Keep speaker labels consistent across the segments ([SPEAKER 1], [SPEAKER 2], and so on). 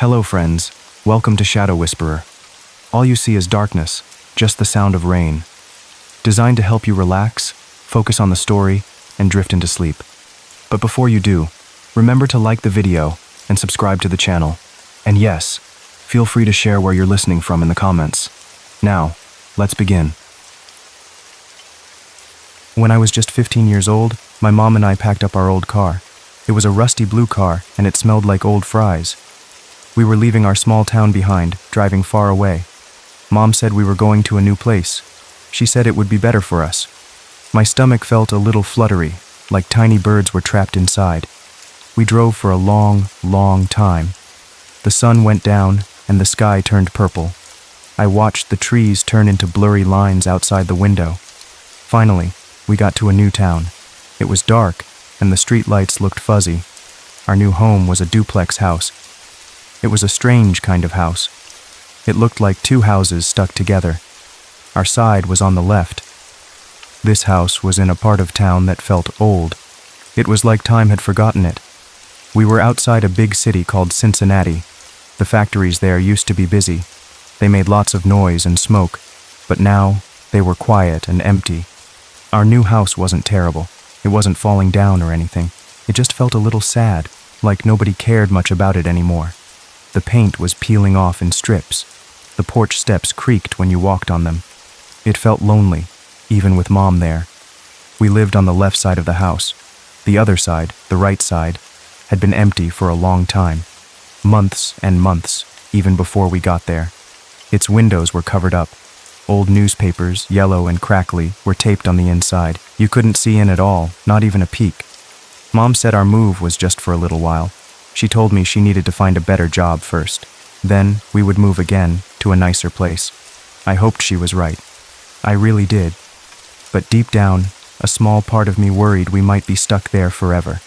[SPEAKER 1] Hello friends, welcome to Shadow Whisperer. All you see is darkness, just the sound of rain. Designed to help you relax, focus on the story, and drift into sleep. But before you do, remember to like the video and subscribe to the channel. And yes, feel free to share where you're listening from in the comments. Now, let's begin. When I was just 15 years old, my mom and I packed up our old car. It was a rusty blue car, and it smelled like old fries. We were leaving our small town behind, driving far away. Mom said we were going to a new place. She said it would be better for us. My stomach felt a little fluttery, like tiny birds were trapped inside. We drove for a long, long time. The sun went down, and the sky turned purple. I watched the trees turn into blurry lines outside the window. Finally, we got to a new town. It was dark, and the street lights looked fuzzy. Our new home was a duplex house. It was a strange kind of house. It looked like two houses stuck together. Our side was on the left. This house was in a part of town that felt old. It was like time had forgotten it. We were outside a big city called Cincinnati. The factories there used to be busy. They made lots of noise and smoke, but now they were quiet and empty. Our new house wasn't terrible. It wasn't falling down or anything. It just felt a little sad, like nobody cared much about it anymore. The paint was peeling off in strips. The porch steps creaked when you walked on them. It felt lonely, even with Mom there. We lived on the left side of the house. The other side, the right side, had been empty for a long time. Months and months, even before we got there. Its windows were covered up. Old newspapers, yellow and crackly, were taped on the inside. You couldn't see in at all, not even a peek. Mom said our move was just for a little while. She told me she needed to find a better job first. Then we would move again to a nicer place. I hoped she was right. I really did. But deep down, a small part of me worried we might be stuck there forever.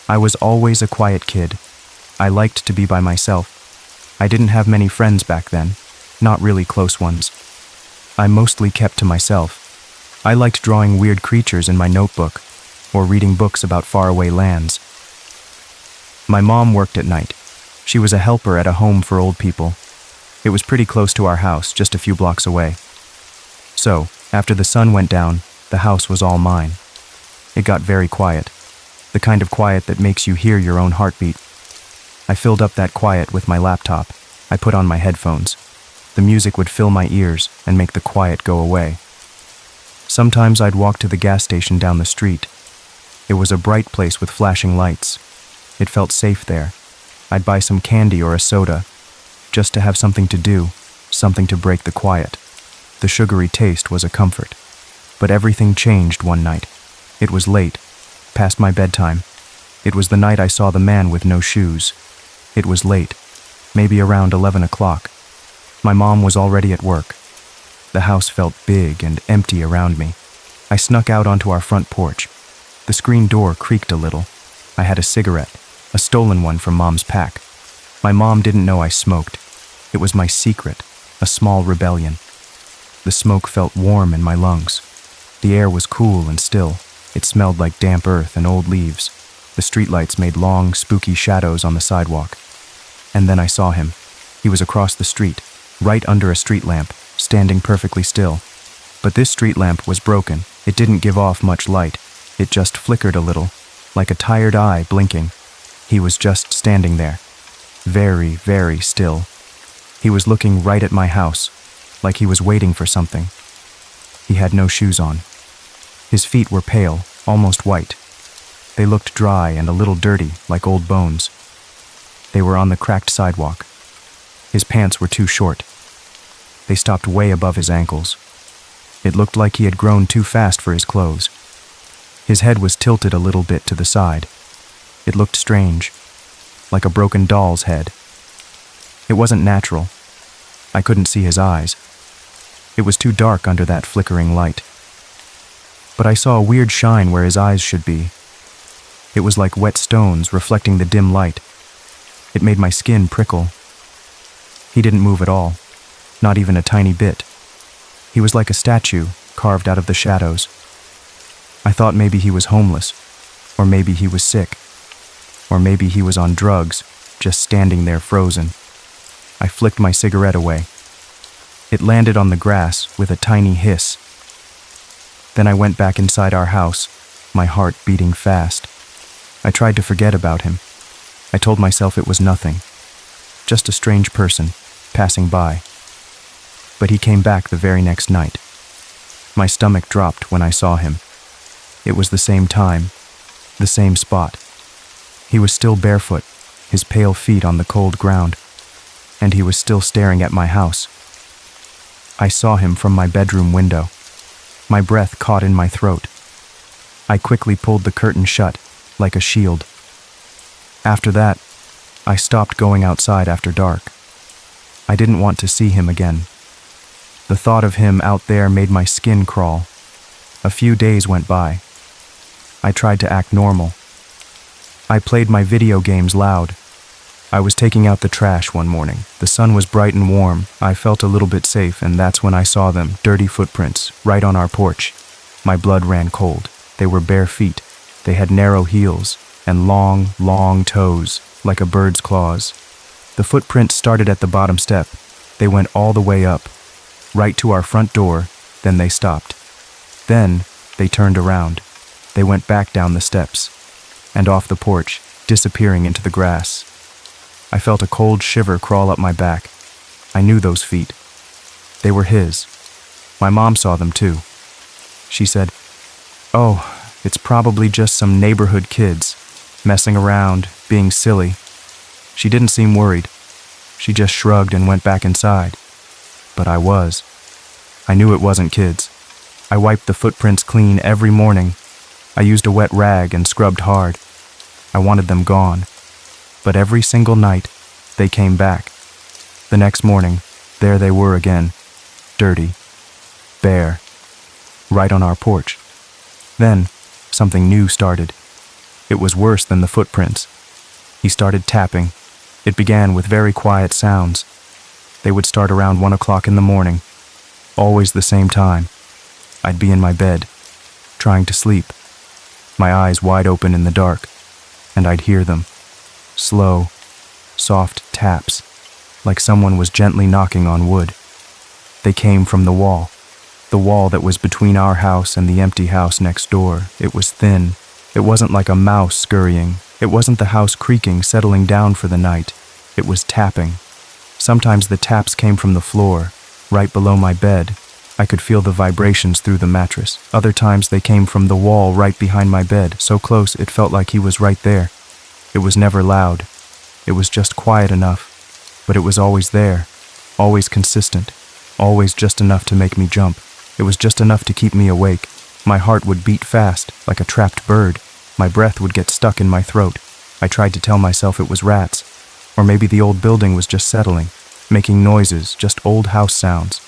[SPEAKER 1] I was always a quiet kid. I liked to be by myself. I didn't have many friends back then, not really close ones. I mostly kept to myself. I liked drawing weird creatures in my notebook, or reading books about faraway lands. My mom worked at night. She was a helper at a home for old people. It was pretty close to our house, just a few blocks away. So, after the sun went down, the house was all mine. It got very quiet, the kind of quiet that makes you hear your own heartbeat. I filled up that quiet with my laptop. I put on my headphones. The music would fill my ears and make the quiet go away. Sometimes I'd walk to the gas station down the street. It was a bright place with flashing lights. It felt safe there. I'd buy some candy or a soda, just to have something to do, something to break the quiet. The sugary taste was a comfort. But everything changed one night. It was late, past my bedtime. It was the night I saw the man with no shoes. It was late, maybe around 11 o'clock. My mom was already at work. The house felt big and empty around me. I snuck out onto our front porch. The screen door creaked a little. I had a cigarette, a stolen one from Mom's pack. My mom didn't know I smoked. It was my secret, a small rebellion. The smoke felt warm in my lungs. The air was cool and still. It smelled like damp earth and old leaves. The streetlights made long, spooky shadows on the sidewalk. And then I saw him. He was across the street, right under a street lamp, standing perfectly still. But this street lamp was broken. It didn't give off much light. It just flickered a little, like a tired eye blinking. He was just standing there, very, very still. He was looking right at my house, like he was waiting for something. He had no shoes on. His feet were pale, almost white. They looked dry and a little dirty, like old bones. They were on the cracked sidewalk. His pants were too short. They stopped way above his ankles. It looked like he had grown too fast for his clothes. His head was tilted a little bit to the side. It looked strange, like a broken doll's head. It wasn't natural. I couldn't see his eyes. It was too dark under that flickering light. But I saw a weird shine where his eyes should be. It was like wet stones reflecting the dim light. It made my skin prickle. He didn't move at all, not even a tiny bit. He was like a statue carved out of the shadows. I thought maybe he was homeless, or maybe he was sick, or maybe he was on drugs. just standing there frozen. I flicked my cigarette away. It landed on the grass with a tiny hiss. Then I went back inside our house, my heart beating fast. I tried to forget about him. I told myself it was nothing, just a strange person passing by. But he came back the very next night. My stomach dropped when I saw him. It was the same time, the same spot. He was still barefoot, his pale feet on the cold ground, and he was still staring at my house. I saw him from my bedroom window. My breath caught in my throat. I quickly pulled the curtain shut, like a shield. After that, I stopped going outside after dark. I didn't want to see him again. The thought of him out there made my skin crawl. A few days went by. I tried to act normal. I played my video games loud. I was taking out the trash one morning. The sun was bright and warm. I felt a little bit safe, and that's when I saw them, dirty footprints, right on our porch. My blood ran cold. They were bare feet. They had narrow heels and long, long toes, like a bird's claws. The footprints started at the bottom step. They went all the way up, right to our front door, then they stopped. Then they turned around. They went back down the steps and off the porch, disappearing into the grass. I felt a cold shiver crawl up my back. I knew those feet. They were his. My mom saw them too. She said, "Oh, it's probably just some neighborhood kids, messing around, being silly." She didn't seem worried. She just shrugged and went back inside. But I was. I knew it wasn't kids. I wiped the footprints clean every morning. I used a wet rag and scrubbed hard. I wanted them gone. But every single night, they came back. The next morning, there they were again, dirty, bare, right on our porch. Then, something new started. It was worse than the footprints. He started tapping. It began with very quiet sounds. They would start around 1 o'clock in the morning, always the same time. I'd be in my bed, trying to sleep, my eyes wide open in the dark, and I'd hear them. Slow, soft taps, like someone was gently knocking on wood. They came from the wall that was between our house and the empty house next door. It was thin. It wasn't like a mouse scurrying. It wasn't the house creaking, settling down for the night. It was tapping. Sometimes the taps came from the floor, right below my bed. I could feel the vibrations through the mattress. Other times they came from the wall right behind my bed, so close it felt like he was right there. It was never loud. It was just quiet enough, but it was always there, always consistent, always just enough to make me jump. It was just enough to keep me awake. My heart would beat fast, like a trapped bird. My breath would get stuck in my throat. I tried to tell myself it was rats, or maybe the old building was just settling, making noises, just old house sounds.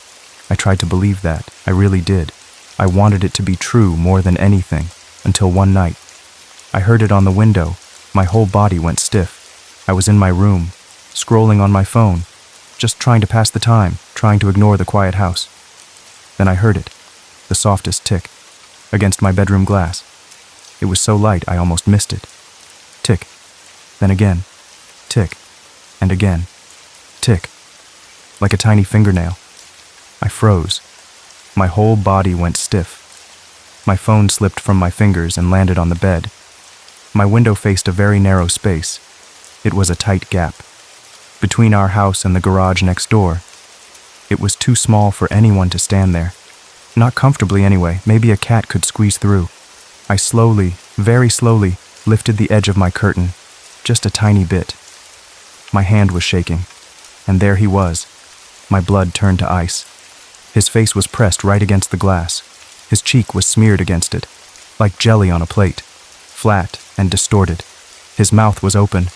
[SPEAKER 1] I tried to believe that. I really did. I wanted it to be true more than anything, until one night. I heard it on the window. My whole body went stiff. I was in my room, scrolling on my phone, just trying to pass the time, trying to ignore the quiet house. Then I heard it, the softest tick, against my bedroom glass. It was so light I almost missed it. Tick, then again, tick, and again, tick, like a tiny fingernail. I froze. My whole body went stiff. My phone slipped from my fingers and landed on the bed. My window faced a very narrow space. It was a tight gap between our house and the garage next door. It was too small for anyone to stand there. Not comfortably anyway. Maybe a cat could squeeze through. I slowly, very slowly, lifted the edge of my curtain, just a tiny bit. My hand was shaking, and there he was. My blood turned to ice. His face was pressed right against the glass. His cheek was smeared against it, like jelly on a plate, flat and distorted. His mouth was open,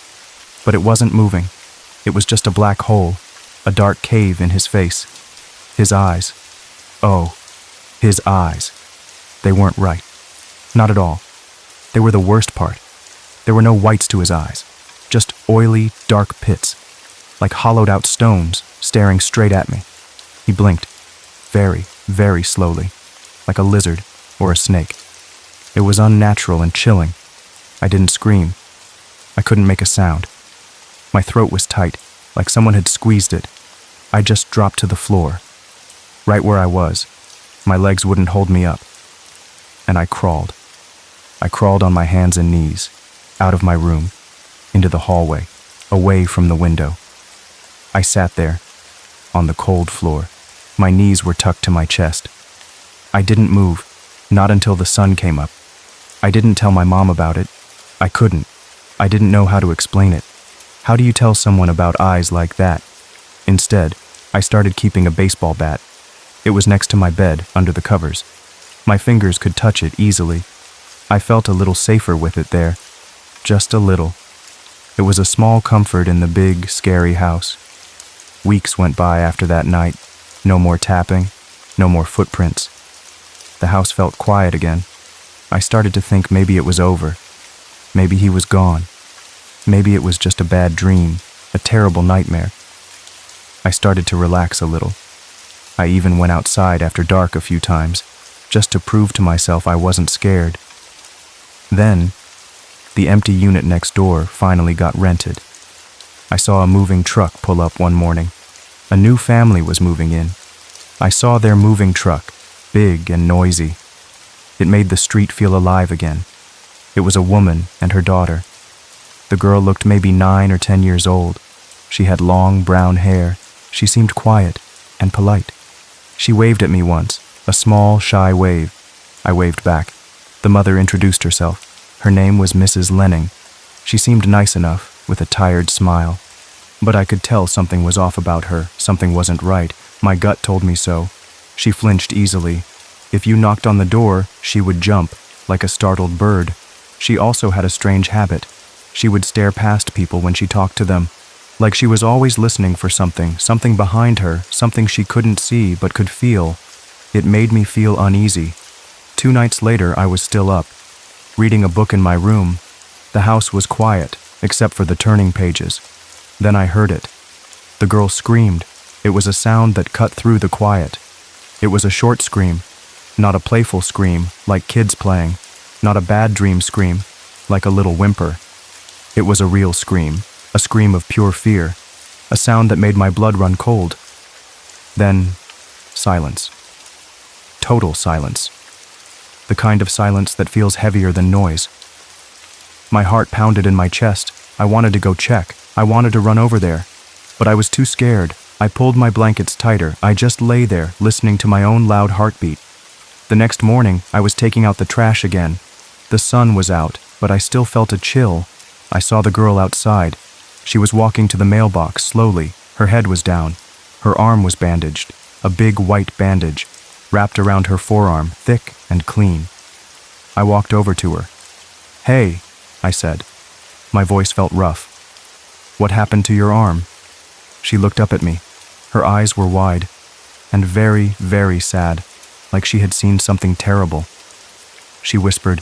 [SPEAKER 1] but it wasn't moving. It was just a black hole, a dark cave in his face. His eyes. Oh, his eyes. They weren't right. Not at all. They were the worst part. There were no whites to his eyes, just oily, dark pits, like hollowed-out stones staring straight at me. He blinked, very, very slowly, like a lizard or a snake. It was unnatural and chilling. I didn't scream. I couldn't make a sound. My throat was tight, like someone had squeezed it. I just dropped to the floor, right where I was. My legs wouldn't hold me up. And I crawled. I crawled on my hands and knees, out of my room, into the hallway, away from the window. I sat there, on the cold floor. My knees were tucked to my chest. I didn't move, not until the sun came up. I didn't tell my mom about it. I couldn't. I didn't know how to explain it. How do you tell someone about eyes like that? Instead, I started keeping a baseball bat. It was next to my bed, under the covers. My fingers could touch it easily. I felt a little safer with it there. Just a little. It was a small comfort in the big, scary house. Weeks went by after that night. No more tapping, no more footprints. The house felt quiet again. I started to think maybe it was over. Maybe he was gone. Maybe it was just a bad dream, a terrible nightmare. I started to relax a little. I even went outside after dark a few times, just to prove to myself I wasn't scared. Then, the empty unit next door finally got rented. I saw a moving truck pull up one morning. A new family was moving in. I saw their moving truck, big and noisy. It made the street feel alive again. It was a woman and her daughter. The girl looked maybe 9 or 10 years old. She had long brown hair. She seemed quiet and polite. She waved at me once, a small, shy wave. I waved back. The mother introduced herself. Her name was Mrs. Lenning. She seemed nice enough, with a tired smile. But I could tell something was off about her, something wasn't right. My gut told me so. She flinched easily. If you knocked on the door, she would jump, like a startled bird. She also had a strange habit. She would stare past people when she talked to them, like she was always listening for something behind her, something she couldn't see but could feel. It made me feel uneasy. 2 nights later, I was still up, reading a book in my room. The house was quiet, except for the turning pages. Then I heard it. The girl screamed. It was a sound that cut through the quiet. It was a short scream, not a playful scream, like kids playing, not a bad dream scream, like a little whimper. It was a real scream, a scream of pure fear, a sound that made my blood run cold. Then, silence. Total silence. The kind of silence that feels heavier than noise. My heart pounded in my chest. I wanted to go check. I wanted to run over there. But I was too scared. I pulled my blankets tighter. I just lay there, listening to my own loud heartbeat. The next morning, I was taking out the trash again. The sun was out, but I still felt a chill. I saw the girl outside. She was walking to the mailbox slowly. Her head was down. Her arm was bandaged, a big white bandage, wrapped around her forearm, thick and clean. I walked over to her. "Hey," I said. My voice felt rough. "What happened to your arm?" She looked up at me. Her eyes were wide and very, very sad, like she had seen something terrible. She whispered,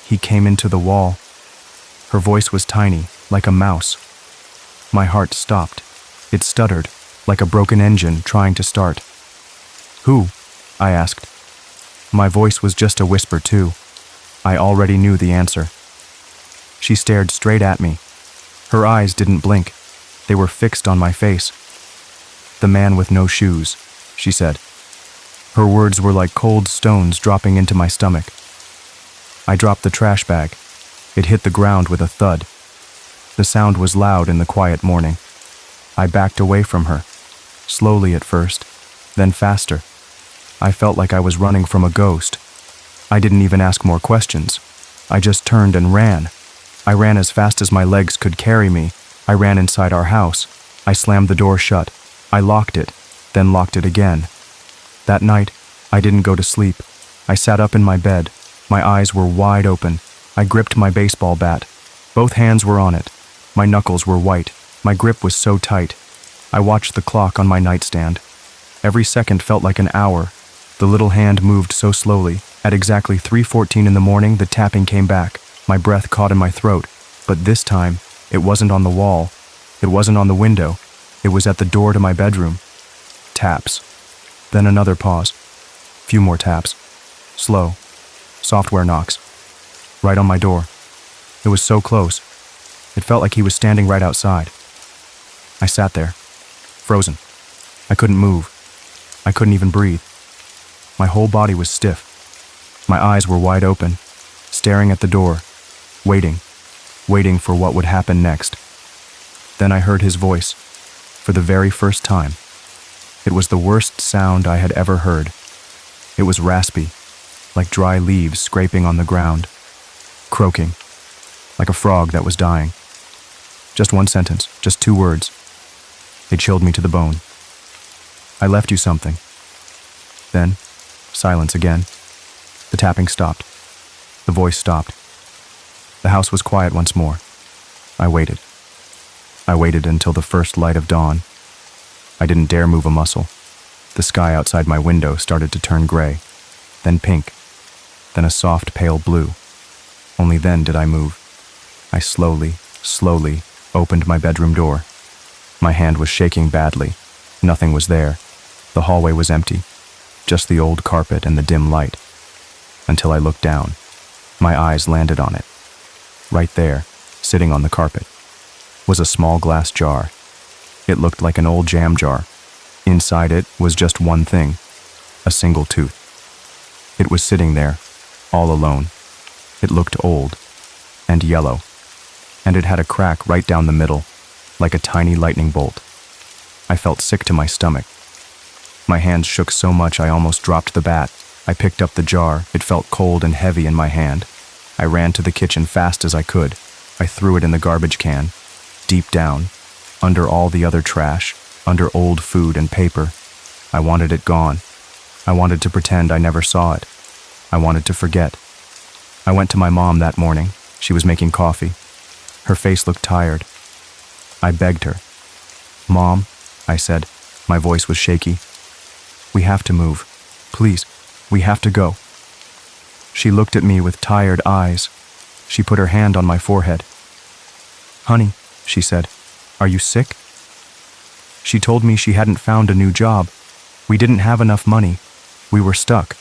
[SPEAKER 1] "He came into the wall." Her voice was tiny, like a mouse. My heart stopped. It stuttered, like a broken engine trying to start. "Who?" I asked. My voice was just a whisper too. I already knew the answer. She stared straight at me. Her eyes didn't blink. They were fixed on my face. "The man with no shoes," she said. Her words were like cold stones dropping into my stomach. I dropped the trash bag. It hit the ground with a thud. The sound was loud in the quiet morning. I backed away from her, slowly at first, then faster. I felt like I was running from a ghost. I didn't even ask more questions. I just turned and ran. I ran as fast as my legs could carry me. I ran inside our house. I slammed the door shut. I locked it, then locked it again. That night, I didn't go to sleep. I sat up in my bed. My eyes were wide open. I gripped my baseball bat. Both hands were on it. My knuckles were white. My grip was so tight. I watched the clock on my nightstand. Every second felt like an hour. The little hand moved so slowly. At exactly 3:14 in the morning, the tapping came back. My breath caught in my throat. But this time, it wasn't on the wall. It wasn't on the window. It was at the door to my bedroom. Taps. Then another pause. Few more taps. Slow. Software knocks. Right on my door. It was so close. It felt like he was standing right outside. I sat there, frozen. I couldn't move. I couldn't even breathe. My whole body was stiff. My eyes were wide open, staring at the door, waiting for what would happen next. Then I heard his voice, for the very first time. It was the worst sound I had ever heard. It was raspy, like dry leaves scraping on the ground, croaking, like a frog that was dying. Just one sentence, just 2 words. They chilled me to the bone. I left you something. Then, silence again. The tapping stopped. The voice stopped. The house was quiet once more. I waited. I waited until the first light of dawn. I didn't dare move a muscle. The sky outside my window started to turn gray, then pink, then a soft pale blue. Only then did I move. I slowly opened my bedroom door. My hand was shaking badly. Nothing was there. The hallway was empty, just the old carpet and the dim light. Until I looked down. My eyes landed on it. Right there, sitting on the carpet, was a small glass jar. It looked like an old jam jar. Inside it was just one thing, a single tooth. It was sitting there, all alone. It looked old and yellow, and it had a crack right down the middle, like a tiny lightning bolt. I felt sick to my stomach. My hands shook so much I almost dropped the bat. I picked up the jar. It felt cold and heavy in my hand. I ran to the kitchen fast as I could. I threw it in the garbage can, deep down, under all the other trash, under old food and paper. I wanted it gone. I wanted to pretend I never saw it. I wanted to forget. I went to my mom that morning. She was making coffee. Her face looked tired. I begged her. "Mom," I said. My voice was shaky. "We have to move. Please, we have to go." She looked at me with tired eyes. She put her hand on my forehead. "Honey," she said, "are you sick?" She told me she hadn't found a new job. We didn't have enough money. We were stuck.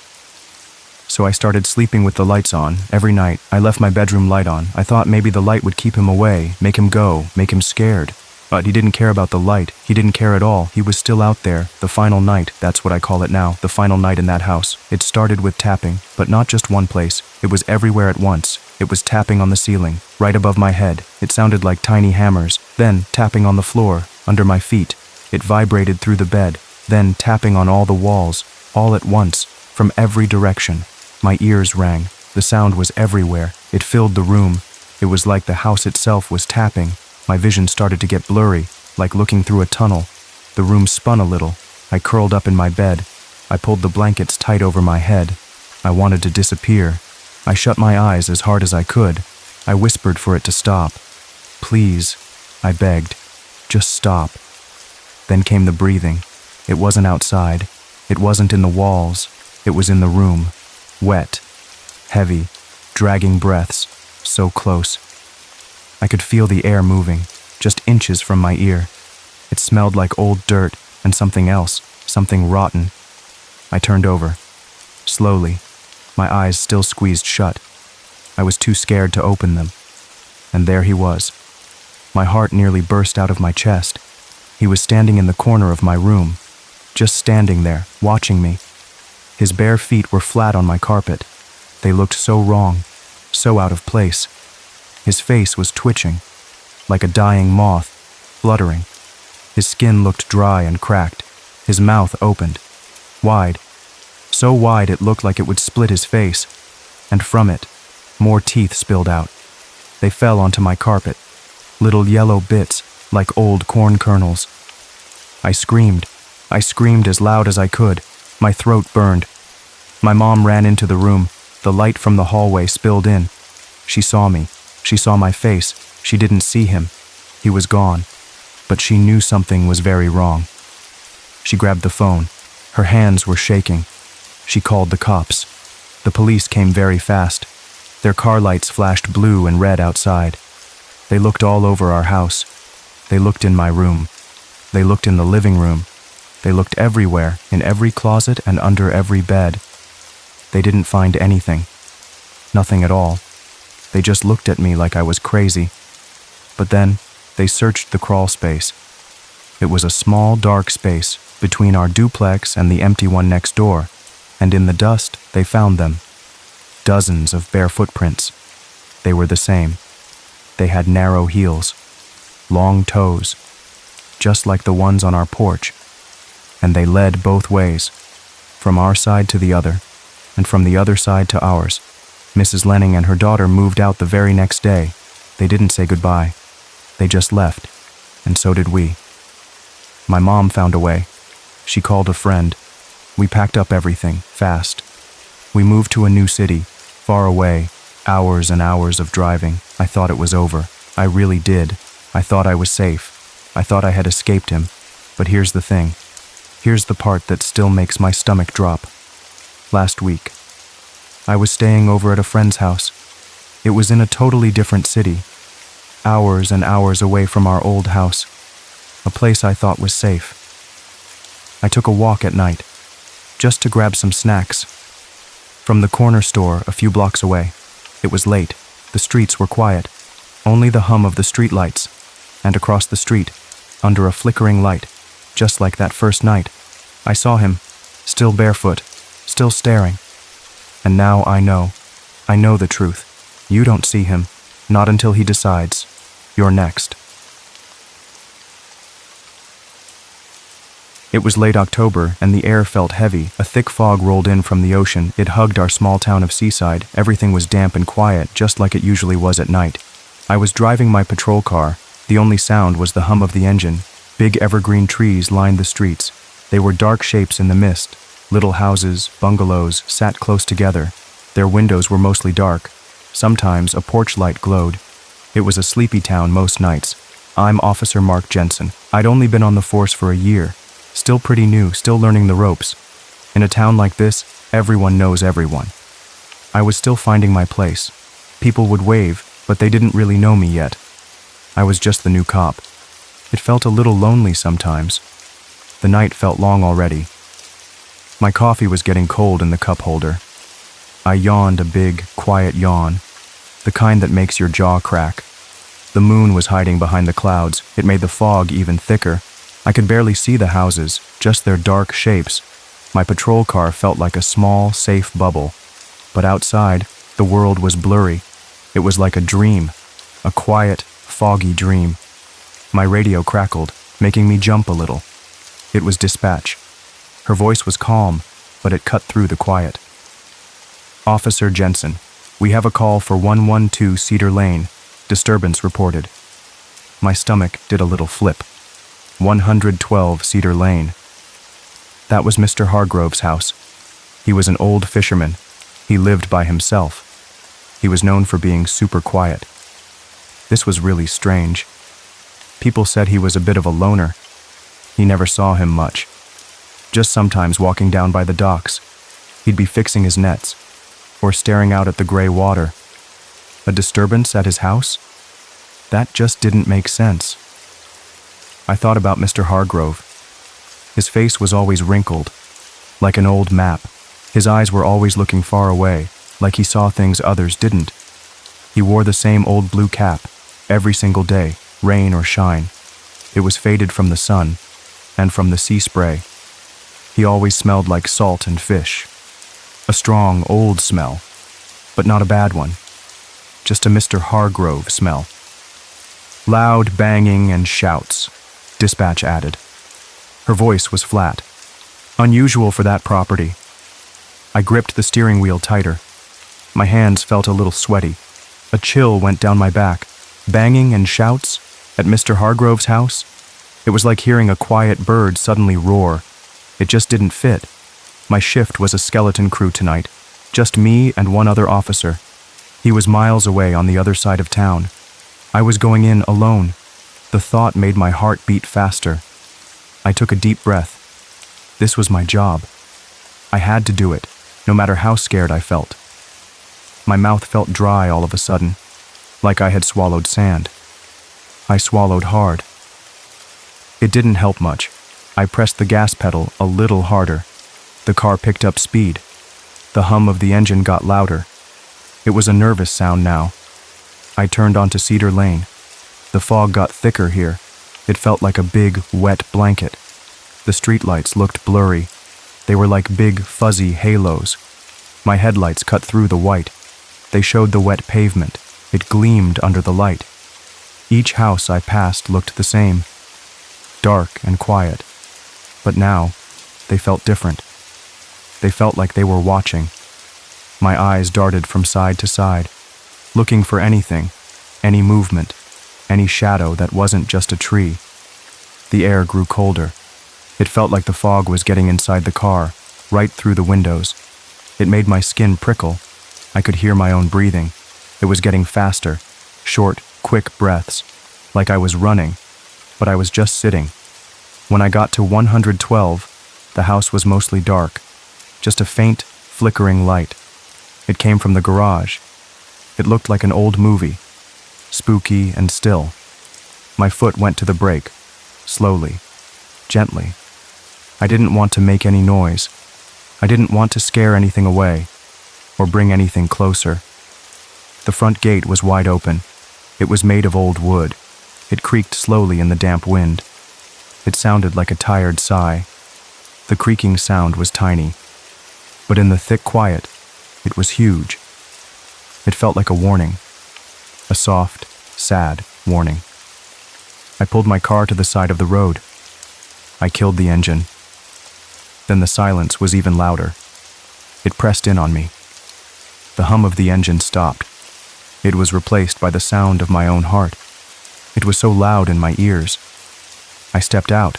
[SPEAKER 1] So I started sleeping with the lights on. Every night, I left my bedroom light on. I thought maybe the light would keep him away, make him go, make him scared. But he didn't care about the light. He didn't care at all. He was still out there. The final night, that's what I call it now, the final night in that house. It started with tapping, but not just one place. It was everywhere at once. It was tapping on the ceiling, right above my head. It sounded like tiny hammers. Then tapping on the floor, under my feet. It vibrated through the bed. Then tapping on all the walls, all at once, from every direction. My ears rang. The sound was everywhere. It filled the room. It was like the house itself was tapping. My vision started to get blurry, like looking through a tunnel. The room spun a little. I curled up in my bed. I pulled the blankets tight over my head. I wanted to disappear. I shut my eyes as hard as I could. I whispered for it to stop. "Please," I begged. "Just stop." Then came the breathing. It wasn't outside. It wasn't in the walls. It was in the room. Wet, heavy, dragging breaths, so close. I could feel the air moving, just inches from my ear. It smelled like old dirt and something else, something rotten. I turned over, slowly, my eyes still squeezed shut. I was too scared to open them. And there he was. My heart nearly burst out of my chest. He was standing in the corner of my room, just standing there, watching me. His bare feet were flat on my carpet. They looked so wrong, so out of place. His face was twitching, like a dying moth, fluttering. His skin looked dry and cracked. His mouth opened, wide, so wide it looked like it would split his face. And from it, more teeth spilled out. They fell onto my carpet, little yellow bits, like old corn kernels. I screamed as loud as I could. My throat burned. My mom ran into the room. The light from the hallway spilled in. She saw me. She saw my face. She didn't see him. He was gone. But she knew something was very wrong. She grabbed the phone. Her hands were shaking. She called the cops. The police came very fast. Their car lights flashed blue and red outside. They looked all over our house. They looked in my room. They looked in the living room. They looked everywhere, in every closet and under every bed. They didn't find anything. Nothing at all. They just looked at me like I was crazy. But then, they searched the crawl space. It was a small, dark space between our duplex and the empty one next door, and in the dust they found them. Dozens of bare footprints. They were the same. They had narrow heels, long toes, just like the ones on our porch, and they led both ways, from our side to the other, and from the other side to ours. Mrs. Lenning and her daughter moved out the very next day. They didn't say goodbye. They just left, and so did we. My mom found a way. She called a friend. We packed up everything, fast. We moved to a new city, far away, hours and hours of driving. I thought it was over. I really did. I thought I was safe. I thought I had escaped him. But here's the thing. Here's the part that still makes my stomach drop. Last week, I was staying over at a friend's house. It was in a totally different city, hours and hours away from our old house, a place I thought was safe. I took a walk at night, just to grab some snacks. From the corner store a few blocks away. It was late. The streets were quiet. Only the hum of the streetlights. And across the street, under a flickering light, just like that first night, I saw him, still barefoot, still staring. And now I know the truth. You don't see him, not until he decides. You're next. It was late October, and the air felt heavy. A thick fog rolled in from the ocean. It hugged our small town of Seaside. Everything was damp and quiet, just like it usually was at night. I was driving my patrol car. The only sound was the hum of the engine. Big evergreen trees lined the streets. They were dark shapes in the mist. Little houses, bungalows, sat close together. Their windows were mostly dark. Sometimes a porch light glowed. It was a sleepy town most nights. I'm Officer Mark Jensen. I'd only been on the force for a year. Still pretty new, still learning the ropes. In a town like this, everyone knows everyone. I was still finding my place. People would wave, but they didn't really know me yet. I was just the new cop. It felt a little lonely sometimes. The night felt long already. My coffee was getting cold in the cup holder. I yawned a big, quiet yawn, the kind that makes your jaw crack. The moon was hiding behind the clouds. It made the fog even thicker. I could barely see the houses, just their dark shapes. My patrol car felt like a small, safe bubble. But outside, the world was blurry. It was like a dream, a quiet, foggy dream. My radio crackled, making me jump a little. It was dispatch. Her voice was calm, but it cut through the quiet. Officer Jensen, we have a call for 112 Cedar Lane. Disturbance reported. My stomach did a little flip. 112 Cedar Lane. That was Mr. Hargrove's house. He was an old fisherman. He lived by himself. He was known for being super quiet. This was really strange. People said he was a bit of a loner. He never saw him much. Just sometimes walking down by the docks. He'd be fixing his nets, or staring out at the gray water. A disturbance at his house? That just didn't make sense. I thought about Mr. Hargrove. His face was always wrinkled, like an old map. His eyes were always looking far away, like he saw things others didn't. He wore the same old blue cap, every single day, rain or shine. It was faded from the sun, and from the sea spray. He always smelled like salt and fish. A strong, old smell, but not a bad one. Just a Mr. Hargrove smell. Loud banging and shouts, dispatch added. Her voice was flat. Unusual for that property. I gripped the steering wheel tighter. My hands felt a little sweaty. A chill went down my back. Banging and shouts at Mr. Hargrove's house? It was like hearing a quiet bird suddenly roar. It just didn't fit. My shift was a skeleton crew tonight. Just me and one other officer. He was miles away on the other side of town. I was going in alone. The thought made my heart beat faster. I took a deep breath. This was my job. I had to do it, no matter how scared I felt. My mouth felt dry all of a sudden, like I had swallowed sand. I swallowed hard. It didn't help much. I pressed the gas pedal a little harder. The car picked up speed. The hum of the engine got louder. It was a nervous sound now. I turned onto Cedar Lane. The fog got thicker here. It felt like a big, wet blanket. The streetlights looked blurry. They were like big, fuzzy halos. My headlights cut through the white. They showed the wet pavement. It gleamed under the light. Each house I passed looked the same, dark and quiet. But now, they felt different. They felt like they were watching. My eyes darted from side to side, looking for anything, any movement, any shadow that wasn't just a tree. The air grew colder. It felt like the fog was getting inside the car, right through the windows. It made my skin prickle. I could hear my own breathing. It was getting faster, short, quick breaths, like I was running, but I was just sitting. When I got to 112, the house was mostly dark, just a faint, flickering light. It came from the garage. It looked like an old movie, spooky and still. My foot went to the brake, slowly, gently. I didn't want to make any noise. I didn't want to scare anything away, or bring anything closer. The front gate was wide open. It was made of old wood. It creaked slowly in the damp wind. It sounded like a tired sigh. The creaking sound was tiny, but in the thick quiet, it was huge. It felt like a warning, a soft, sad warning. I pulled my car to the side of the road. I killed the engine. Then the silence was even louder. It pressed in on me. The hum of the engine stopped. It was replaced by the sound of my own heart. It was so loud in my ears. I stepped out.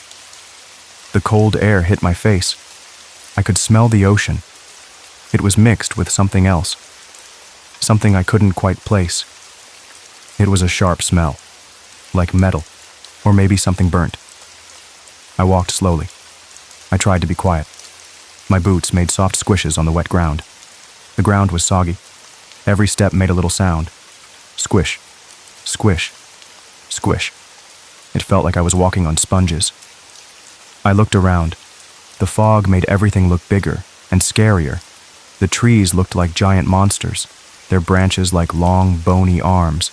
[SPEAKER 1] The cold air hit my face. I could smell the ocean. It was mixed with something else, something I couldn't quite place. It was a sharp smell, like metal, or maybe something burnt. I walked slowly. I tried to be quiet. My boots made soft squishes on the wet ground. The ground was soggy. Every step made a little sound. Squish, squish, squish. It felt like I was walking on sponges. I looked around. The fog made everything look bigger and scarier. The trees looked like giant monsters, their branches like long, bony arms.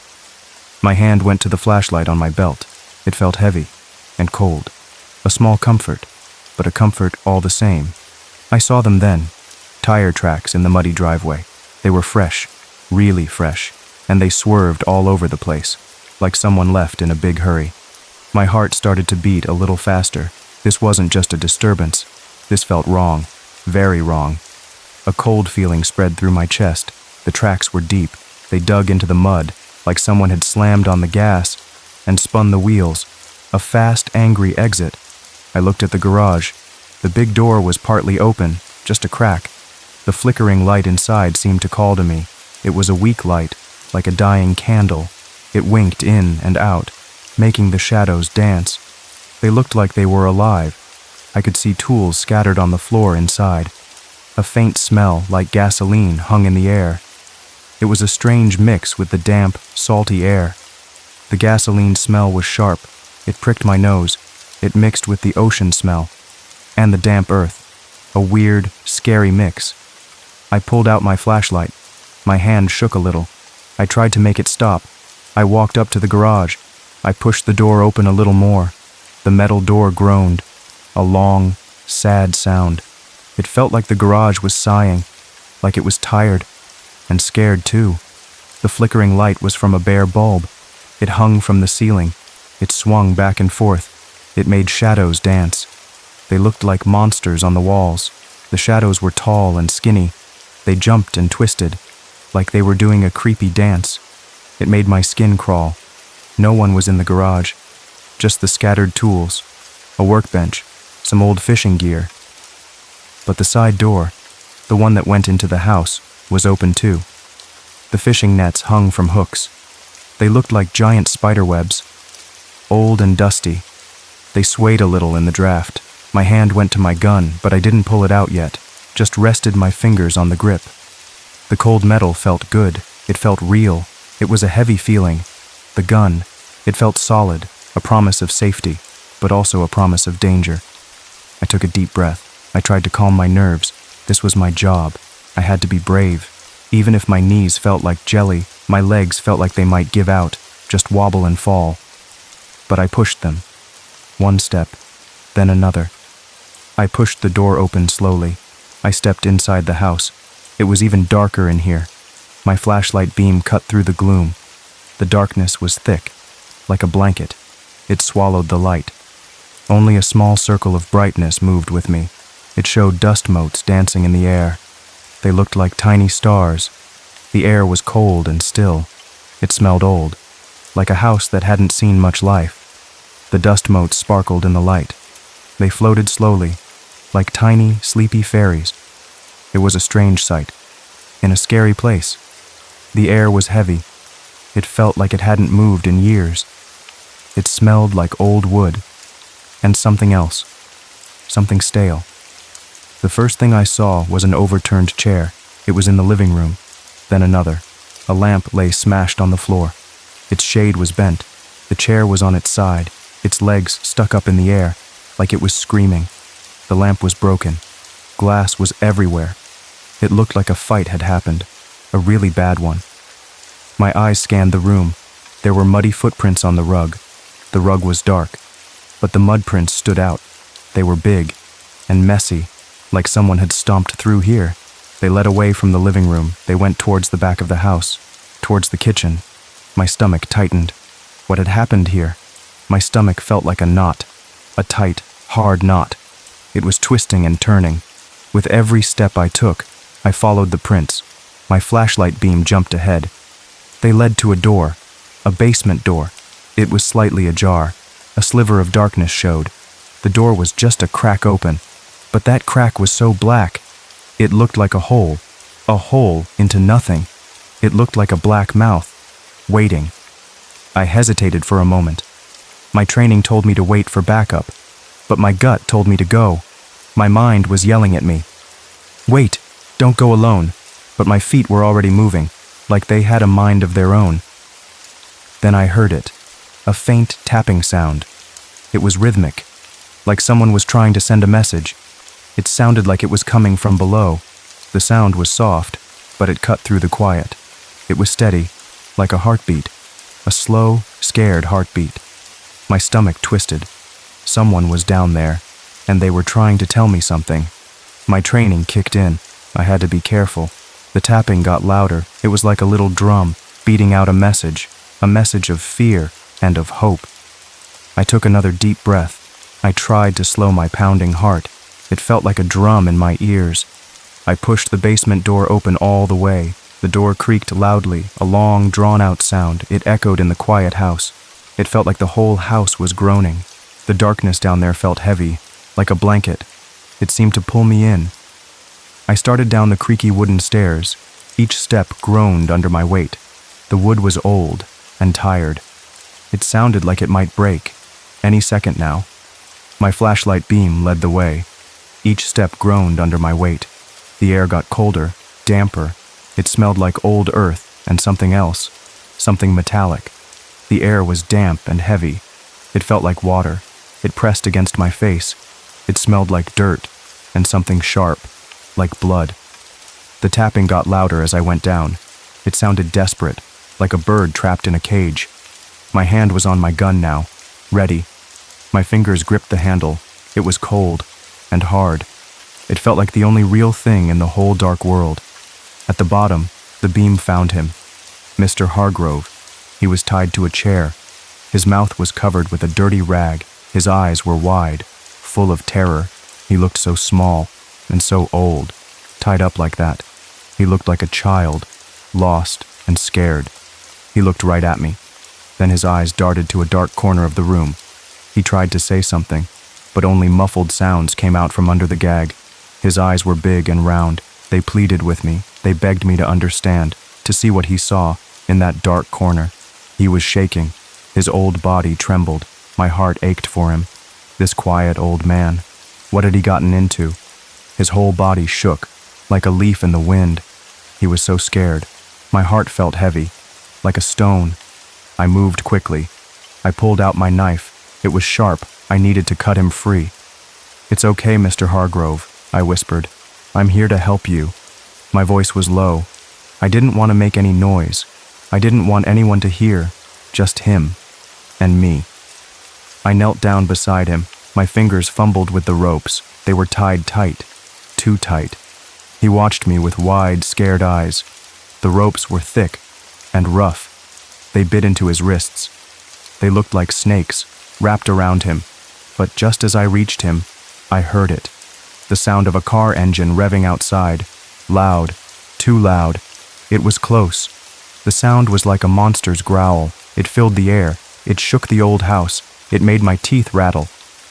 [SPEAKER 1] My hand went to the flashlight on my belt. It felt heavy and cold. A small comfort, but a comfort all the same. I saw them then, tire tracks in the muddy driveway. They were fresh, really fresh, and they swerved all over the place, like someone left in a big hurry. My heart started to beat a little faster. This wasn't just a disturbance. This felt wrong, very wrong. A cold feeling spread through my chest. The tracks were deep. They dug into the mud, like someone had slammed on the gas and spun the wheels. A fast, angry exit. I looked at the garage. The big door was partly open, just a crack. The flickering light inside seemed to call to me. It was a weak light, like a dying candle. It winked in and out, making the shadows dance. They looked like they were alive. I could see tools scattered on the floor inside. A faint smell, like gasoline, hung in the air. It was a strange mix with the damp, salty air. The gasoline smell was sharp. It pricked my nose. It mixed with the ocean smell and the damp earth. A weird, scary mix. I pulled out my flashlight. My hand shook a little. I tried to make it stop. I walked up to the garage. I pushed the door open a little more. The metal door groaned. A long, sad sound. It felt like the garage was sighing, like it was tired, and scared too. The flickering light was from a bare bulb. It hung from the ceiling. It swung back and forth. It made shadows dance. They looked like monsters on the walls. The shadows were tall and skinny. They jumped and twisted, like they were doing a creepy dance. It made my skin crawl. No one was in the garage, just the scattered tools, a workbench, some old fishing gear. But the side door, the one that went into the house, was open too. The fishing nets hung from hooks. They looked like giant spider webs, old and dusty. They swayed a little in the draft. My hand went to my gun, but I didn't pull it out yet, just rested my fingers on the grip. The cold metal felt good. It felt real. It was a heavy feeling. The gun, it felt solid, a promise of safety, but also a promise of danger. I took a deep breath. I tried to calm my nerves. This was my job. I had to be brave. Even if my knees felt like jelly, my legs felt like they might give out, just wobble and fall. But I pushed them. One step, then another. I pushed the door open slowly. I stepped inside the house. It was even darker in here. My flashlight beam cut through the gloom. The darkness was thick, like a blanket. It swallowed the light. Only a small circle of brightness moved with me. It showed dust motes dancing in the air. They looked like tiny stars. The air was cold and still. It smelled old, like a house that hadn't seen much life. The dust motes sparkled in the light. They floated slowly, like tiny, sleepy fairies. It was a strange sight, in a scary place. The air was heavy. It felt like it hadn't moved in years. It smelled like old wood, and something else, something stale. The first thing I saw was an overturned chair. It was in the living room. Then another. A lamp lay smashed on the floor. Its shade was bent. The chair was on its side, its legs stuck up in the air, like it was screaming. The lamp was broken. Glass was everywhere. It looked like a fight had happened, a really bad one. My eyes scanned the room. There were muddy footprints on the rug. The rug was dark, but the mud prints stood out. They were big and messy, like someone had stomped through here. They led away from the living room. They went towards the back of the house, towards the kitchen. My stomach tightened. What had happened here? My stomach felt like a knot, a tight, hard knot. It was twisting and turning. With every step I took, I followed the prints. My flashlight beam jumped ahead. They led to a door, a basement door. It was slightly ajar. A sliver of darkness showed. The door was just a crack open, but that crack was so black. It looked like a hole into nothing. It looked like a black mouth, waiting. I hesitated for a moment. My training told me to wait for backup, but my gut told me to go. My mind was yelling at me. Wait, don't go alone. But my feet were already moving, like they had a mind of their own. Then I heard it, a faint tapping sound. It was rhythmic, like someone was trying to send a message. It sounded like it was coming from below. The sound was soft, but it cut through the quiet. It was steady, like a heartbeat, a slow, scared heartbeat. My stomach twisted. Someone was down there, and they were trying to tell me something. My training kicked in. I had to be careful. The tapping got louder. It was like a little drum, beating out a message of fear and of hope. I took another deep breath. I tried to slow my pounding heart. It felt like a drum in my ears. I pushed the basement door open all the way. The door creaked loudly, a long, drawn-out sound. It echoed in the quiet house. It felt like the whole house was groaning. The darkness down there felt heavy, like a blanket. It seemed to pull me in. I started down the creaky wooden stairs. Each step groaned under my weight. The wood was old and tired. It sounded like it might break, any second now. My flashlight beam led the way. Each step groaned under my weight. The air got colder, damper. It smelled like old earth and something else, something metallic. The air was damp and heavy. It felt like water. It pressed against my face. It smelled like dirt and something sharp, like blood. The tapping got louder as I went down. It sounded desperate, like a bird trapped in a cage. My hand was on my gun now, ready. My fingers gripped the handle. It was cold and hard. It felt like the only real thing in the whole dark world. At the bottom, the beam found him. Mr. Hargrove. He was tied to a chair. His mouth was covered with a dirty rag. His eyes were wide, full of terror. He looked so small and so old, tied up like that. He looked like a child, lost and scared. He looked right at me. Then his eyes darted to a dark corner of the room. He tried to say something, but only muffled sounds came out from under the gag. His eyes were big and round. They pleaded with me. They begged me to understand, to see what he saw in that dark corner. He was shaking. His old body trembled. My heart ached for him. This quiet old man. What had he gotten into? His whole body shook, like a leaf in the wind. He was so scared. My heart felt heavy, like a stone. I moved quickly. I pulled out my knife. It was sharp. I needed to cut him free. "It's okay, Mr. Hargrove," I whispered. "I'm here to help you." My voice was low. I didn't want to make any noise. I didn't want anyone to hear, just him and me. I knelt down beside him. My fingers fumbled with the ropes. They were tied tight. Too tight. He watched me with wide, scared eyes. The ropes were thick and rough. They bit into his wrists. They looked like snakes, wrapped around him. But just as I reached him, I heard it. The sound of a car engine revving outside. Loud. Too loud. It was close. The sound was like a monster's growl. It filled the air. It shook the old house. It made my teeth rattle.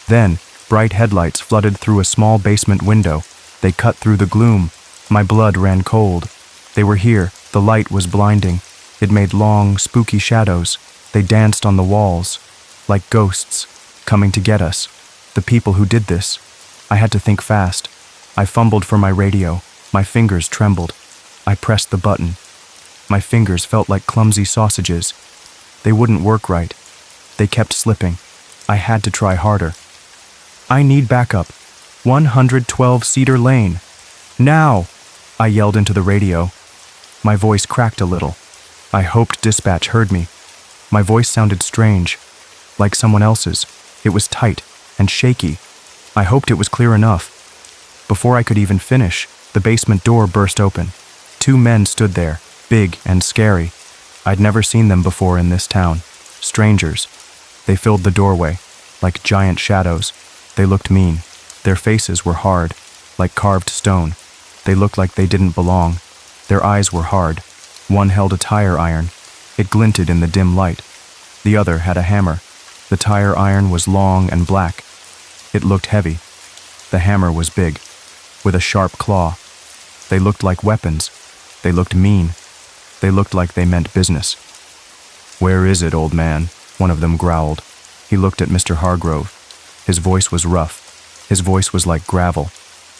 [SPEAKER 1] Then, bright headlights flooded through a small basement window. They cut through the gloom. My blood ran cold. They were here. The light was blinding. It made long, spooky shadows. They danced on the walls, like ghosts, coming to get us. The people who did this. I had to think fast. I fumbled for my radio. My fingers trembled. I pressed the button. My fingers felt like clumsy sausages. They wouldn't work right. They kept slipping. I had to try harder. I need backup. 112 Cedar Lane. Now! I yelled into the radio. My voice cracked a little. I hoped dispatch heard me. My voice sounded strange, like someone else's. It was tight and shaky. I hoped it was clear enough. Before I could even finish, the basement door burst open. 2 men stood there, big and scary. I'd never seen them before in this town. Strangers. They filled the doorway, like giant shadows. They looked mean. Their faces were hard, like carved stone. They looked like they didn't belong. Their eyes were hard. One held a tire iron. It glinted in the dim light. The other had a hammer. The tire iron was long and black. It looked heavy. The hammer was big, with a sharp claw. They looked like weapons. They looked mean. They looked like they meant business. "Where is it, old man?" one of them growled. He looked at Mr. Hargrove. His voice was rough. His voice was like gravel.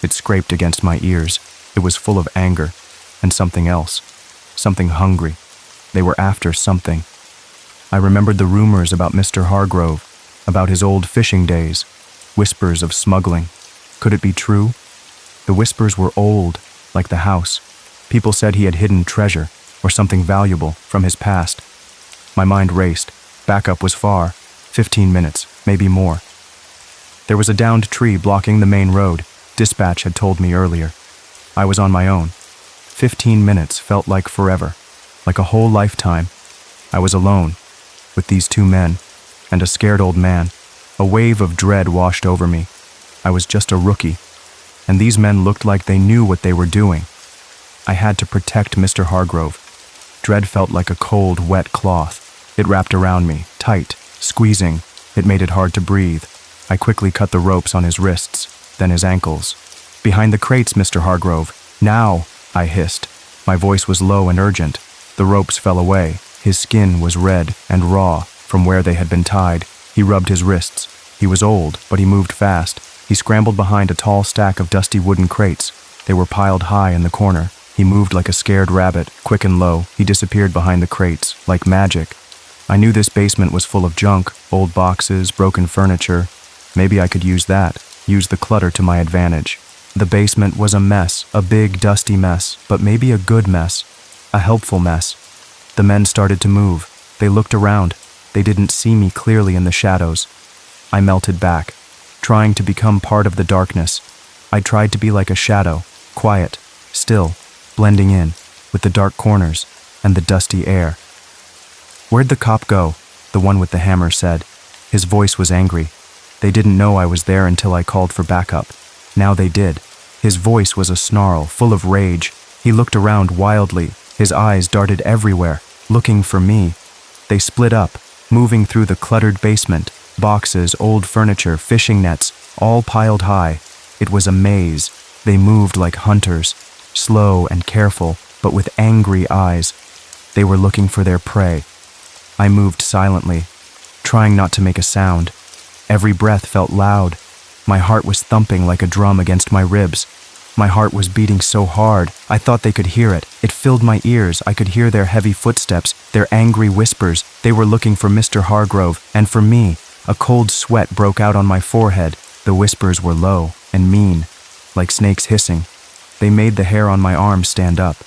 [SPEAKER 1] It scraped against my ears. It was full of anger and something else. Something hungry. They were after something. I remembered the rumors about Mr. Hargrove, about his old fishing days, whispers of smuggling. Could it be true? The whispers were old, like the house. People said he had hidden treasure or something valuable from his past. My mind raced. Backup was far, 15 minutes, maybe more. There was a downed tree blocking the main road. Dispatch had told me earlier. I was on my own. 15 minutes felt like forever, like a whole lifetime. I was alone, with these 2 men, and a scared old man. A wave of dread washed over me. I was just a rookie, and these men looked like they knew what they were doing. I had to protect Mr. Hargrove. Dread felt like a cold, wet cloth. It wrapped around me, tight, squeezing. It made it hard to breathe. I quickly cut the ropes on his wrists, then his ankles. "Behind the crates, Mr. Hargrove. Now!" I hissed. My voice was low and urgent. The ropes fell away. His skin was red and raw from where they had been tied. He rubbed his wrists. He was old, but he moved fast. He scrambled behind a tall stack of dusty wooden crates. They were piled high in the corner. He moved like a scared rabbit, quick and low. He disappeared behind the crates, like magic. I knew this basement was full of junk, old boxes, broken furniture. Maybe I could use the clutter to my advantage. The basement was a mess, a big, dusty mess, but maybe a good mess, a helpful mess. The men started to move. They looked around. They didn't see me clearly in the shadows. I melted back, trying to become part of the darkness. I tried to be like a shadow, quiet, still, blending in, with the dark corners and the dusty air. "Where'd the cop go?" the one with the hammer said. His voice was angry. They didn't know I was there until I called for backup. Now they did. His voice was a snarl, full of rage. He looked around wildly. His eyes darted everywhere, looking for me. They split up, moving through the cluttered basement. Boxes, old furniture, fishing nets, all piled high. It was a maze. They moved like hunters, slow and careful, but with angry eyes. They were looking for their prey. I moved silently, trying not to make a sound. Every breath felt loud. My heart was thumping like a drum against my ribs. My heart was beating so hard, I thought they could hear it. It filled my ears. I could hear their heavy footsteps, their angry whispers. They were looking for Mr. Hargrove, and for me. A cold sweat broke out on my forehead. The whispers were low and mean, like snakes hissing. They made the hair on my arms stand up.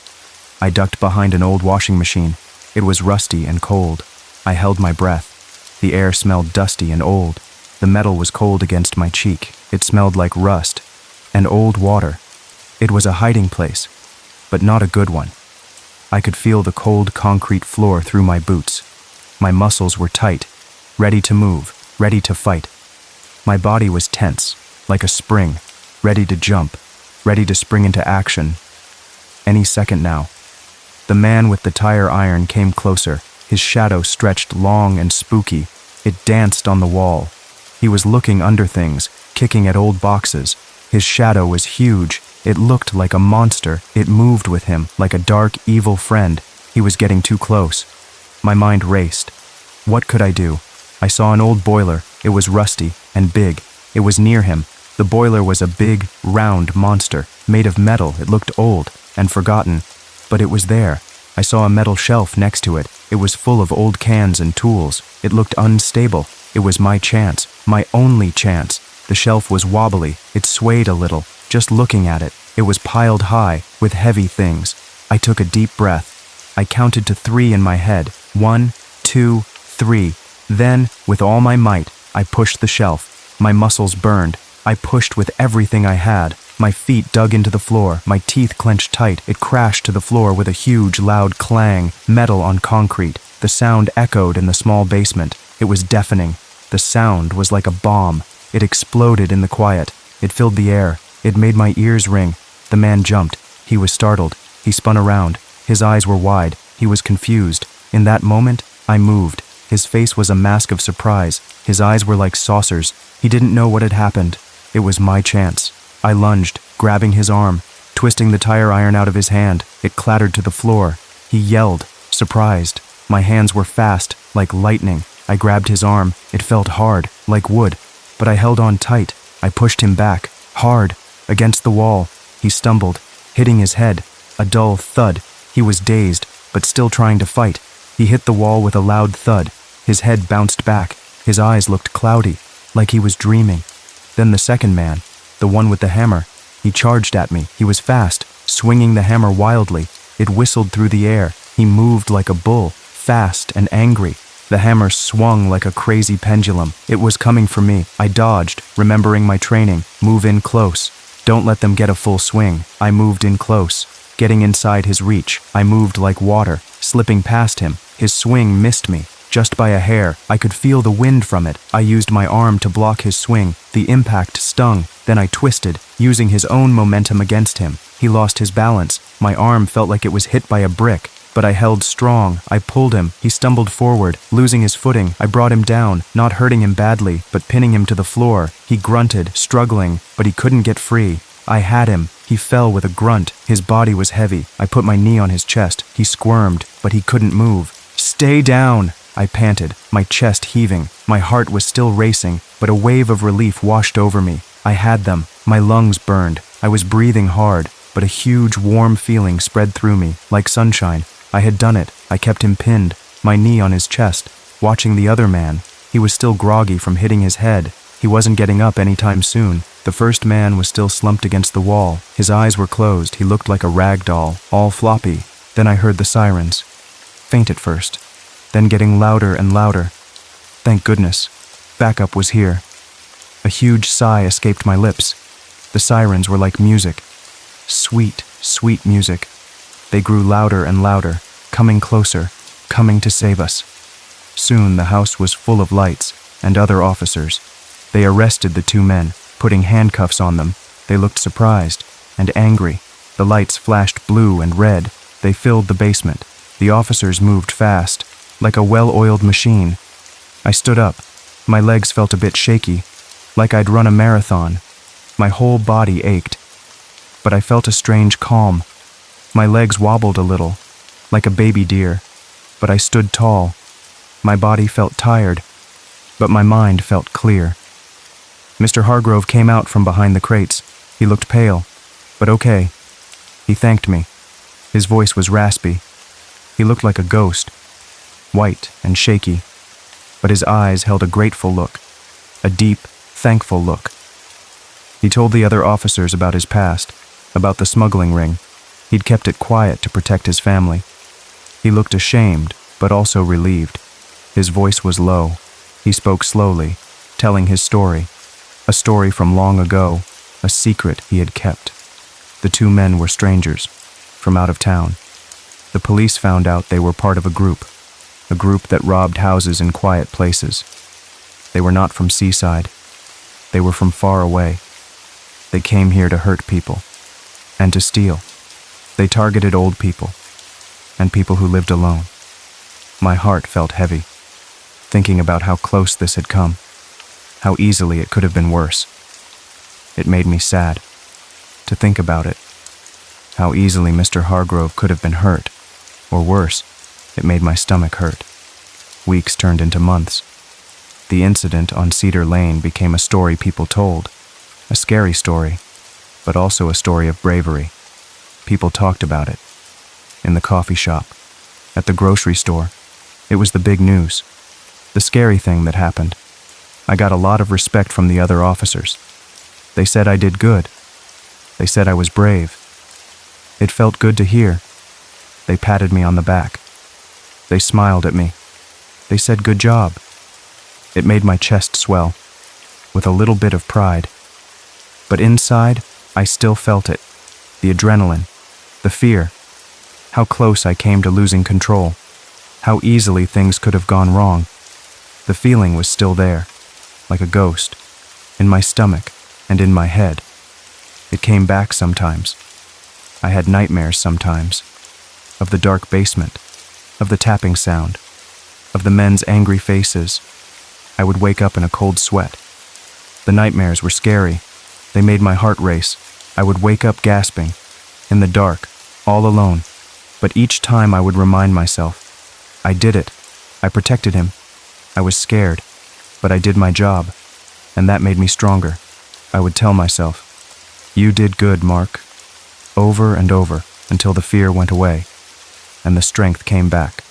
[SPEAKER 1] I ducked behind an old washing machine. It was rusty and cold. I held my breath. The air smelled dusty and old. The metal was cold against my cheek. It smelled like rust and old water. It was a hiding place, but not a good one. I could feel the cold concrete floor through my boots. My muscles were tight, ready to move, ready to fight. My body was tense, like a spring, ready to jump, ready to spring into action. Any second now. The man with the tire iron came closer. His shadow stretched long and spooky. It danced on the wall. He was looking under things, kicking at old boxes. His shadow was huge. It looked like a monster. It moved with him, like a dark, evil friend. He was getting too close. My mind raced. What could I do? I saw an old boiler. It was rusty and big. It was near him. The boiler was a big, round monster, made of metal. It looked old and forgotten, but it was there. I saw a metal shelf next to it. It was full of old cans and tools. It looked unstable. It was my chance, my only chance. The shelf was wobbly. It swayed a little. Just looking at it, it was piled high with heavy things. I took a deep breath. I counted to 3 in my head. 1, 2, 3. Then, with all my might, I pushed the shelf. My muscles burned. I pushed with everything I had. My feet dug into the floor. My teeth clenched tight. It crashed to the floor with a huge, loud clang, metal on concrete. The sound echoed in the small basement. It was deafening. The sound was like a bomb. It exploded in the quiet. It filled the air. It made my ears ring. The man jumped. He was startled. He spun around. His eyes were wide. He was confused. In that moment, I moved. His face was a mask of surprise. His eyes were like saucers. He didn't know what had happened. It was my chance. I lunged, grabbing his arm, twisting the tire iron out of his hand. It clattered to the floor. He yelled, surprised. My hands were fast, like lightning. I grabbed his arm. It felt hard, like wood, but I held on tight. I pushed him back, hard, against the wall. He stumbled, hitting his head. A dull thud. He was dazed, but still trying to fight. He hit the wall with a loud thud. His head bounced back. His eyes looked cloudy, like he was dreaming. Then the second man, the one with the hammer, he charged at me. He was fast, swinging the hammer wildly. It whistled through the air. He moved like a bull, fast and angry. The hammer swung like a crazy pendulum. It was coming for me. I dodged, remembering my training. Move in close. Don't let them get a full swing. I moved in close, getting inside his reach. I moved like water, slipping past him. His swing missed me. Just by a hair, I could feel the wind from it. I used my arm to block his swing. The impact stung. Then I twisted, using his own momentum against him. He lost his balance. My arm felt like it was hit by a brick, but I held strong. I pulled him. He stumbled forward, losing his footing. I brought him down, not hurting him badly, but pinning him to the floor. He grunted, struggling, but he couldn't get free. I had him. He fell with a grunt. His body was heavy. I put my knee on his chest. He squirmed, but he couldn't move. "Stay down!" I panted, my chest heaving. My heart was still racing, but a wave of relief washed over me. I had them. My lungs burned. I was breathing hard, but a huge, warm feeling spread through me, like sunshine. I had done it. I kept him pinned, my knee on his chest, watching the other man. He was still groggy from hitting his head. He wasn't getting up anytime soon. The first man was still slumped against the wall. His eyes were closed. He looked like a rag doll, all floppy. Then I heard the sirens. Faint at first, then getting louder and louder. Thank goodness. Backup was here. A huge sigh escaped my lips. The sirens were like music. Sweet, sweet music. They grew louder and louder, coming closer, coming to save us. Soon the house was full of lights and other officers. They arrested the 2 men, putting handcuffs on them. They looked surprised and angry. The lights flashed blue and red. They filled the basement. The officers moved fast, like a well-oiled machine. I stood up. My legs felt a bit shaky, like I'd run a marathon. My whole body ached, but I felt a strange calm. My legs wobbled a little, like a baby deer, but I stood tall. My body felt tired, but my mind felt clear. Mr. Hargrove came out from behind the crates. He looked pale, but okay. He thanked me. His voice was raspy. He looked like a ghost, white and shaky, but his eyes held a grateful look, a deep, thankful look. He told the other officers about his past, about the smuggling ring. He'd kept it quiet to protect his family. He looked ashamed, but also relieved. His voice was low. He spoke slowly. telling his story, a story from long ago, a secret he had kept. The two men were strangers, from out of town. The police found out they were part of a group that robbed houses in quiet places. They were not from Seaside. They were from far away. They came here to hurt people and to steal. They targeted old people and people who lived alone. My heart felt heavy, thinking about how close this had come, how easily it could have been worse. It made me sad to think about it, how easily Mr. Hargrove could have been hurt, or worse, it made my stomach hurt. Weeks turned into months. The incident on Cedar Lane became a story people told, a scary story, but also a story of bravery. People talked about it. In the coffee shop, at the grocery store. It was the big news, the scary thing that happened. I got a lot of respect from the other officers. They said I did good. They said I was brave. It felt good to hear. They patted me on the back. They smiled at me. They said good job. It made my chest swell, with a little bit of pride. But inside, I still felt it. The adrenaline, the fear, how close I came to losing control, how easily things could have gone wrong. The feeling was still there, like a ghost, in my stomach and in my head. It came back sometimes. I had nightmares sometimes, of the dark basement, of the tapping sound, of the men's angry faces. I would wake up in a cold sweat. The nightmares were scary. They made my heart race. I would wake up gasping, in the dark, all alone. But each time I would remind myself, I did it. I protected him. I was scared, but I did my job, and that made me stronger. I would tell myself, you did good, Mark. Over and over, until the fear went away, and the strength came back.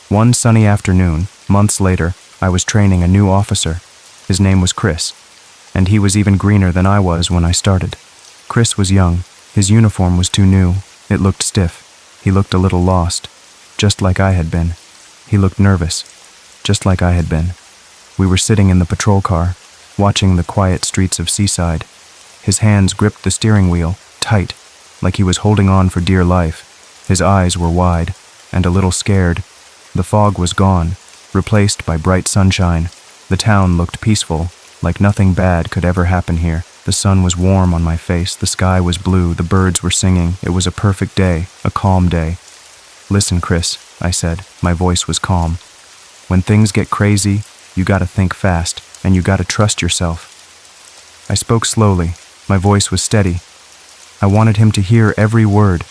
[SPEAKER 1] One sunny afternoon, months later, I was training a new officer. His name was Chris, and he was even greener than I was when I started. Chris was young. His uniform was too new. It looked stiff. He looked a little lost, just like I had been. He looked nervous, just like I had been. We were sitting in the patrol car, watching the quiet streets of Seaside. His hands gripped the steering wheel, tight, like he was holding on for dear life. His eyes were wide, and a little scared. The fog was gone, replaced by bright sunshine. The town looked peaceful, like nothing bad could ever happen here. The sun was warm on my face, the sky was blue, the birds were singing. It was a perfect day, a calm day. Listen, Chris, I said. My voice was calm. When things get crazy, you gotta think fast, and you gotta trust yourself. I spoke slowly. My voice was steady. I wanted him to hear every word,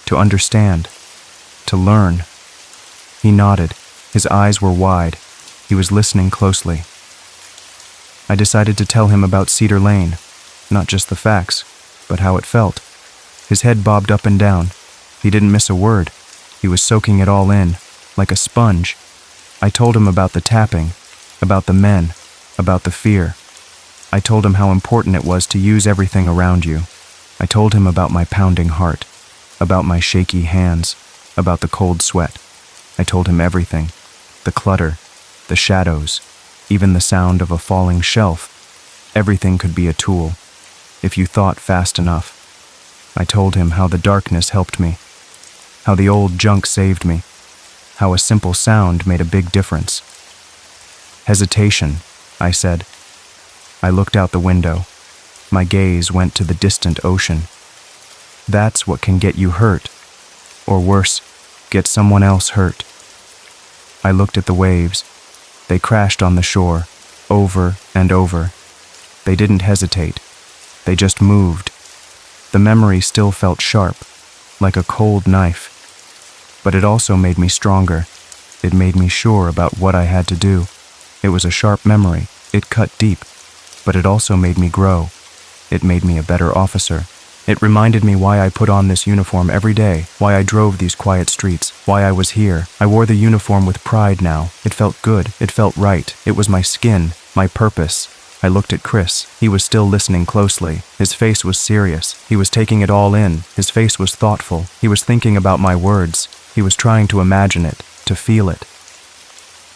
[SPEAKER 1] to understand, to learn. He nodded. His eyes were wide. He was listening closely. I decided to tell him about Cedar Lane, not just the facts, but how it felt. His head bobbed up and down. He didn't miss a word. He was soaking it all in, like a sponge. I told him about the tapping, about the men, about the fear. I told him how important it was to use everything around you. I told him about my pounding heart, about my shaky hands, about the cold sweat. I told him everything, the clutter, the shadows, even the sound of a falling shelf. Everything could be a tool, if you thought fast enough. I told him how the darkness helped me, how the old junk saved me, how a simple sound made a big difference. Hesitation, I said. I looked out the window. My gaze went to the distant ocean. That's what can get you hurt, or worse, get someone else hurt. I looked at the waves. They crashed on the shore, over and over. They didn't hesitate. They just moved. The memory still felt sharp, like a cold knife. But it also made me stronger. It made me sure about what I had to do. It was a sharp memory. It cut deep. But it also made me grow. It made me a better officer. It reminded me why I put on this uniform every day, why I drove these quiet streets, why I was here. I wore the uniform with pride now. It felt good. It felt right. It was my skin, my purpose. I looked at Chris. He was still listening closely. His face was serious. He was taking it all in. His face was thoughtful. He was thinking about my words. He was trying to imagine it, to feel it.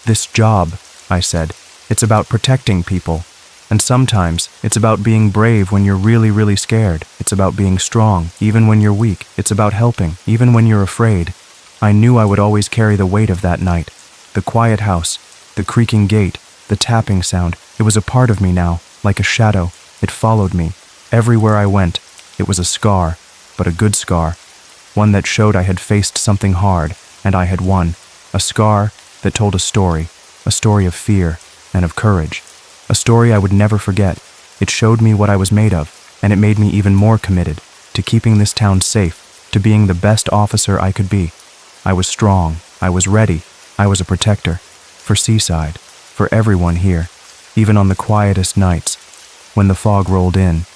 [SPEAKER 1] This job, I said, It's about protecting people. And sometimes, it's about being brave when you're really, really scared. It's about being strong, even when you're weak. It's about helping, even when you're afraid. I knew I would always carry the weight of that night. The quiet house, the creaking gate, the tapping sound. It was a part of me now, like a shadow. It followed me. Everywhere I went, it was a scar, but a good scar. One that showed I had faced something hard, and I had won. A scar that told a story of fear and of courage. A story I would never forget. It showed me what I was made of, and it made me even more committed to keeping this town safe, to being the best officer I could be. I was strong. I was ready. I was a protector. For Seaside. For everyone here. Even on the quietest nights. When the fog rolled in,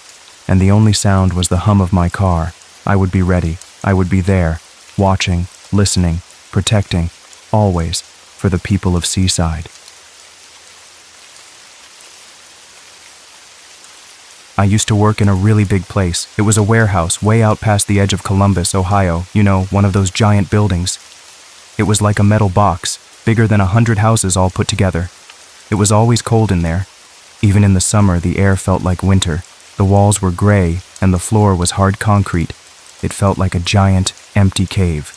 [SPEAKER 1] and the only sound was the hum of my car, I would be ready. I would be there, watching, listening, protecting, always, for the people of Seaside. I used to work in a really big place. It was a warehouse way out past the edge of Columbus, Ohio. You know, one of those giant buildings. It was like a metal box, bigger than 100 houses all put together. It was always cold in there. Even in the summer, the air felt like winter. The walls were gray, and the floor was hard concrete. It felt like a giant, empty cave.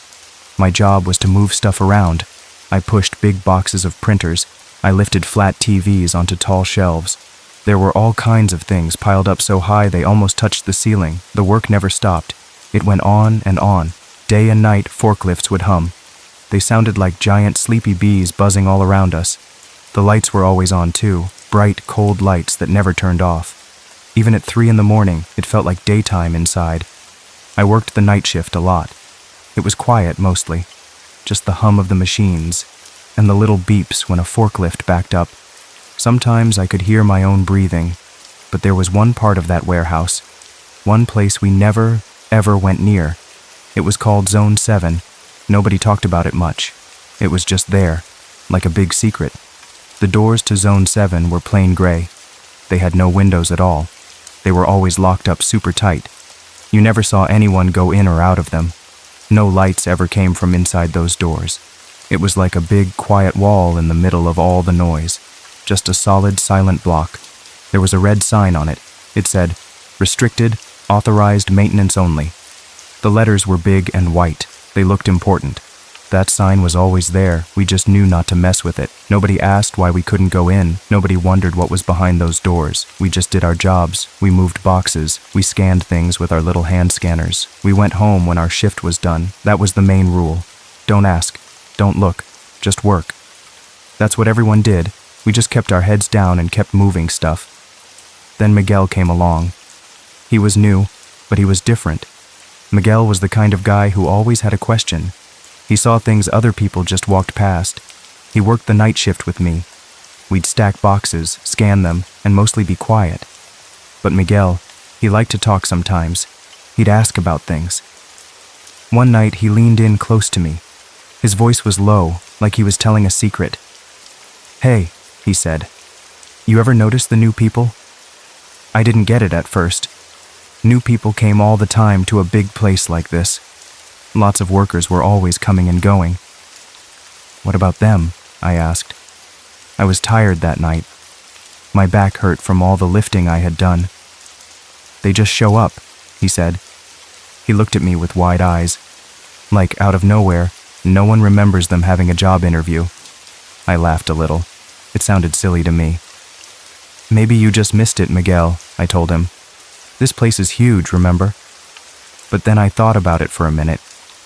[SPEAKER 1] My job was to move stuff around. I pushed big boxes of printers. I lifted flat TVs onto tall shelves. There were all kinds of things piled up so high they almost touched the ceiling. The work never stopped. It went on and on. Day and night, forklifts would hum. They sounded like giant sleepy bees buzzing all around us. The lights were always on too, bright, cold lights that never turned off. Even at 3 a.m, it felt like daytime inside. I worked the night shift a lot. It was quiet mostly, just the hum of the machines and the little beeps when a forklift backed up. Sometimes I could hear my own breathing, but there was one part of that warehouse, one place we never, ever went near. It was called Zone 7. Nobody talked about it much. It was just there, like a big secret. The doors to Zone 7 were plain gray. They had no windows at all. They were always locked up super tight. You never saw anyone go in or out of them. No lights ever came from inside those doors. It was like a big, quiet wall in the middle of all the noise. Just a solid, silent block. There was a red sign on it. It said, "Restricted, authorized maintenance only." The letters were big and white. They looked important. That sign was always there. We just knew not to mess with it. Nobody asked why we couldn't go in. Nobody wondered what was behind those doors. We just did our jobs. We moved boxes. We scanned things with our little hand scanners. We went home when our shift was done. That was the main rule. Don't ask. Don't look. Just work. That's what everyone did. We just kept our heads down and kept moving stuff. Then Miguel came along. He was new, but he was different. Miguel was the kind of guy who always had a question. He saw things other people just walked past. He worked the night shift with me. We'd stack boxes, scan them, and mostly be quiet. But Miguel, he liked to talk sometimes. He'd ask about things. One night, he leaned in close to me. His voice was low, like he was telling a secret. "Hey," he said, "you ever notice the new people?" I didn't get it at first. New people came all the time to a big place like this. Lots of workers were always coming and going. "What about them?" I asked. I was tired that night. My back hurt from all the lifting I had done. "They just show up," he said. He looked at me with wide eyes. Like, out of nowhere, no one remembers them having a job interview. I laughed a little. It sounded silly to me. "Maybe you just missed it, Miguel," I told him. "This place is huge, remember?" But then I thought about it for a minute.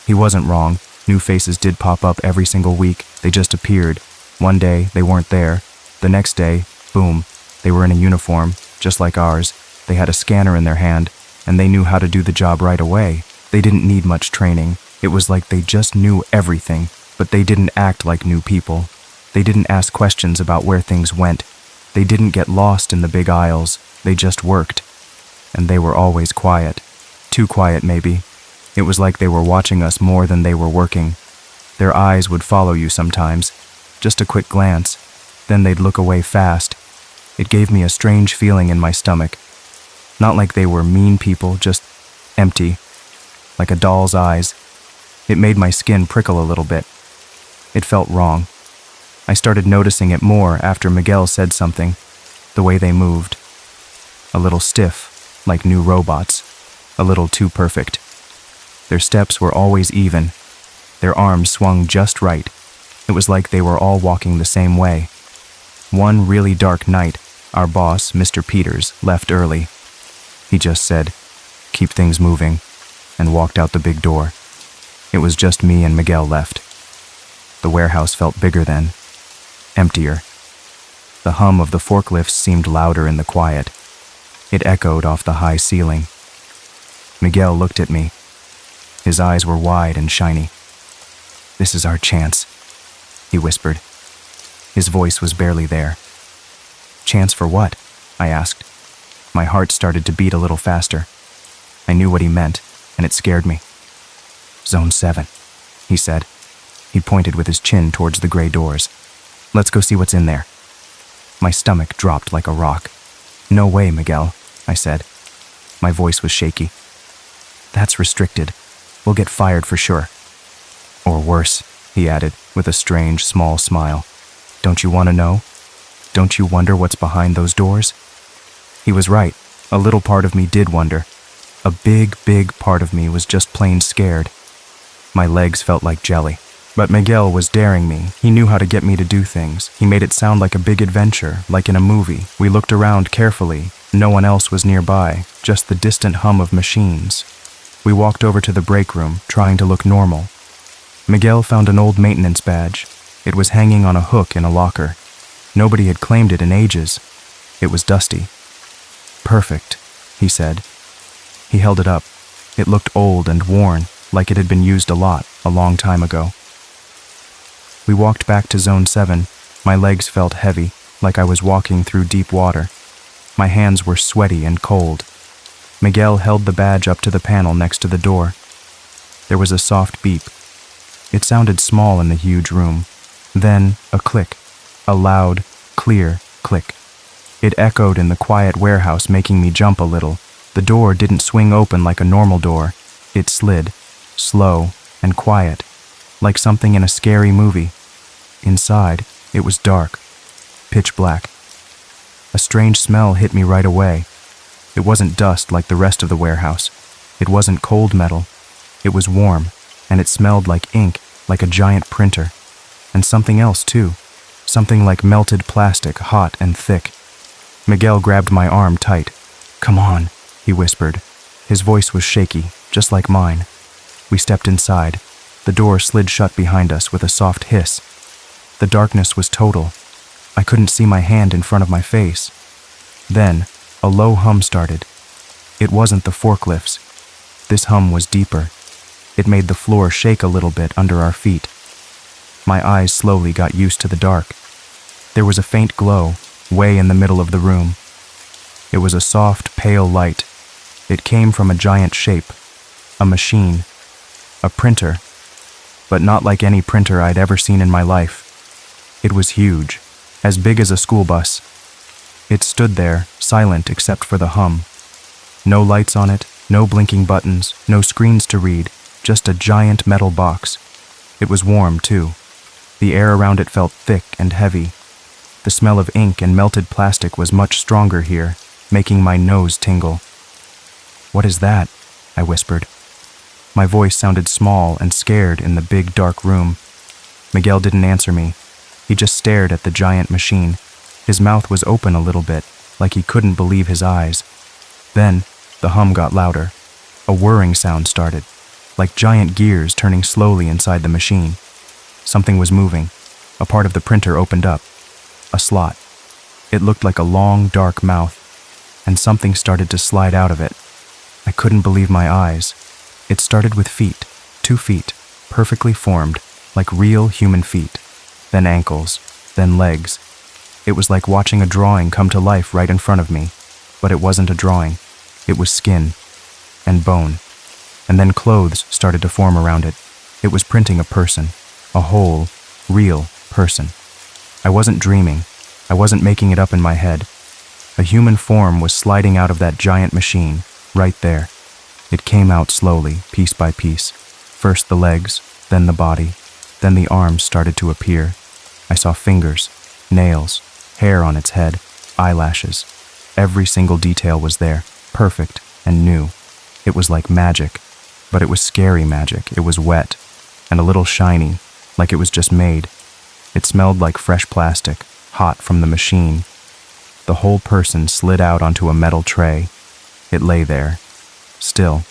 [SPEAKER 1] He wasn't wrong. New faces did pop up every single week. They just appeared. One day, they weren't there. The next day, boom, they were in a uniform, just like ours. They had a scanner in their hand, and they knew how to do the job right away. They didn't need much training. It was like they just knew everything, but they didn't act like new people. They didn't ask questions about where things went. They didn't get lost in the big aisles. They just worked. And they were always quiet. Too quiet, maybe. It was like they were watching us more than they were working. Their eyes would follow you sometimes, just a quick glance. Then they'd look away fast. It gave me a strange feeling in my stomach. Not like they were mean people, just empty, like a doll's eyes. It made my skin prickle a little bit. It felt wrong. I started noticing it more after Miguel said something, the way they moved. A little stiff, like new robots, a little too perfect. Their steps were always even. Their arms swung just right. It was like they were all walking the same way. One really dark night, our boss, Mr. Peters, left early. He just said, "Keep things moving," and walked out the big door. It was just me and Miguel left. The warehouse felt bigger then, emptier. The hum of the forklifts seemed louder in the quiet. It echoed off the high ceiling. Miguel looked at me. His eyes were wide and shiny. "This is our chance," he whispered. His voice was barely there. "Chance for what?" I asked. My heart started to beat a little faster. I knew what he meant, and it scared me. "Zone 7, he said. He pointed with his chin towards the gray doors. "Let's go see what's in there." My stomach dropped like a rock. "No way, Miguel," I said. My voice was shaky. "That's restricted. We'll get fired for sure." "Or worse," he added, with a strange, small smile. "Don't you want to know? Don't you wonder what's behind those doors?" He was right. A little part of me did wonder. A big, big part of me was just plain scared. My legs felt like jelly. But Miguel was daring me. He knew how to get me to do things. He made it sound like a big adventure, like in a movie. We looked around carefully. No one else was nearby, just the distant hum of machines. We walked over to the break room, trying to look normal. Miguel found an old maintenance badge. It was hanging on a hook in a locker. Nobody had claimed it in ages. It was dusty. "Perfect," he said. He held it up. It looked old and worn, like it had been used a lot, a long time ago. We walked back to Zone 7. My legs felt heavy, like I was walking through deep water. My hands were sweaty and cold. Miguel held the badge up to the panel next to the door. There was a soft beep. It sounded small in the huge room. Then a click, a loud, clear click. It echoed in the quiet warehouse, making me jump a little. The door didn't swing open like a normal door. It slid, slow and quiet, like something in a scary movie. Inside, it was dark, pitch black. A strange smell hit me right away. It wasn't dust like the rest of the warehouse. It wasn't cold metal. It was warm, and it smelled like ink, like a giant printer. And something else, too. Something like melted plastic, hot and thick. Miguel grabbed my arm tight. "Come on," he whispered. His voice was shaky, just like mine. We stepped inside. The door slid shut behind us with a soft hiss. The darkness was total. I couldn't see my hand in front of my face. Then, a low hum started. It wasn't the forklifts. This hum was deeper. It made the floor shake a little bit under our feet. My eyes slowly got used to the dark. There was a faint glow, way in the middle of the room. It was a soft, pale light. It came from a giant shape. A machine. A printer. But not like any printer I'd ever seen in my life. It was huge, as big as a school bus. It stood there, silent except for the hum. No lights on it, no blinking buttons, no screens to read, just a giant metal box. It was warm, too. The air around it felt thick and heavy. The smell of ink and melted plastic was much stronger here, making my nose tingle. "What is that?" I whispered. My voice sounded small and scared in the big, dark room. Miguel didn't answer me. He just stared at the giant machine. His mouth was open a little bit, like he couldn't believe his eyes. Then, the hum got louder. A whirring sound started, like giant gears turning slowly inside the machine. Something was moving. A part of the printer opened up. A slot. It looked like a long, dark mouth, and something started to slide out of it. I couldn't believe my eyes. It started with feet, 2 feet, perfectly formed, like real human feet. Then ankles, then legs. It was like watching a drawing come to life right in front of me, but it wasn't a drawing. It was skin and bone. And then clothes started to form around it. It was printing a person, a whole, real person. I wasn't dreaming. I wasn't making it up in my head. A human form was sliding out of that giant machine, right there. It came out slowly, piece by piece. First the legs, then the body, then the arms started to appear. I saw fingers, nails, hair on its head, eyelashes. Every single detail was there, perfect and new. It was like magic, but it was scary magic. It was wet and a little shiny, like it was just made. It smelled like fresh plastic, hot from the machine. The whole person slid out onto a metal tray. It lay there, still,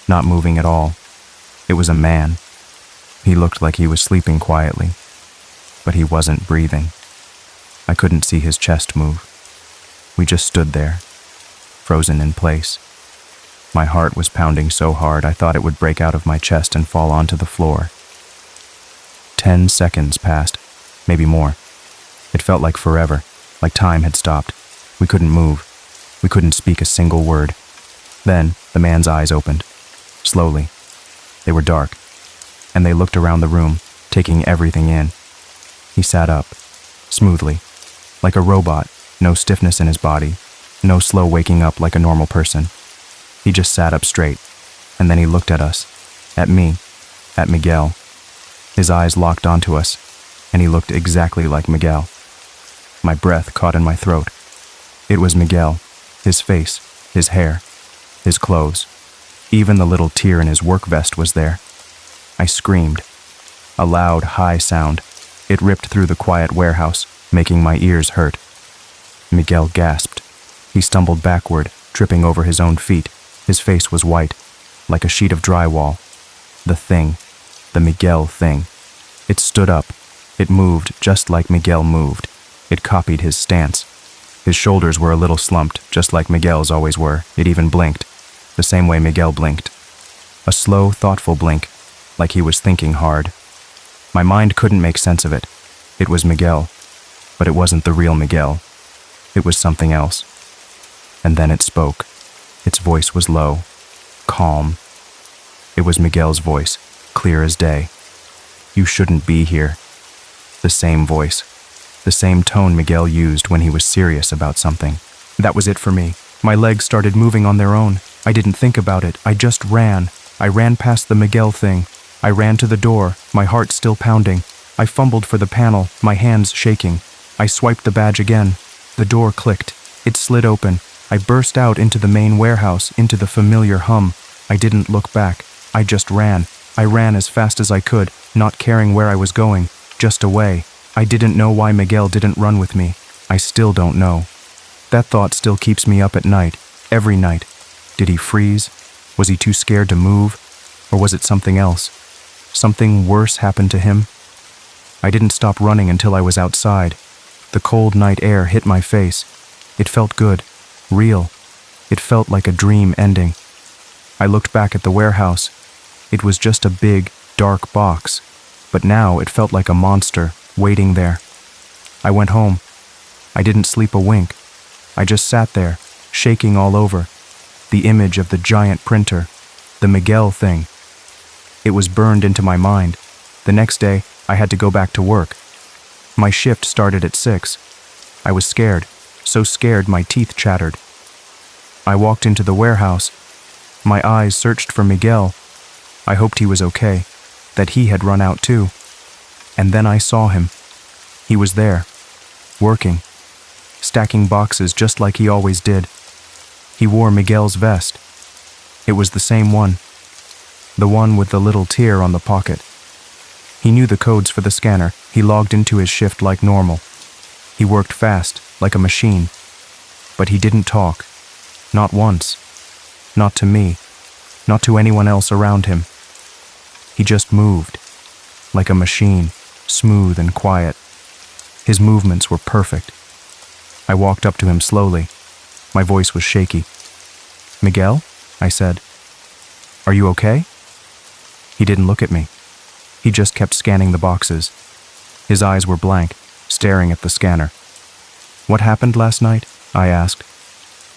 [SPEAKER 1] not moving at all. It was a man. He looked like he was sleeping quietly, but he wasn't breathing. I couldn't see his chest move. We just stood there, frozen in place. My heart was pounding so hard I thought it would break out of my chest and fall onto the floor. 10 seconds passed, maybe more. It felt like forever, like time had stopped. We couldn't move. We couldn't speak a single word. Then the man's eyes opened, slowly. They were dark, and they looked around the room, taking everything in. He sat up, smoothly, like a robot, no stiffness in his body, no slow waking up like a normal person. He just sat up straight, and then he looked at us, at me, at Miguel. His eyes locked onto us, and he looked exactly like Miguel. My breath caught in my throat. It was Miguel, his face, his hair, his clothes. Even the little tear in his work vest was there. I screamed. A loud, high sound. It ripped through the quiet warehouse, making my ears hurt. Miguel gasped. He stumbled backward, tripping over his own feet. His face was white, like a sheet of drywall. The thing. The Miguel thing. It stood up. It moved just like Miguel moved. It copied his stance. His shoulders were a little slumped, just like Miguel's always were. It even blinked, the same way Miguel blinked. A slow, thoughtful blink, like he was thinking hard. My mind couldn't make sense of it. It was Miguel, but it wasn't the real Miguel. It was something else. And then it spoke. Its voice was low, calm. It was Miguel's voice, clear as day. You shouldn't be here. The same voice, the same tone Miguel used when he was serious about something. That was it for me. My legs started moving on their own. I didn't think about it. I just ran. I ran past the Miguel thing. I ran to the door, my heart still pounding. I fumbled for the panel, my hands shaking. I swiped the badge again. The door clicked. It slid open. I burst out into the main warehouse, into the familiar hum. I didn't look back. I just ran. I ran as fast as I could, not caring where I was going, just away. I didn't know why Miguel didn't run with me. I still don't know. That thought still keeps me up at night, every night. Did he freeze? Was he too scared to move? Or was it something else? Something worse happened to him? I didn't stop running until I was outside. The cold night air hit my face. It felt good, real. It felt like a dream ending. I looked back at the warehouse. It was just a big, dark box, but now it felt like a monster waiting there. I went home. I didn't sleep a wink. I just sat there, shaking all over. The image of the giant printer, the Miguel thing. It was burned into my mind. The next day, I had to go back to work. My shift started at 6. I was scared, so scared my teeth chattered. I walked into the warehouse. My eyes searched for Miguel. I hoped he was okay, that he had run out too. And then I saw him. He was there, working, stacking boxes just like he always did. He wore Miguel's vest. It was the same one, the one with the little tear on the pocket. He knew the codes for the scanner. He logged into his shift like normal. He worked fast, like a machine. But he didn't talk. Not once. Not to me. Not to anyone else around him. He just moved, like a machine, smooth and quiet. His movements were perfect. I walked up to him slowly. My voice was shaky. "Miguel?" I said. "Are you okay?" He didn't look at me. He just kept scanning the boxes. His eyes were blank, staring at the scanner. "What happened last night?" I asked.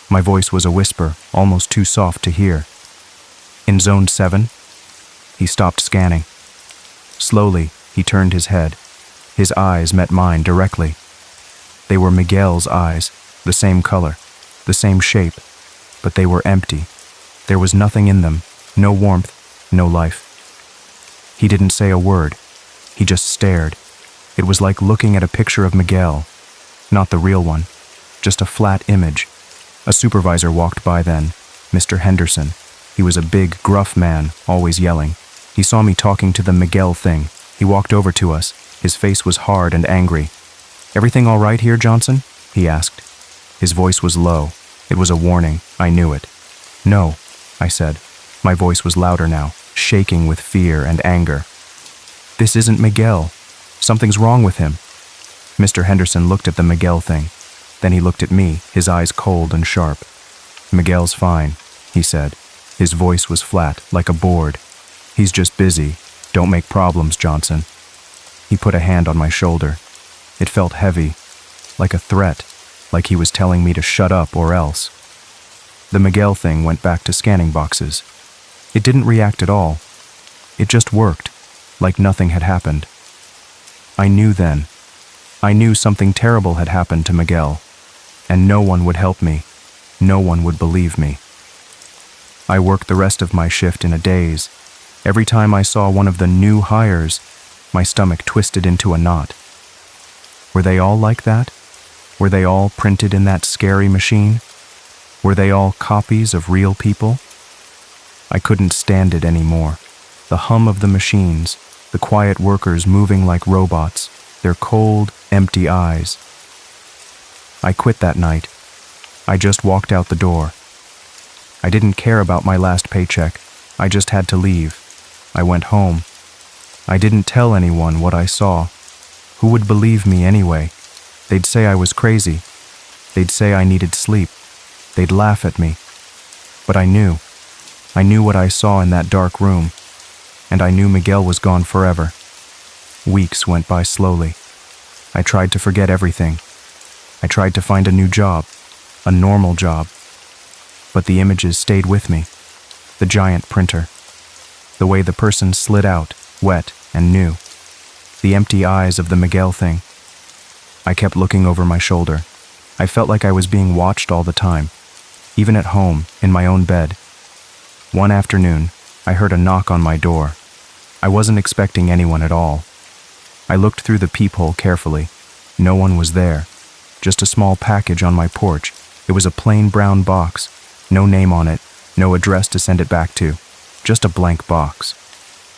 [SPEAKER 1] My voice was a whisper, almost too soft to hear. "In Zone 7? He stopped scanning. Slowly, he turned his head. His eyes met mine directly. They were Miguel's eyes, the same color, the same shape, but they were empty. There was nothing in them, no warmth, no life. He didn't say a word. He just stared. It was like looking at a picture of Miguel, not the real one, just a flat image. A supervisor walked by then, Mr. Henderson. He was a big, gruff man, always yelling. He saw me talking to the Miguel thing. He walked over to us. His face was hard and angry. "Everything all right here, Johnson?" he asked. His voice was low. It was a warning. I knew it. "No," I said. My voice was louder now, shaking with fear and anger. "This isn't Miguel. Something's wrong with him." Mr. Henderson looked at the Miguel thing. Then he looked at me, his eyes cold and sharp. "Miguel's fine," he said. His voice was flat, like a board. "He's just busy. Don't make problems, Johnson." He put a hand on my shoulder. It felt heavy, like a threat, like he was telling me to shut up or else. The Miguel thing went back to scanning boxes. It didn't react at all. It just worked, like nothing had happened. I knew then. I knew something terrible had happened to Miguel, and no one would help me. No one would believe me. I worked the rest of my shift in a daze. Every time I saw one of the new hires, my stomach twisted into a knot. Were they all like that? Were they all printed in that scary machine? Were they all copies of real people? I couldn't stand it anymore. The hum of the machines, the quiet workers moving like robots, their cold, empty eyes. I quit that night. I just walked out the door. I didn't care about my last paycheck. I just had to leave. I went home. I didn't tell anyone what I saw. Who would believe me anyway? They'd say I was crazy. They'd say I needed sleep. They'd laugh at me. But I knew. I knew what I saw in that dark room. And I knew Miguel was gone forever. Weeks went by slowly. I tried to forget everything. I tried to find a new job, a normal job. But the images stayed with me. The giant printer. The way the person slid out, wet and new. The empty eyes of the Miguel thing. I kept looking over my shoulder. I felt like I was being watched all the time, even at home, in my own bed. One afternoon, I heard a knock on my door. I wasn't expecting anyone at all. I looked through the peephole carefully. No one was there. Just a small package on my porch. It was a plain brown box. No name on it, no address to send it back to. Just a blank box.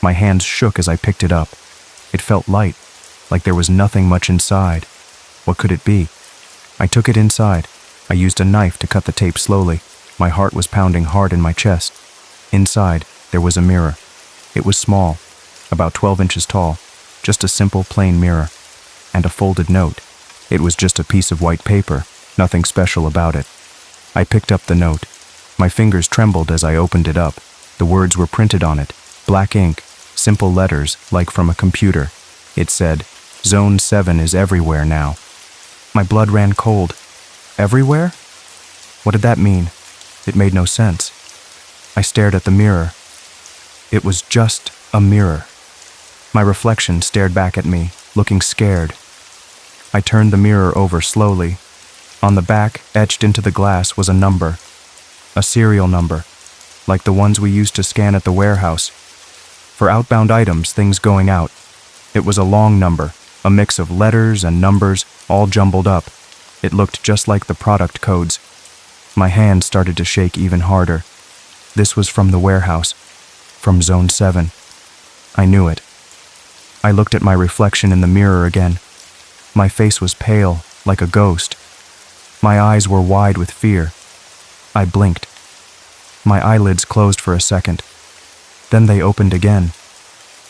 [SPEAKER 1] My hands shook as I picked it up. It felt light, like there was nothing much inside. What could it be? I took it inside. I used a knife to cut the tape slowly. My heart was pounding hard in my chest. Inside, there was a mirror. It was small, about 12 inches tall, just a simple plain mirror. And a folded note. It was just a piece of white paper, nothing special about it. I picked up the note. My fingers trembled as I opened it up. The words were printed on it, black ink, simple letters like from a computer. It said, "Zone 7 is everywhere now." My blood ran cold. Everywhere? What did that mean? It made no sense. I stared at the mirror. It was just a mirror. My reflection stared back at me, looking scared. I turned the mirror over slowly. On the back, etched into the glass, was a number. A serial number, like the ones we used to scan at the warehouse. For outbound items, things going out. It was a long number, a mix of letters and numbers, all jumbled up. It looked just like the product codes. My hand started to shake even harder. This was from the warehouse, from Zone 7. I knew it. I looked at my reflection in the mirror again. My face was pale, like a ghost. My eyes were wide with fear. I blinked. My eyelids closed for a second. Then they opened again.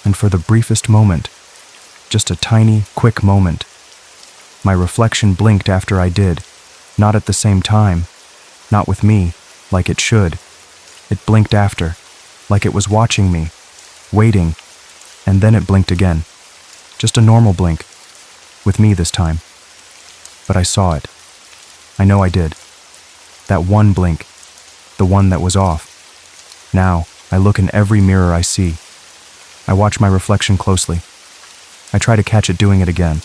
[SPEAKER 1] And for the briefest moment, just a tiny, quick moment, my reflection blinked after I did, not at the same time, not with me, like it should. It blinked after, like it was watching me, waiting, and then it blinked again. Just a normal blink, with me this time. But I saw it. I know I did. That one blink, the one that was off. Now, I look in every mirror I see. I watch my reflection closely. I try to catch it doing it again.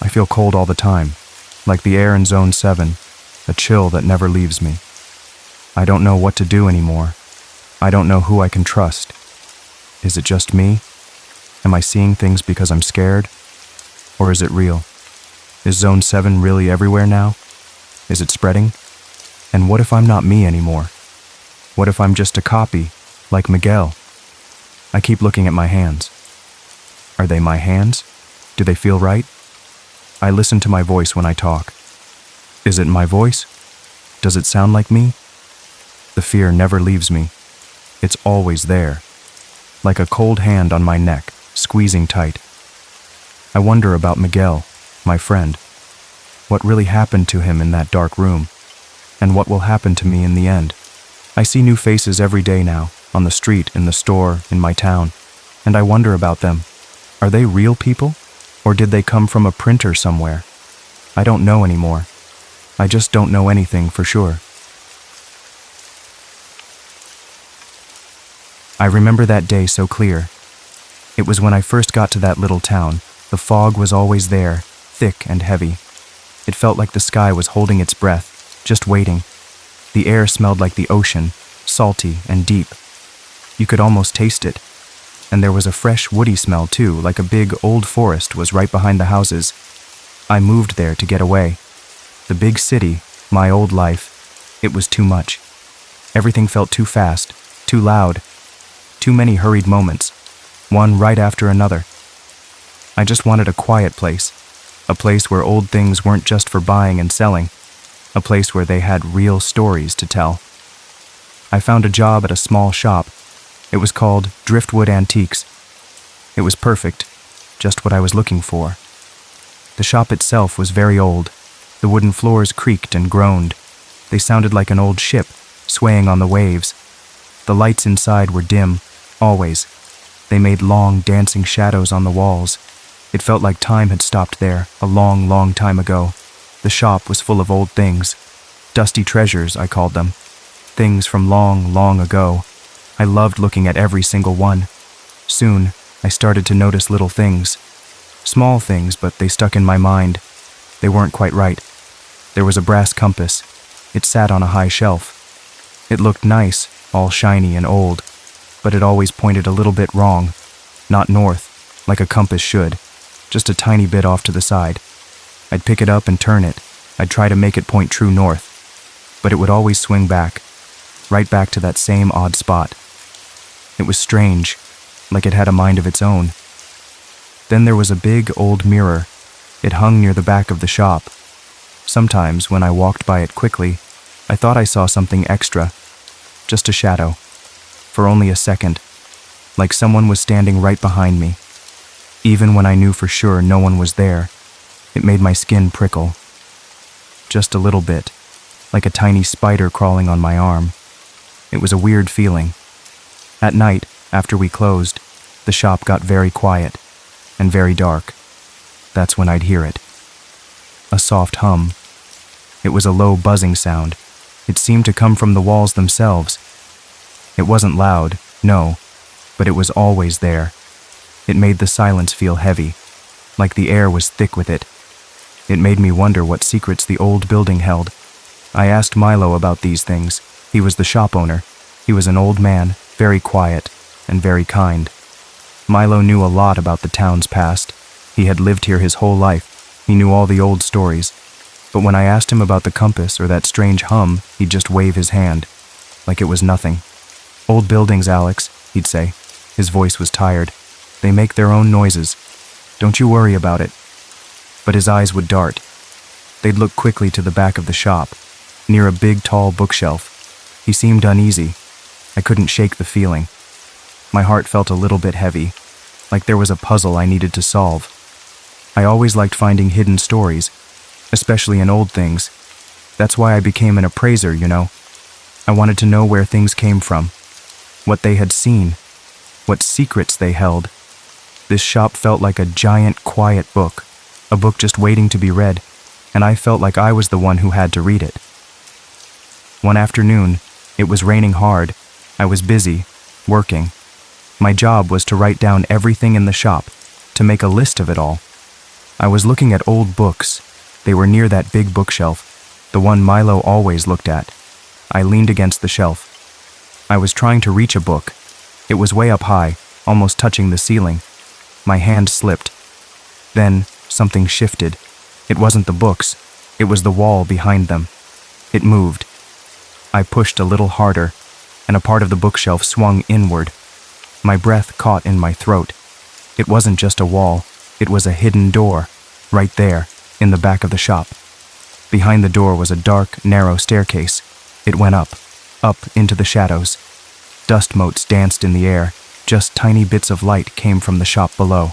[SPEAKER 1] I feel cold all the time, like the air in Zone 7, a chill that never leaves me. I don't know what to do anymore. I don't know who I can trust. Is it just me? Am I seeing things because I'm scared? Or is it real? Is Zone 7 really everywhere now? Is it spreading? And what if I'm not me anymore? What if I'm just a copy, like Miguel? I keep looking at my hands. Are they my hands? Do they feel right? I listen to my voice when I talk. Is it my voice? Does it sound like me? The fear never leaves me. It's always there, like a cold hand on my neck, squeezing tight. I wonder about Miguel, my friend. What really happened to him in that dark room? And what will happen to me in the end? I see new faces every day now, on the street, in the store, in my town, and I wonder about them. Are they real people? Or did they come from a printer somewhere? I don't know anymore. I just don't know anything for sure. I remember that day so clear. It was when I first got to that little town. The fog was always there, thick and heavy. It felt like the sky was holding its breath, just waiting. The air smelled like the ocean, salty and deep. You could almost taste it. And there was a fresh, woody smell too, like a big, old forest was right behind the houses. I moved there to get away. The big city, my old life, it was too much. Everything felt too fast, too loud, too many hurried moments, one right after another. I just wanted a quiet place, a place where old things weren't just for buying and selling, a place where they had real stories to tell. I found a job at a small shop. It was called Driftwood Antiques. It was perfect, just what I was looking for. The shop itself was very old. The wooden floors creaked and groaned. They sounded like an old ship, swaying on the waves. The lights inside were dim, always. They made long, dancing shadows on the walls. It felt like time had stopped there, a long, long time ago. The shop was full of old things. Dusty treasures, I called them. Things from long, long ago. I loved looking at every single one. Soon, I started to notice little things. Small things, but they stuck in my mind. They weren't quite right. There was a brass compass. It sat on a high shelf. It looked nice, all shiny and old, but it always pointed a little bit wrong. Not north, like a compass should, just a tiny bit off to the side. I'd pick it up and turn it. I'd try to make it point true north, but it would always swing back, right back to that same odd spot. It was strange, like it had a mind of its own. Then there was a big old mirror. It hung near the back of the shop. Sometimes, when I walked by it quickly, I thought I saw something extra, just a shadow, for only a second, like someone was standing right behind me. Even when I knew for sure no one was there, it made my skin prickle. Just a little bit, like a tiny spider crawling on my arm. It was a weird feeling. At night, after we closed, the shop got very quiet and very dark. That's when I'd hear it. A soft hum. It was a low buzzing sound. It seemed to come from the walls themselves. It wasn't loud, no, but it was always there. It made the silence feel heavy, like the air was thick with it. It made me wonder what secrets the old building held. I asked Milo about these things. He was the shop owner. He was an old man, very quiet and very kind. Milo knew a lot about the town's past. He had lived here his whole life. He knew all the old stories. But when I asked him about the compass or that strange hum, he'd just wave his hand, like it was nothing. "Old buildings, Alex," he'd say. His voice was tired. "They make their own noises. Don't you worry about it." But his eyes would dart. They'd look quickly to the back of the shop, near a big, tall bookshelf. He seemed uneasy. I couldn't shake the feeling. My heart felt a little bit heavy, like there was a puzzle I needed to solve. I always liked finding hidden stories, especially in old things. That's why I became an appraiser, you know. I wanted to know where things came from, what they had seen, what secrets they held. This shop felt like a giant, quiet book, a book just waiting to be read, and I felt like I was the one who had to read it. One afternoon, it was raining hard. I was busy, working. My job was to write down everything in the shop, to make a list of it all. I was looking at old books. They were near that big bookshelf, the one Milo always looked at. I leaned against the shelf. I was trying to reach a book. It was way up high, almost touching the ceiling. My hand slipped. Then, something shifted. It wasn't the books, it was the wall behind them. It moved. I pushed a little harder, and a part of the bookshelf swung inward. My breath caught in my throat. It wasn't just a wall, it was a hidden door, right there, in the back of the shop. Behind the door was a dark, narrow staircase. It went up into the shadows. Dust motes danced in the air, just tiny bits of light came from the shop below.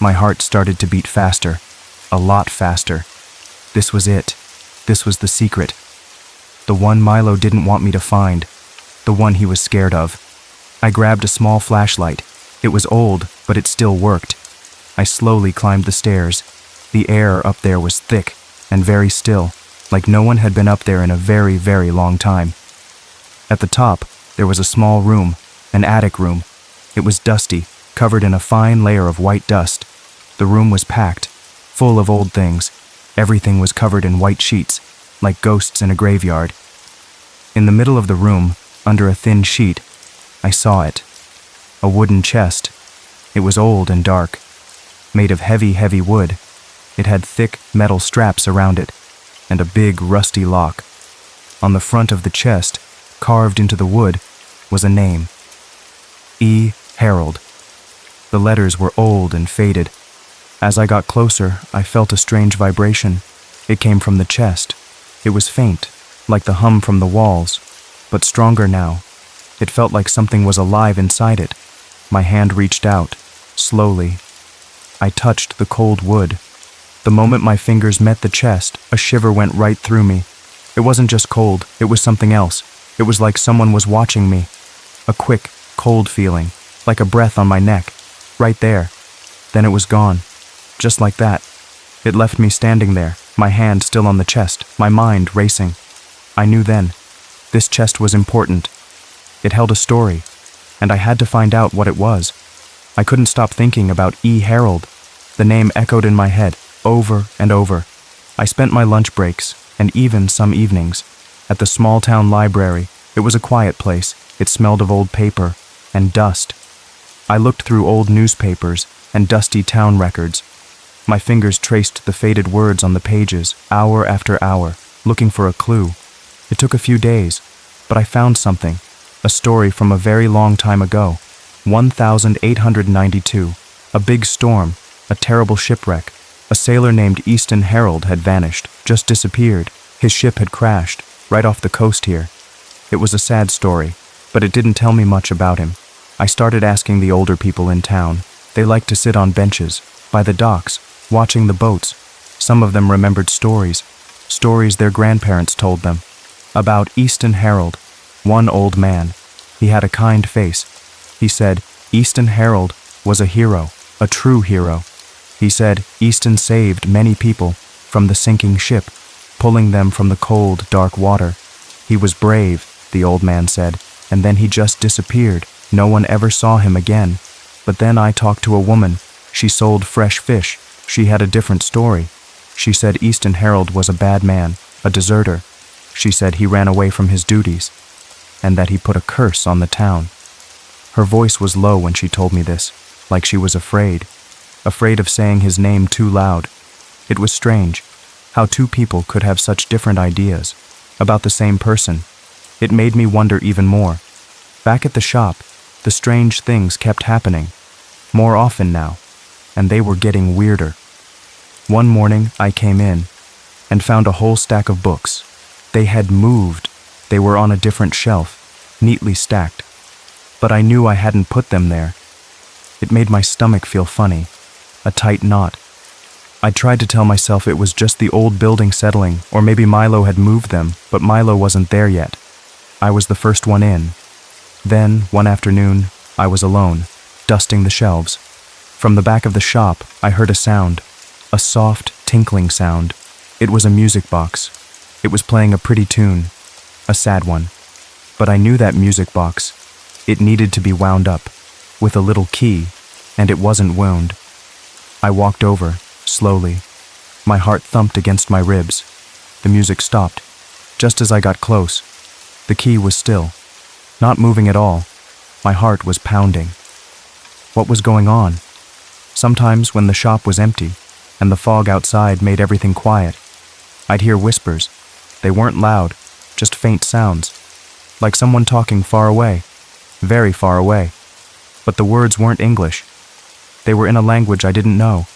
[SPEAKER 1] My heart started to beat faster, a lot faster. This was it. This was the secret. The one Milo didn't want me to find, the one he was scared of. I grabbed a small flashlight. It was old, but it still worked. I slowly climbed the stairs. The air up there was thick and very still, like no one had been up there in a very, very long time. At the top, there was a small room, an attic room. It was dusty, covered in a fine layer of white dust. The room was packed, full of old things. Everything was covered in white sheets, like ghosts in a graveyard. In the middle of the room, under a thin sheet, I saw it. A wooden chest. It was old and dark, made of heavy, heavy wood. It had thick metal straps around it, and a big, rusty lock. On the front of the chest, carved into the wood, was a name. E. Harold. The letters were old and faded. As I got closer, I felt a strange vibration. It came from the chest. It was faint, like the hum from the walls, but stronger now. It felt like something was alive inside it. My hand reached out, slowly. I touched the cold wood. The moment my fingers met the chest, a shiver went right through me. It wasn't just cold, it was something else. It was like someone was watching me. A quick, cold feeling, like a breath on my neck, right there. Then it was gone, just like that. It left me standing there, my hand still on the chest, my mind racing. I knew then, this chest was important. It held a story, and I had to find out what it was. I couldn't stop thinking about E. Harold. The name echoed in my head, over and over. I spent my lunch breaks, and even some evenings, at the small-town library. It was a quiet place. It smelled of old paper and dust. I looked through old newspapers and dusty town records. My fingers traced the faded words on the pages, hour after hour, looking for a clue. It took a few days, but I found something. A story from a very long time ago. 1892. A big storm, a terrible shipwreck. A sailor named Easton Harold had vanished, just disappeared. His ship had crashed, right off the coast here. It was a sad story, but it didn't tell me much about him. I started asking the older people in town. They liked to sit on benches, by the docks, watching the boats. Some of them remembered stories their grandparents told them. About Easton Harold, one old man. He had a kind face. He said, Easton Harold was a hero, a true hero. He said Easton saved many people from the sinking ship, pulling them from the cold, dark water. He was brave, the old man said, and then he just disappeared. No one ever saw him again. But then I talked to a woman. She sold fresh fish. She had a different story. She said Easton Harold was a bad man, a deserter. She said he ran away from his duties, and that he put a curse on the town. Her voice was low when she told me this, like she was afraid of saying his name too loud. It was strange, how two people could have such different ideas about the same person. It made me wonder even more. Back at the shop, the strange things kept happening, more often now, and they were getting weirder. One morning, I came in and found a whole stack of books. They had moved. They were on a different shelf, neatly stacked. But I knew I hadn't put them there. It made my stomach feel funny, a tight knot. I tried to tell myself it was just the old building settling, or maybe Milo had moved them, but Milo wasn't there yet. I was the first one in. Then, one afternoon, I was alone, dusting the shelves. From the back of the shop, I heard a sound, a soft, tinkling sound. It was a music box. It was playing a pretty tune, a sad one. But I knew that music box. It needed to be wound up, with a little key, and it wasn't wound. I walked over, slowly. My heart thumped against my ribs. The music stopped. Just as I got close, the key was still, not moving at all. My heart was pounding. What was going on? Sometimes when the shop was empty, and the fog outside made everything quiet. I'd hear whispers. They weren't loud, just faint sounds, like someone talking far away, very far away. But the words weren't English. They were in a language I didn't know.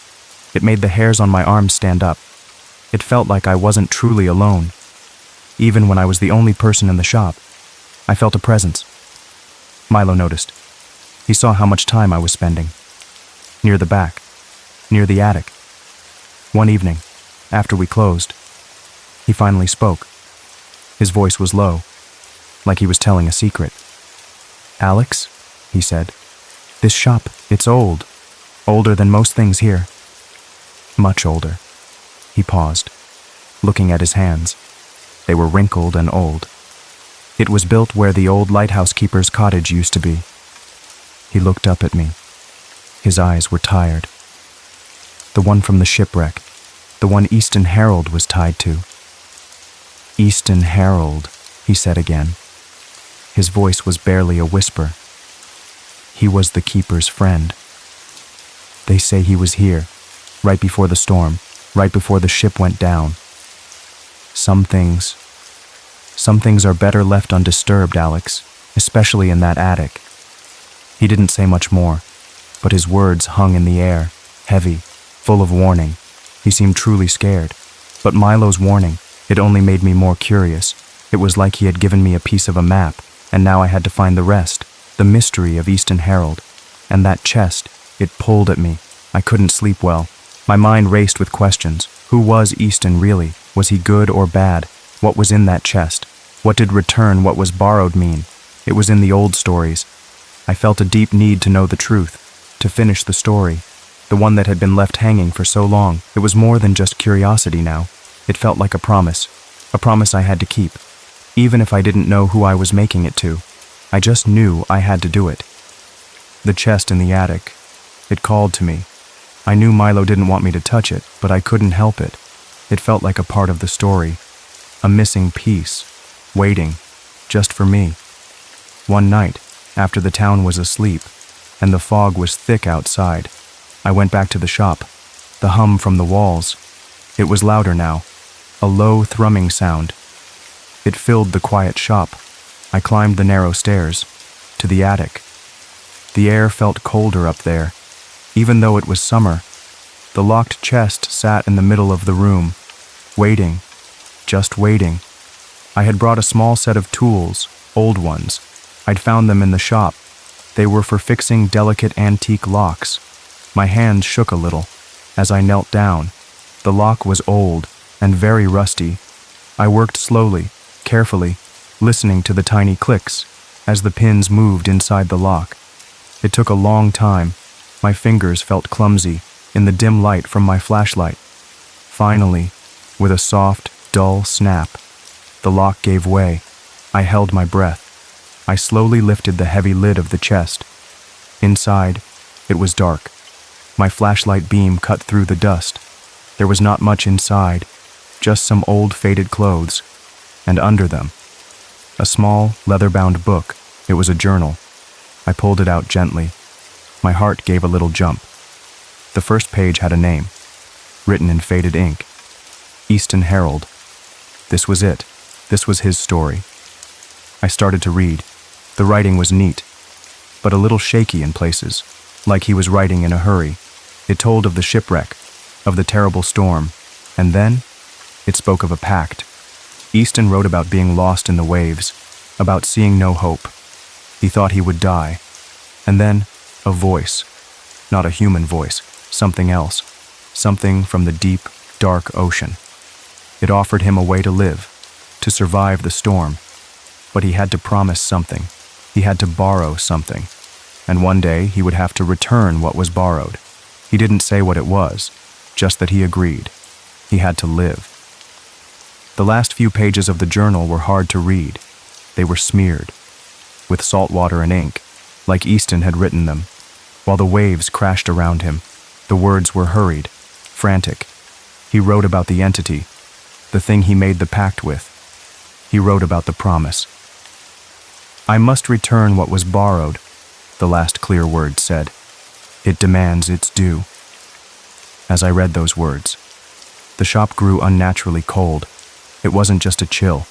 [SPEAKER 1] It made the hairs on my arms stand up. It felt like I wasn't truly alone. Even when I was the only person in the shop, I felt a presence. Milo noticed. He saw how much time I was spending. Near the back, near the attic. One evening, after we closed, he finally spoke. His voice was low, like he was telling a secret. "Alex," he said, "this shop, it's old. Older than most things here. Much older." He paused, looking at his hands. They were wrinkled and old. It was built where the old lighthouse keeper's cottage used to be. He looked up at me. His eyes were tired. The one from the shipwreck, the one Easton Herald was tied to. "Easton Herald," he said again. His voice was barely a whisper. He was the keeper's friend. "They say he was here, right before the storm, right before the ship went down. Some things are better left undisturbed, Alex, especially in that attic." He didn't say much more, but his words hung in the air, heavy, full of warning. He seemed truly scared. But Milo's warning, it only made me more curious. It was like he had given me a piece of a map, and now I had to find the rest, the mystery of Easton Herald. And that chest, it pulled at me. I couldn't sleep well. My mind raced with questions. Who was Easton really? Was he good or bad? What was in that chest? What did return what was borrowed mean? It was in the old stories. I felt a deep need to know the truth, to finish the story, the one that had been left hanging for so long. It was more than just curiosity now. It felt like a promise I had to keep, even if I didn't know who I was making it to. I just knew I had to do it. The chest in the attic, it called to me. I knew Milo didn't want me to touch it, but I couldn't help it. It felt like a part of the story, a missing piece, waiting, just for me. One night, after the town was asleep, and the fog was thick outside, I went back to the shop. The hum from the walls, it was louder now, a low thrumming sound. It filled the quiet shop. I climbed the narrow stairs, to the attic. The air felt colder up there, even though it was summer. The locked chest sat in the middle of the room, waiting, just waiting. I had brought a small set of tools, old ones. I'd found them in the shop. They were for fixing delicate antique locks. My hand shook a little as I knelt down. The lock was old and very rusty. I worked slowly, carefully, listening to the tiny clicks as the pins moved inside the lock. It took a long time. My fingers felt clumsy in the dim light from my flashlight. Finally, with a soft, dull snap, the lock gave way. I held my breath. I slowly lifted the heavy lid of the chest. Inside, it was dark. My flashlight beam cut through the dust. There was not much inside, just some old faded clothes, and under them, a small, leather-bound book. It was a journal. I pulled it out gently. My heart gave a little jump. The first page had a name, written in faded ink. Easton Herald. This was it. This was his story. I started to read. The writing was neat, but a little shaky in places, like he was writing in a hurry. It told of the shipwreck, of the terrible storm, and then it spoke of a pact. Easton wrote about being lost in the waves, about seeing no hope. He thought he would die. And then a voice, not a human voice, something else, something from the deep, dark ocean. It offered him a way to live, to survive the storm, but he had to promise something. He had to borrow something, and one day he would have to return what was borrowed. He didn't say what it was, just that he agreed. He had to live. The last few pages of the journal were hard to read. They were smeared with salt water and ink, like Easton had written them. While the waves crashed around him, the words were hurried, frantic. He wrote about the entity, the thing he made the pact with. He wrote about the promise. "I must return what was borrowed," the last clear word said. "It demands its due." as I read those words. The shop grew unnaturally cold. It wasn't just a chill.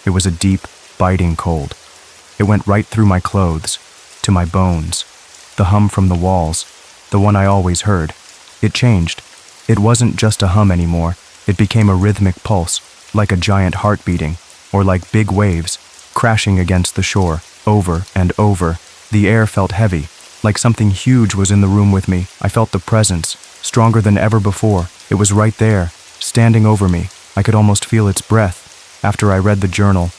[SPEAKER 1] It was a deep, biting cold. It went right through my clothes, to my bones. The hum from the walls, the one I always heard. It changed. It wasn't just a hum anymore. It became a rhythmic pulse, like a giant heart beating, or like big waves, crashing against the shore, over and over. The air felt heavy, like something huge was in the room with me. I felt the presence, stronger than ever before. It was right there, standing over me. I could almost feel its breath. After I read the journal,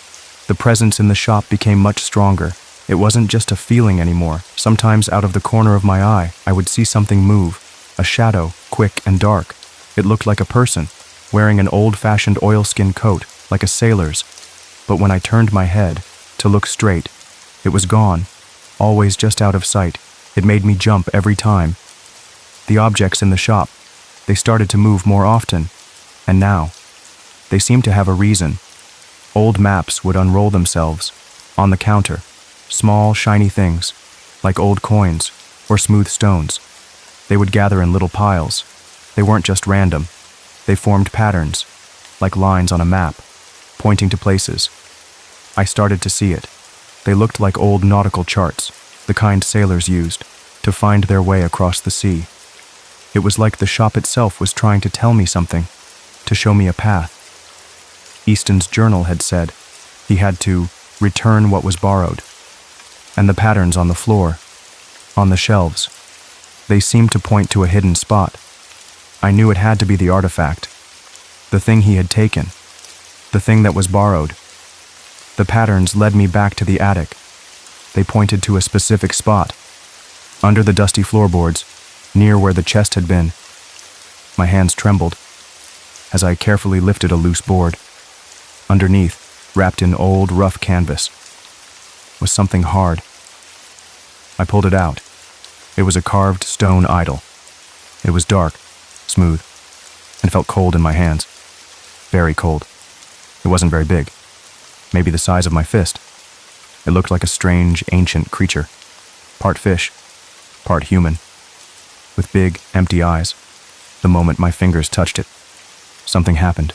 [SPEAKER 1] the presence in the shop became much stronger. It wasn't just a feeling anymore. Sometimes out of the corner of my eye, I would see something move, a shadow, quick and dark. It looked like a person, wearing an old-fashioned oilskin coat, like a sailor's. But when I turned my head to look straight, it was gone, always just out of sight. It made me jump every time. The objects in the shop, they started to move more often, and now, they seemed to have a reason. Old maps would unroll themselves on the counter, small, shiny things, like old coins or smooth stones. They would gather in little piles. They weren't just random. They formed patterns, like lines on a map, pointing to places. I started to see it. They looked like old nautical charts, the kind sailors used to find their way across the sea. It was like the shop itself was trying to tell me something, to show me a path. Easton's journal had said he had to return what was borrowed. And the patterns on the floor, on the shelves, they seemed to point to a hidden spot. I knew it had to be the artifact, the thing he had taken, the thing that was borrowed. The patterns led me back to the attic. They pointed to a specific spot, under the dusty floorboards, near where the chest had been. My hands trembled as I carefully lifted a loose board. Underneath, wrapped in old, rough canvas, was something hard. I pulled it out. It was a carved stone idol. It was dark, smooth, and felt cold in my hands. Very cold. It wasn't very big. Maybe the size of my fist. It looked like a strange, ancient creature. Part fish, part human, with big, empty eyes. The moment my fingers touched it, something happened.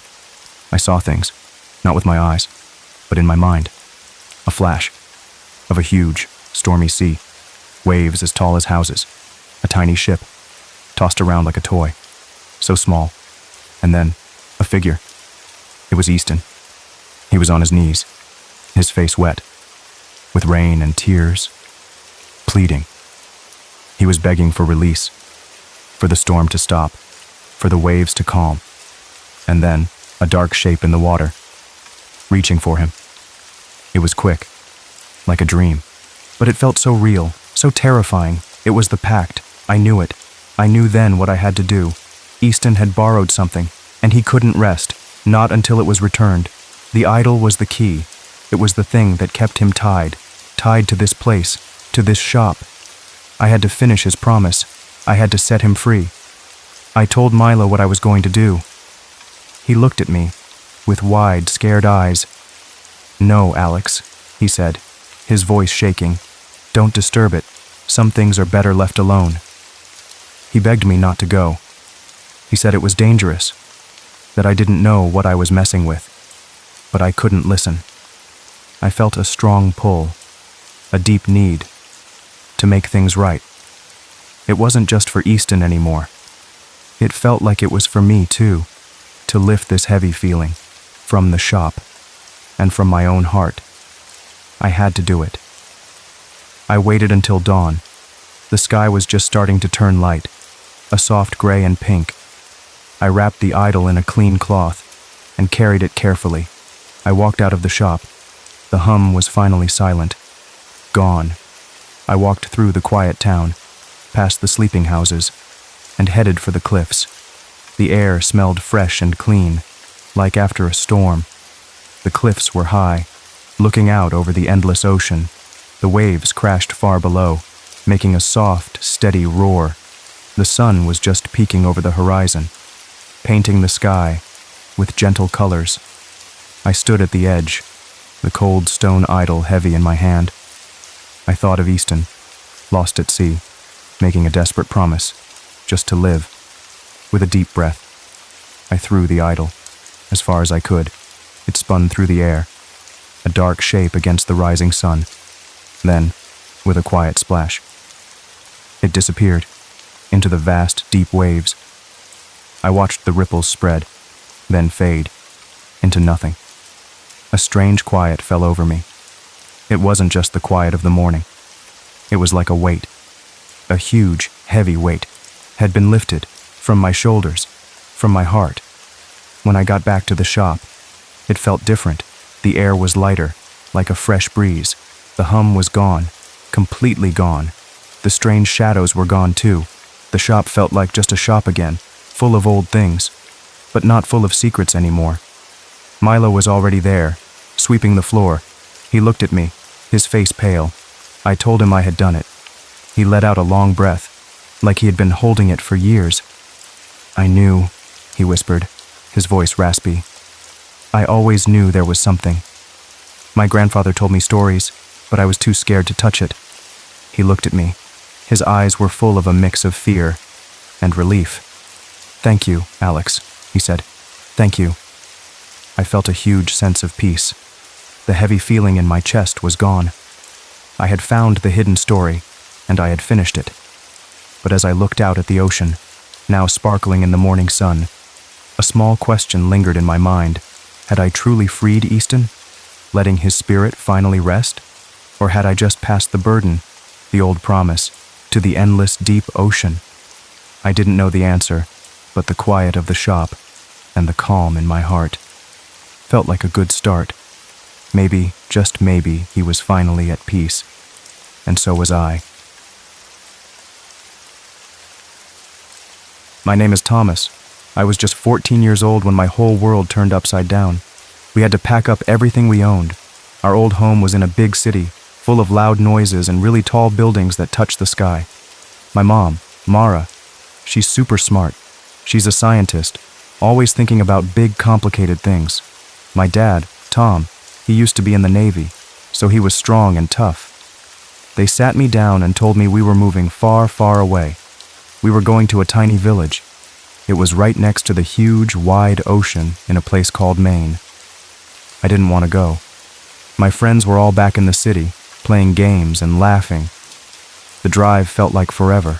[SPEAKER 1] I saw things, not with my eyes, but in my mind. A flash of a huge, stormy sea, waves as tall as houses, a tiny ship, tossed around like a toy, so small, and then a figure. It was Easton. He was on his knees, his face wet, with rain and tears, pleading. He was begging for release, for the storm to stop, for the waves to calm, and then a dark shape in the water, reaching for him. It was quick, like a dream, but it felt so real, so terrifying. It was the pact. I knew it. I knew then what I had to do. Easton had borrowed something, and he couldn't rest, not until it was returned. The idol was the key. It was the thing that kept him tied to this place, to this shop. I had to finish his promise. I had to set him free. I told Milo what I was going to do. He looked at me, with wide, scared eyes. "No, Alex," he said, his voice shaking. "Don't disturb it. Some things are better left alone." He begged me not to go. He said it was dangerous, that I didn't know what I was messing with. But I couldn't listen. I felt a strong pull, a deep need, to make things right. It wasn't just for Easton anymore. It felt like it was for me too, to lift this heavy feeling, from the shop, and from my own heart. I had to do it. I waited until dawn. The sky was just starting to turn light, a soft gray and pink. I wrapped the idol in a clean cloth and carried it carefully. I walked out of the shop. The hum was finally silent. Gone. I walked through the quiet town, past the sleeping houses, and headed for the cliffs. The air smelled fresh and clean, like after a storm. The cliffs were high, looking out over the endless ocean. The waves crashed far below, making a soft, steady roar. The sun was just peeking over the horizon, painting the sky with gentle colors. I stood at the edge, the cold stone idol heavy in my hand. I thought of Easton, lost at sea, making a desperate promise, just to live. With a deep breath, I threw the idol, as far as I could. It spun through the air, a dark shape against the rising sun. Then, with a quiet splash, it disappeared into the vast, deep waves. I watched the ripples spread, then fade into nothing. A strange quiet fell over me. It wasn't just the quiet of the morning. It was like a weight. A huge, heavy weight had been lifted from my shoulders, from my heart. When I got back to the shop, it felt different. The air was lighter, like a fresh breeze. The hum was gone, completely gone. The strange shadows were gone too. The shop felt like just a shop again, full of old things, but not full of secrets anymore. Milo was already there, sweeping the floor. He looked at me, his face pale. I told him I had done it. He let out a long breath, like he had been holding it for years. "I knew," he whispered, his voice raspy. "I always knew there was something. My grandfather told me stories, but I was too scared to touch it." He looked at me. His eyes were full of a mix of fear and relief. "Thank you, Alex," he said. "Thank you." I felt a huge sense of peace. The heavy feeling in my chest was gone. I had found the hidden story, and I had finished it. But as I looked out at the ocean, now sparkling in the morning sun, a small question lingered in my mind. Had I truly freed Easton, letting his spirit finally rest? Or had I just passed the burden, the old promise, to the endless deep ocean? I didn't know the answer, but the quiet of the shop and the calm in my heart felt like a good start. Maybe, just maybe, he was finally at peace, and so was I. My name is Thomas. I was just 14 years old when my whole world turned upside down. We had to pack up everything we owned. Our old home was in a big city, full of loud noises and really tall buildings that touched the sky. My mom, Mara, she's super smart. She's a scientist, always thinking about big, complicated things. My dad, Tom, he used to be in the Navy, so he was strong and tough. They sat me down and told me we were moving far, far away. We were going to a tiny village. It was right next to the huge, wide ocean in a place called Maine. I didn't want to go. My friends were all back in the city, playing games and laughing. The drive felt like forever.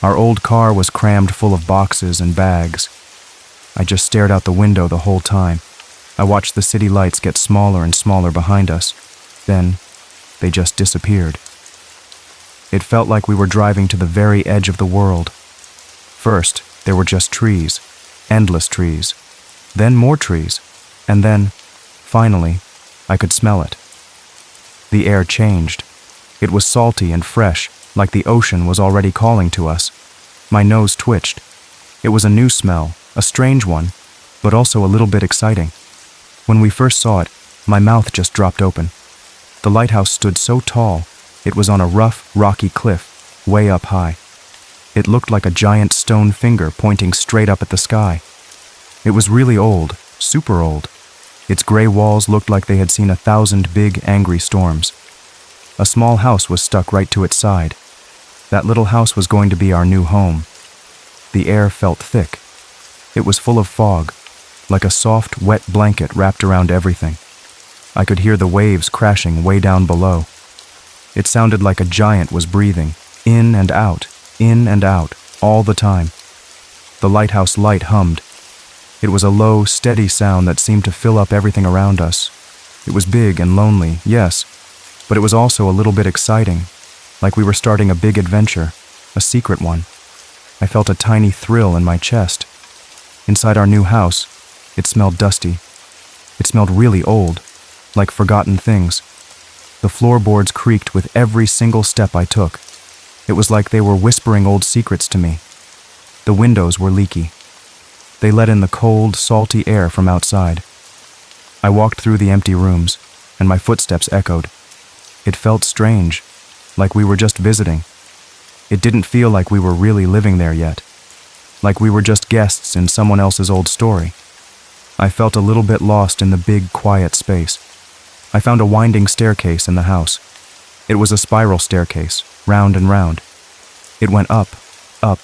[SPEAKER 1] Our old car was crammed full of boxes and bags. I just stared out the window the whole time. I watched the city lights get smaller and smaller behind us. Then, they just disappeared. It felt like we were driving to the very edge of the world. First, there were just trees, endless trees. Then more trees. And then, finally, I could smell it. The air changed. It was salty and fresh, like the ocean was already calling to us. My nose twitched. It was a new smell, a strange one, but also a little bit exciting. When we first saw it, my mouth just dropped open. The lighthouse stood so tall, it was on a rough, rocky cliff, way up high. It looked like a giant stone finger pointing straight up at the sky. It was really old, super old. Its gray walls looked like they had seen 1,000 big, angry storms. A small house was stuck right to its side. That little house was going to be our new home. The air felt thick. It was full of fog, like a soft, wet blanket wrapped around everything. I could hear the waves crashing way down below. It sounded like a giant was breathing, in and out, all the time. The lighthouse light hummed. It was a low, steady sound that seemed to fill up everything around us. It was big and lonely, yes, but it was also a little bit exciting, like we were starting a big adventure, a secret one. I felt a tiny thrill in my chest. Inside our new house, it smelled dusty. It smelled really old, like forgotten things. The floorboards creaked with every single step I took. It was like they were whispering old secrets to me. The windows were leaky. They let in the cold, salty air from outside. I walked through the empty rooms, and my footsteps echoed. It felt strange, like we were just visiting. It didn't feel like we were really living there yet, like we were just guests in someone else's old story. I felt a little bit lost in the big, quiet space. I found a winding staircase in the house. It was a spiral staircase, round and round. It went up, up,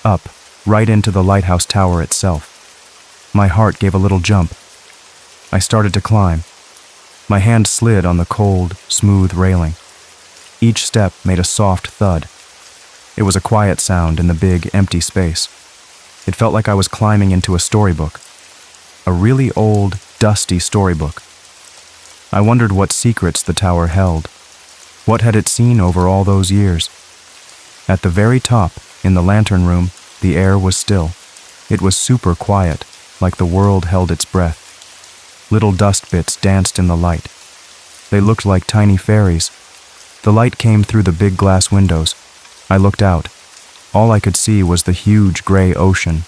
[SPEAKER 1] up, right into the lighthouse tower itself. My heart gave a little jump. I started to climb. My hand slid on the cold, smooth railing. Each step made a soft thud. It was a quiet sound in the big, empty space. It felt like I was climbing into a storybook. A really old, dusty storybook. I wondered what secrets the tower held. What had it seen over all those years? At the very top, in the lantern room, the air was still. It was super quiet, like the world held its breath. Little dust bits danced in the light. They looked like tiny fairies. The light came through the big glass windows. I looked out. All I could see was the huge gray ocean.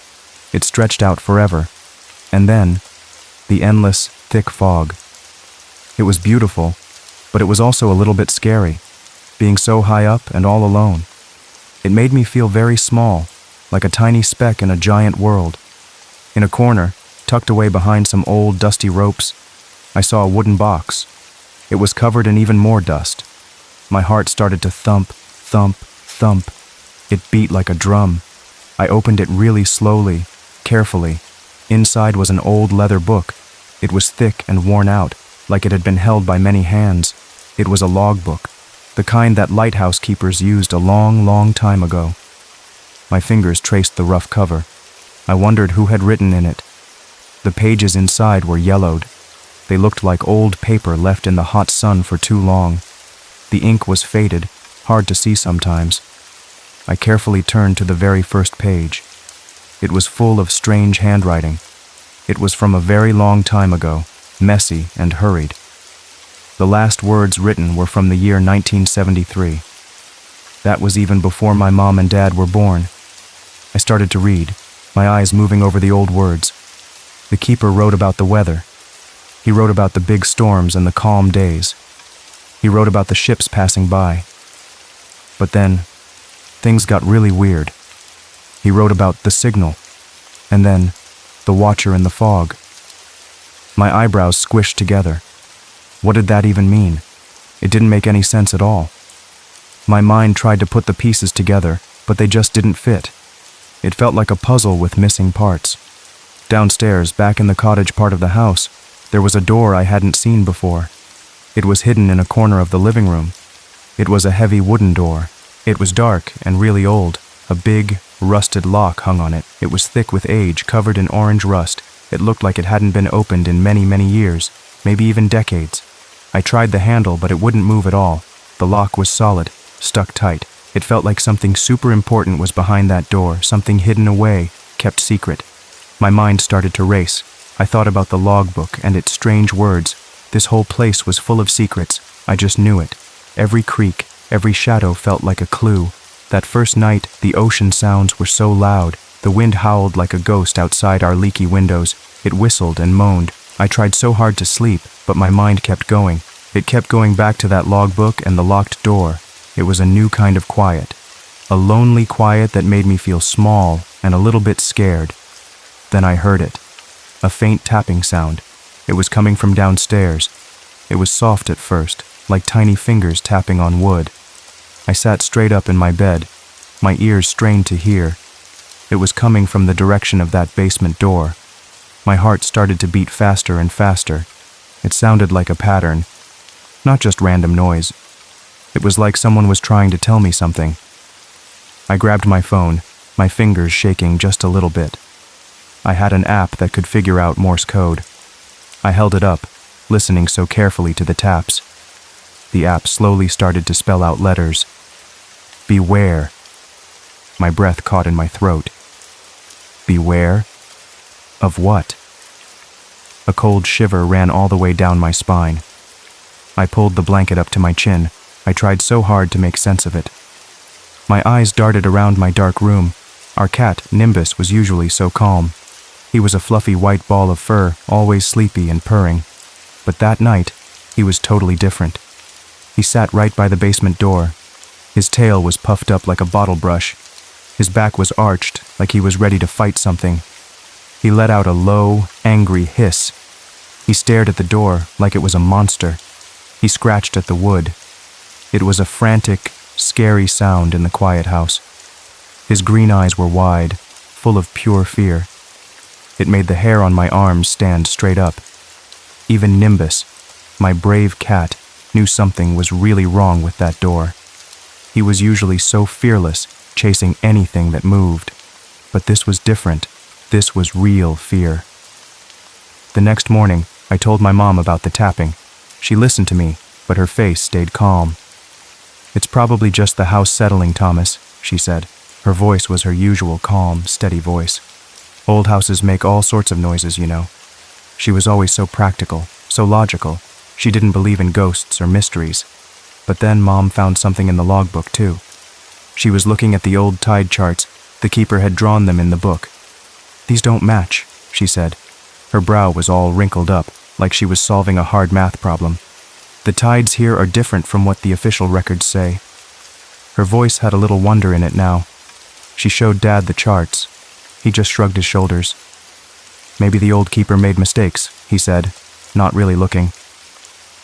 [SPEAKER 1] It stretched out forever. And then, the endless, thick fog. It was beautiful, but it was also a little bit scary, being so high up and all alone. It made me feel very small, like a tiny speck in a giant world. In a corner, tucked away behind some old, dusty ropes, I saw a wooden box. It was covered in even more dust. My heart started to thump, thump, thump. It beat like a drum. I opened it really slowly, carefully. Inside was an old leather book. It was thick and worn out, like it had been held by many hands. It was a logbook, the kind that lighthouse keepers used a long, long time ago. My fingers traced the rough cover. I wondered who had written in it. The pages inside were yellowed. They looked like old paper left in the hot sun for too long. The ink was faded, hard to see sometimes. I carefully turned to the very first page. It was full of strange handwriting. It was from a very long time ago, messy and hurried. The last words written were from the year 1973. That was even before my mom and dad were born. I started to read, my eyes moving over the old words. The keeper wrote about the weather. He wrote about the big storms and the calm days. He wrote about the ships passing by. But then, things got really weird. He wrote about the signal, and then the watcher in the fog. My eyebrows squished together. What did that even mean? It didn't make any sense at all. My mind tried to put the pieces together, but they just didn't fit. It felt like a puzzle with missing parts. Downstairs, back in the cottage part of the house, there was a door I hadn't seen before. It was hidden in a corner of the living room. It was a heavy wooden door. It was dark and really old. A big, rusted lock hung on it. It was thick with age, covered in orange rust. It looked like it hadn't been opened in many, many years, maybe even decades. I tried the handle, but it wouldn't move at all. The lock was solid, stuck tight. It felt like something super important was behind that door, something hidden away, kept secret. My mind started to race. I thought about the logbook and its strange words. This whole place was full of secrets. I just knew it. Every creak, every shadow felt like a clue. That first night, the ocean sounds were so loud. The wind howled like a ghost outside our leaky windows. It whistled and moaned. I tried so hard to sleep, but my mind kept going. It kept going back to that logbook and the locked door. It was a new kind of quiet. A lonely quiet that made me feel small and a little bit scared. Then I heard it. A faint tapping sound. It was coming from downstairs. It was soft at first, like tiny fingers tapping on wood. I sat straight up in my bed, my ears strained to hear. It was coming from the direction of that basement door. My heart started to beat faster and faster. It sounded like a pattern, not just random noise. It was like someone was trying to tell me something. I grabbed my phone, my fingers shaking just a little bit. I had an app that could figure out Morse code. I held it up, listening so carefully to the taps. The app slowly started to spell out letters. Beware. My breath caught in my throat. Beware? Of what? A cold shiver ran all the way down my spine. I pulled the blanket up to my chin. I tried so hard to make sense of it. My eyes darted around my dark room. Our cat, Nimbus, was usually so calm. He was a fluffy white ball of fur, always sleepy and purring. But that night, he was totally different. He sat right by the basement door. His tail was puffed up like a bottle brush. His back was arched, like he was ready to fight something. He let out a low, angry hiss. He stared at the door like it was a monster. He scratched at the wood. It was a frantic, scary sound in the quiet house. His green eyes were wide, full of pure fear. It made the hair on my arms stand straight up. Even Nimbus, my brave cat, knew something was really wrong with that door. He was usually so fearless, chasing anything that moved. But this was different. This was real fear. The next morning, I told my mom about the tapping. She listened to me, but her face stayed calm. "It's probably just the house settling, Thomas," she said. Her voice was her usual calm, steady voice. "Old houses make all sorts of noises, you know." She was always so practical, so logical. She didn't believe in ghosts or mysteries. But then Mom found something in the logbook, too. She was looking at the old tide charts. The keeper had drawn them in the book. "These don't match," she said. Her brow was all wrinkled up, like she was solving a hard math problem. "The tides here are different from what the official records say." Her voice had a little wonder in it now. She showed Dad the charts. He just shrugged his shoulders. "Maybe the old keeper made mistakes," he said, not really looking.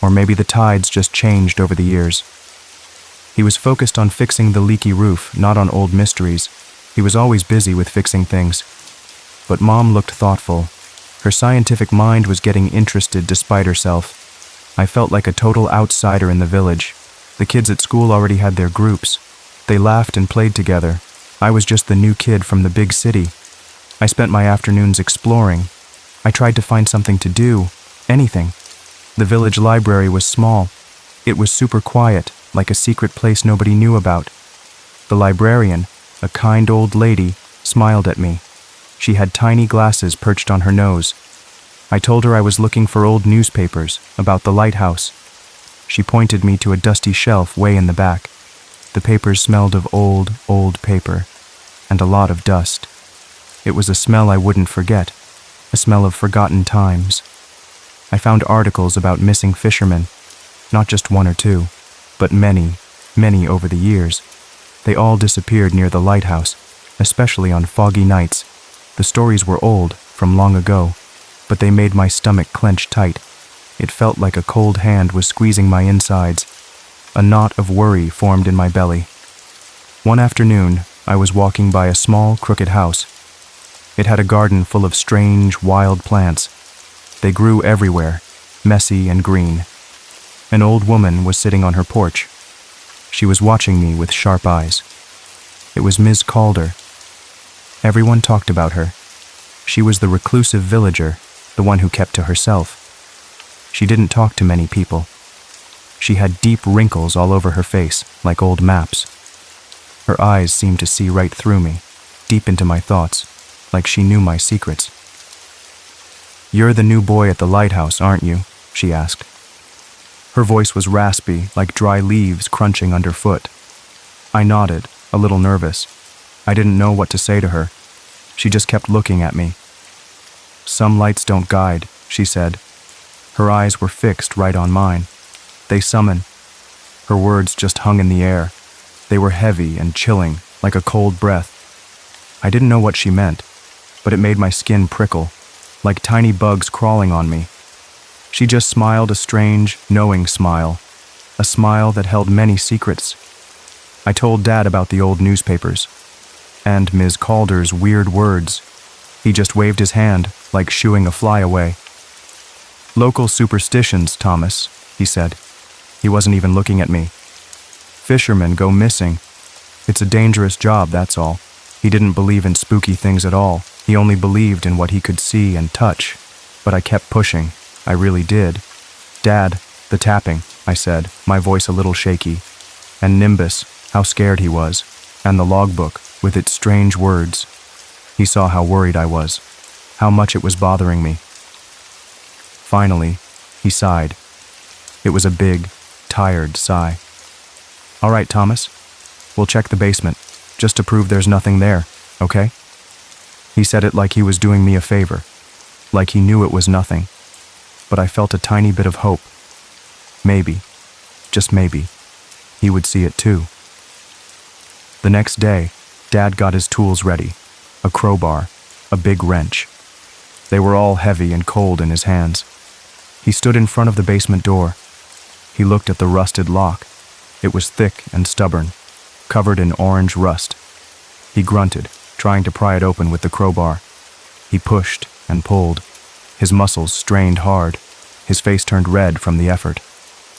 [SPEAKER 1] "Or maybe the tides just changed over the years." He was focused on fixing the leaky roof, not on old mysteries. He was always busy with fixing things. But Mom looked thoughtful. Her scientific mind was getting interested despite herself. I felt like a total outsider in the village. The kids at school already had their groups. They laughed and played together. I was just the new kid from the big city. I spent my afternoons exploring. I tried to find something to do, anything. The village library was small. It was super quiet, like a secret place nobody knew about. The librarian, a kind old lady, smiled at me. She had tiny glasses perched on her nose. I told her I was looking for old newspapers about the lighthouse. She pointed me to a dusty shelf way in the back. The papers smelled of old paper, and a lot of dust. It was a smell I wouldn't forget, a smell of forgotten times. I found articles about missing fishermen, not just one or two, but many, many over the years. They all disappeared near the lighthouse, especially on foggy nights. The stories were old, from long ago, but they made my stomach clench tight. It felt like a cold hand was squeezing my insides. A knot of worry formed in my belly. One afternoon, I was walking by a small, crooked house. It had a garden full of strange, wild plants. They grew everywhere, messy and green. An old woman was sitting on her porch. She was watching me with sharp eyes. It was Ms. Calder. Everyone talked about her. She was the reclusive villager, the one who kept to herself. She didn't talk to many people. She had deep wrinkles all over her face, like old maps. Her eyes seemed to see right through me, deep into my thoughts, like she knew my secrets. "You're the new boy at the lighthouse, aren't you?" she asked. Her voice was raspy, like dry leaves crunching underfoot. I nodded, a little nervous. I didn't know what to say to her. She just kept looking at me. "Some lights don't guide," she said. Her eyes were fixed right on mine. "They summon." Her words just hung in the air. They were heavy and chilling, like a cold breath. I didn't know what she meant, but it made my skin prickle, like tiny bugs crawling on me. She just smiled a strange, knowing smile, a smile that held many secrets. I told Dad about the old newspapers, and Ms. Calder's weird words. He just waved his hand, like shooing a fly away. "Local superstitions, Thomas," he said. He wasn't even looking at me. "Fishermen go missing. It's a dangerous job, that's all." He didn't believe in spooky things at all. He only believed in what he could see and touch. But I kept pushing. I really did. "Dad, the tapping," I said, my voice a little shaky. And Nimbus, how scared he was. And the logbook, with its strange words. He saw how worried I was, how much it was bothering me. Finally, he sighed. It was a big, tired sigh. "All right, Thomas, we'll check the basement, just to prove there's nothing there, okay?" He said it like he was doing me a favor, like he knew it was nothing. But I felt a tiny bit of hope. Maybe, just maybe, he would see it too. The next day, Dad got his tools ready, a crowbar, a big wrench. They were all heavy and cold in his hands. He stood in front of the basement door. He looked at the rusted lock. It was thick and stubborn, covered in orange rust. He grunted, trying to pry it open with the crowbar. He pushed and pulled. His muscles strained hard. His face turned red from the effort.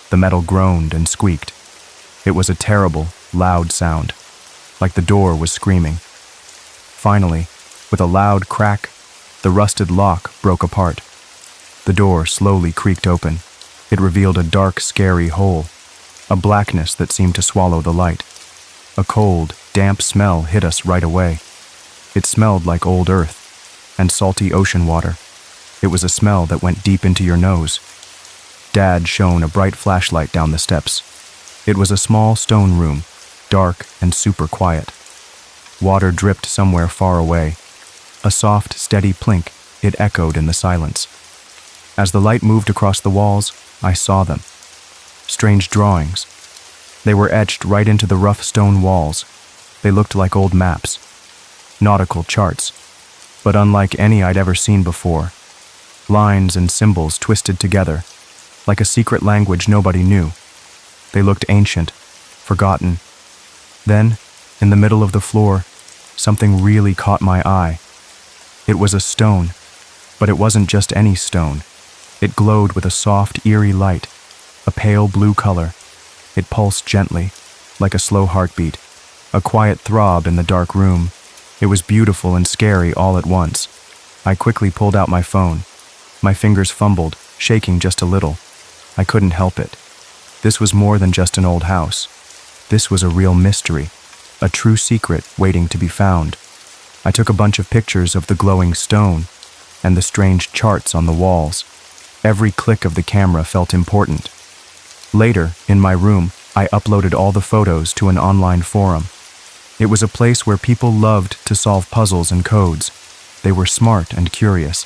[SPEAKER 1] The metal groaned and squeaked. It was a terrible, loud sound, like the door was screaming. Finally, with a loud crack, the rusted lock broke apart. The door slowly creaked open. It revealed a dark, scary hole, a blackness that seemed to swallow the light. A cold, damp smell hit us right away. It smelled like old earth and salty ocean water. It was a smell that went deep into your nose. Dad shone a bright flashlight down the steps. It was a small stone room, dark and super quiet. Water dripped somewhere far away. A soft, steady plink, it echoed in the silence. As the light moved across the walls, I saw them. Strange drawings. They were etched right into the rough stone walls. They looked like old maps. Nautical charts, but unlike any I'd ever seen before. Lines and symbols twisted together, like a secret language nobody knew. They looked ancient, forgotten. Then, in the middle of the floor, something really caught my eye. It was a stone, but it wasn't just any stone. It glowed with a soft, eerie light, a pale blue color. It pulsed gently, like a slow heartbeat, a quiet throb in the dark room. It was beautiful and scary all at once. I quickly pulled out my phone. My fingers fumbled, shaking just a little. I couldn't help it. This was more than just an old house. This was a real mystery, a true secret waiting to be found. I took a bunch of pictures of the glowing stone and the strange charts on the walls. Every click of the camera felt important. Later, in my room, I uploaded all the photos to an online forum. It was a place where people loved to solve puzzles and codes. They were smart and curious.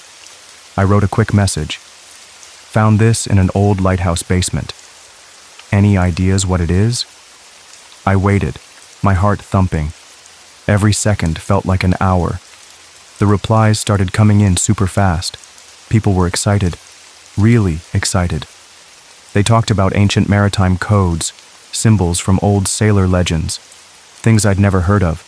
[SPEAKER 1] I wrote a quick message. Found this in an old lighthouse basement. Any ideas what it is? I waited, my heart thumping. Every second felt like an hour. The replies started coming in super fast. People were excited, really excited. They talked about ancient maritime codes, symbols from old sailor legends, things I'd never heard of.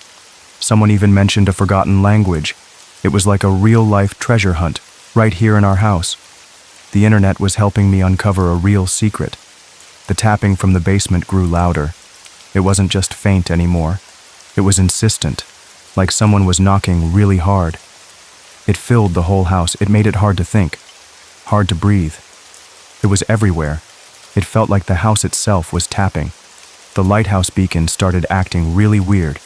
[SPEAKER 1] Someone even mentioned a forgotten language. It was like a real-life treasure hunt, right here in our house. The internet was helping me uncover a real secret. The tapping from the basement grew louder. It wasn't just faint anymore. It was insistent, like someone was knocking really hard. It filled the whole house. It made it hard to think, hard to breathe. It was everywhere. It felt like the house itself was tapping. The lighthouse beacon started acting really weird.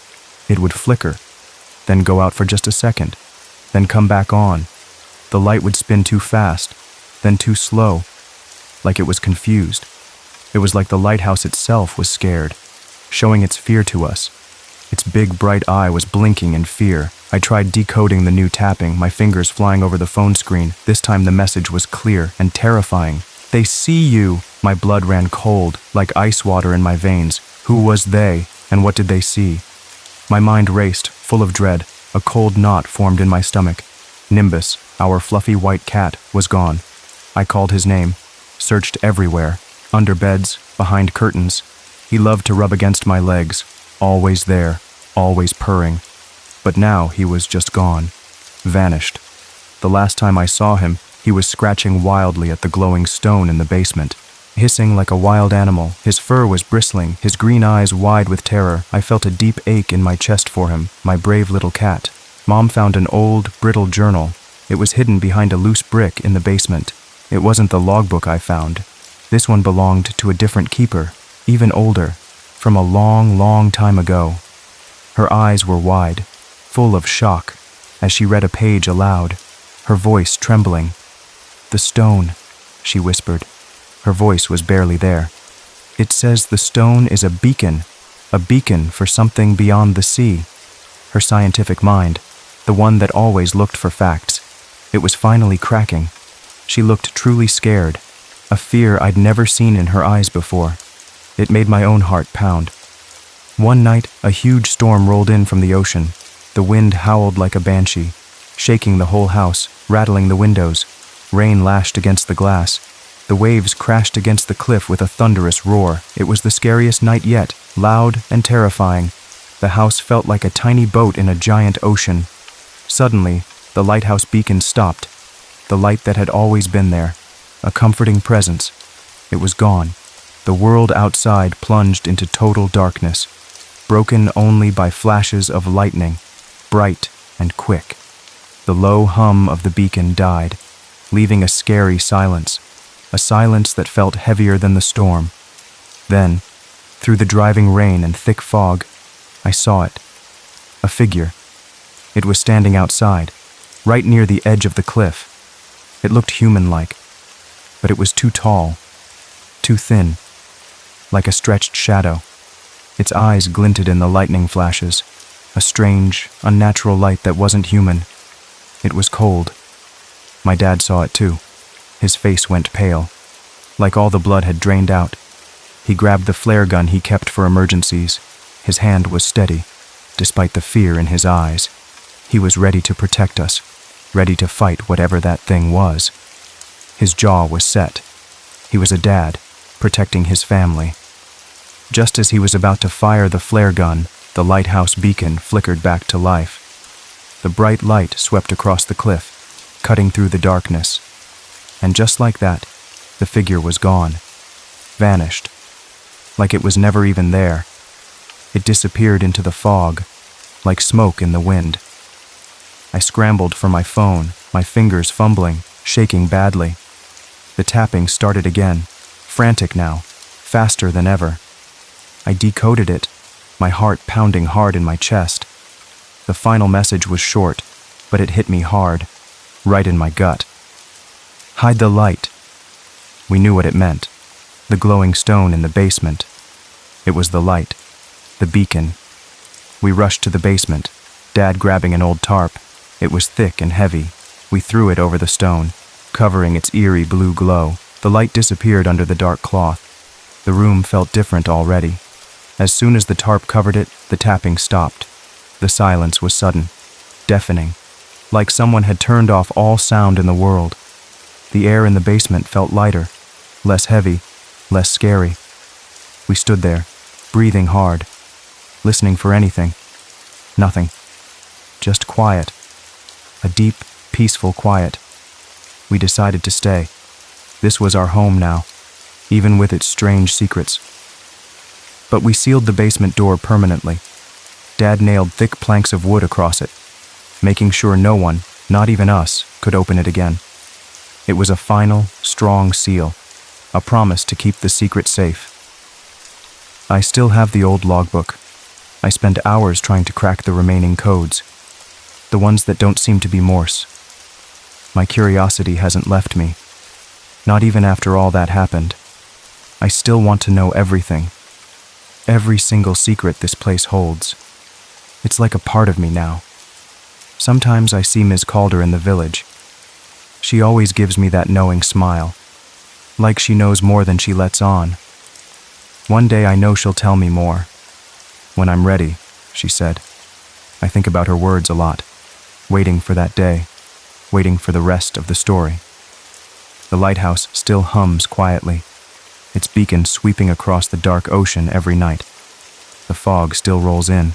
[SPEAKER 1] It would flicker, then go out for just a second, then come back on. The light would spin too fast, then too slow, like it was confused. It was like the lighthouse itself was scared, showing its fear to us. Its big bright eye was blinking in fear. I tried decoding the new tapping, my fingers flying over the phone screen. This time the message was clear and terrifying. "They see you." My blood ran cold, like ice water in my veins. Who was they, and what did they see? My mind raced, full of dread. A cold knot formed in my stomach. Nimbus, our fluffy white cat, was gone. I called his name, searched everywhere, under beds, behind curtains. He loved to rub against my legs, always there, always purring. But now he was just gone, vanished. The last time I saw him, he was scratching wildly at the glowing stone in the basement, hissing like a wild animal. His fur was bristling, his green eyes wide with terror. I felt a deep ache in my chest for him, my brave little cat. Mom found an old, brittle journal. It was hidden behind a loose brick in the basement. It wasn't the logbook I found. This one belonged to a different keeper, even older, from a long, long time ago. Her eyes were wide, full of shock, as she read a page aloud, her voice trembling. "The stone," she whispered. Her voice was barely there. "It says the stone is a beacon for something beyond the sea." Her scientific mind, the one that always looked for facts, it was finally cracking. She looked truly scared, a fear I'd never seen in her eyes before. It made my own heart pound. One night, a huge storm rolled in from the ocean. The wind howled like a banshee, shaking the whole house, rattling the windows. Rain lashed against the glass. The waves crashed against the cliff with a thunderous roar. It was the scariest night yet, loud and terrifying. The house felt like a tiny boat in a giant ocean. Suddenly, the lighthouse beacon stopped. The light that had always been there, a comforting presence. It was gone. The world outside plunged into total darkness, broken only by flashes of lightning, bright and quick. The low hum of the beacon died, leaving a scary silence, a silence that felt heavier than the storm. Then, through the driving rain and thick fog, I saw it. A figure. It was standing outside, right near the edge of the cliff. It looked human-like, but it was too tall, too thin, like a stretched shadow. Its eyes glinted in the lightning flashes, a strange, unnatural light that wasn't human. It was cold. My dad saw it too. His face went pale, like all the blood had drained out. He grabbed the flare gun he kept for emergencies. His hand was steady, despite the fear in his eyes. He was ready to protect us, ready to fight whatever that thing was. His jaw was set. He was a dad, protecting his family. Just as he was about to fire the flare gun, the lighthouse beacon flickered back to life. The bright light swept across the cliff, cutting through the darkness. And just like that, the figure was gone, vanished, like it was never even there. It disappeared into the fog, like smoke in the wind. I scrambled for my phone, my fingers fumbling, shaking badly. The tapping started again, frantic now, faster than ever. I decoded it, my heart pounding hard in my chest. The final message was short, but it hit me hard, right in my gut. Hide the light. We knew what it meant. The glowing stone in the basement. It was the light, the beacon. We rushed to the basement, Dad grabbing an old tarp. It was thick and heavy. We threw it over the stone, covering its eerie blue glow. The light disappeared under the dark cloth. The room felt different already. As soon as the tarp covered it, the tapping stopped. The silence was sudden, deafening, like someone had turned off all sound in the world. The air in the basement felt lighter, less heavy, less scary. We stood there, breathing hard, listening for anything. Nothing. Just quiet. A deep, peaceful quiet. We decided to stay. This was our home now, even with its strange secrets. But we sealed the basement door permanently. Dad nailed thick planks of wood across it, making sure no one, not even us, could open it again. It was a final, strong seal, a promise to keep the secret safe. I still have the old logbook. I spent hours trying to crack the remaining codes, the ones that don't seem to be Morse. My curiosity hasn't left me, not even after all that happened. I still want to know everything, every single secret this place holds. It's like a part of me now. Sometimes I see Ms. Calder in the village. She always gives me that knowing smile, like she knows more than she lets on. One day I know she'll tell me more. When I'm ready, she said. I think about her words a lot, waiting for that day, waiting for the rest of the story. The lighthouse still hums quietly, its beacon sweeping across the dark ocean every night. The fog still rolls in,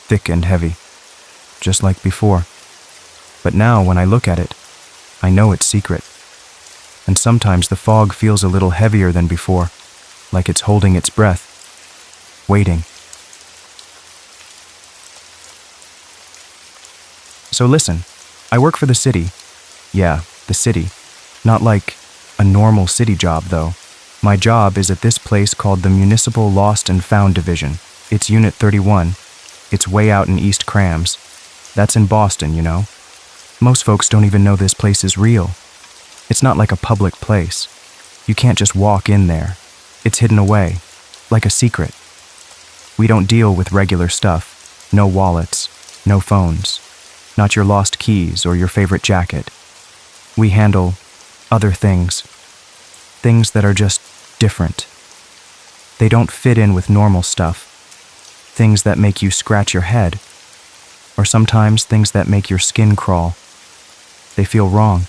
[SPEAKER 1] thick and heavy, just like before. But now when I look at it, I know it's secret. And sometimes the fog feels a little heavier than before, like it's holding its breath, waiting. So listen, I work for the city. Yeah, the city. Not like a normal city job, though. My job is at this place called the Municipal Lost and Found Division. It's Unit 31. It's way out in East Crams. That's in Boston, you know. Most folks don't even know this place is real. It's not like a public place. You can't just walk in there. It's hidden away, like a secret. We don't deal with regular stuff. No wallets, no phones, not your lost keys or your favorite jacket. We handle other things, things that are just different. They don't fit in with normal stuff, things that make you scratch your head, or sometimes things that make your skin crawl. They feel wrong.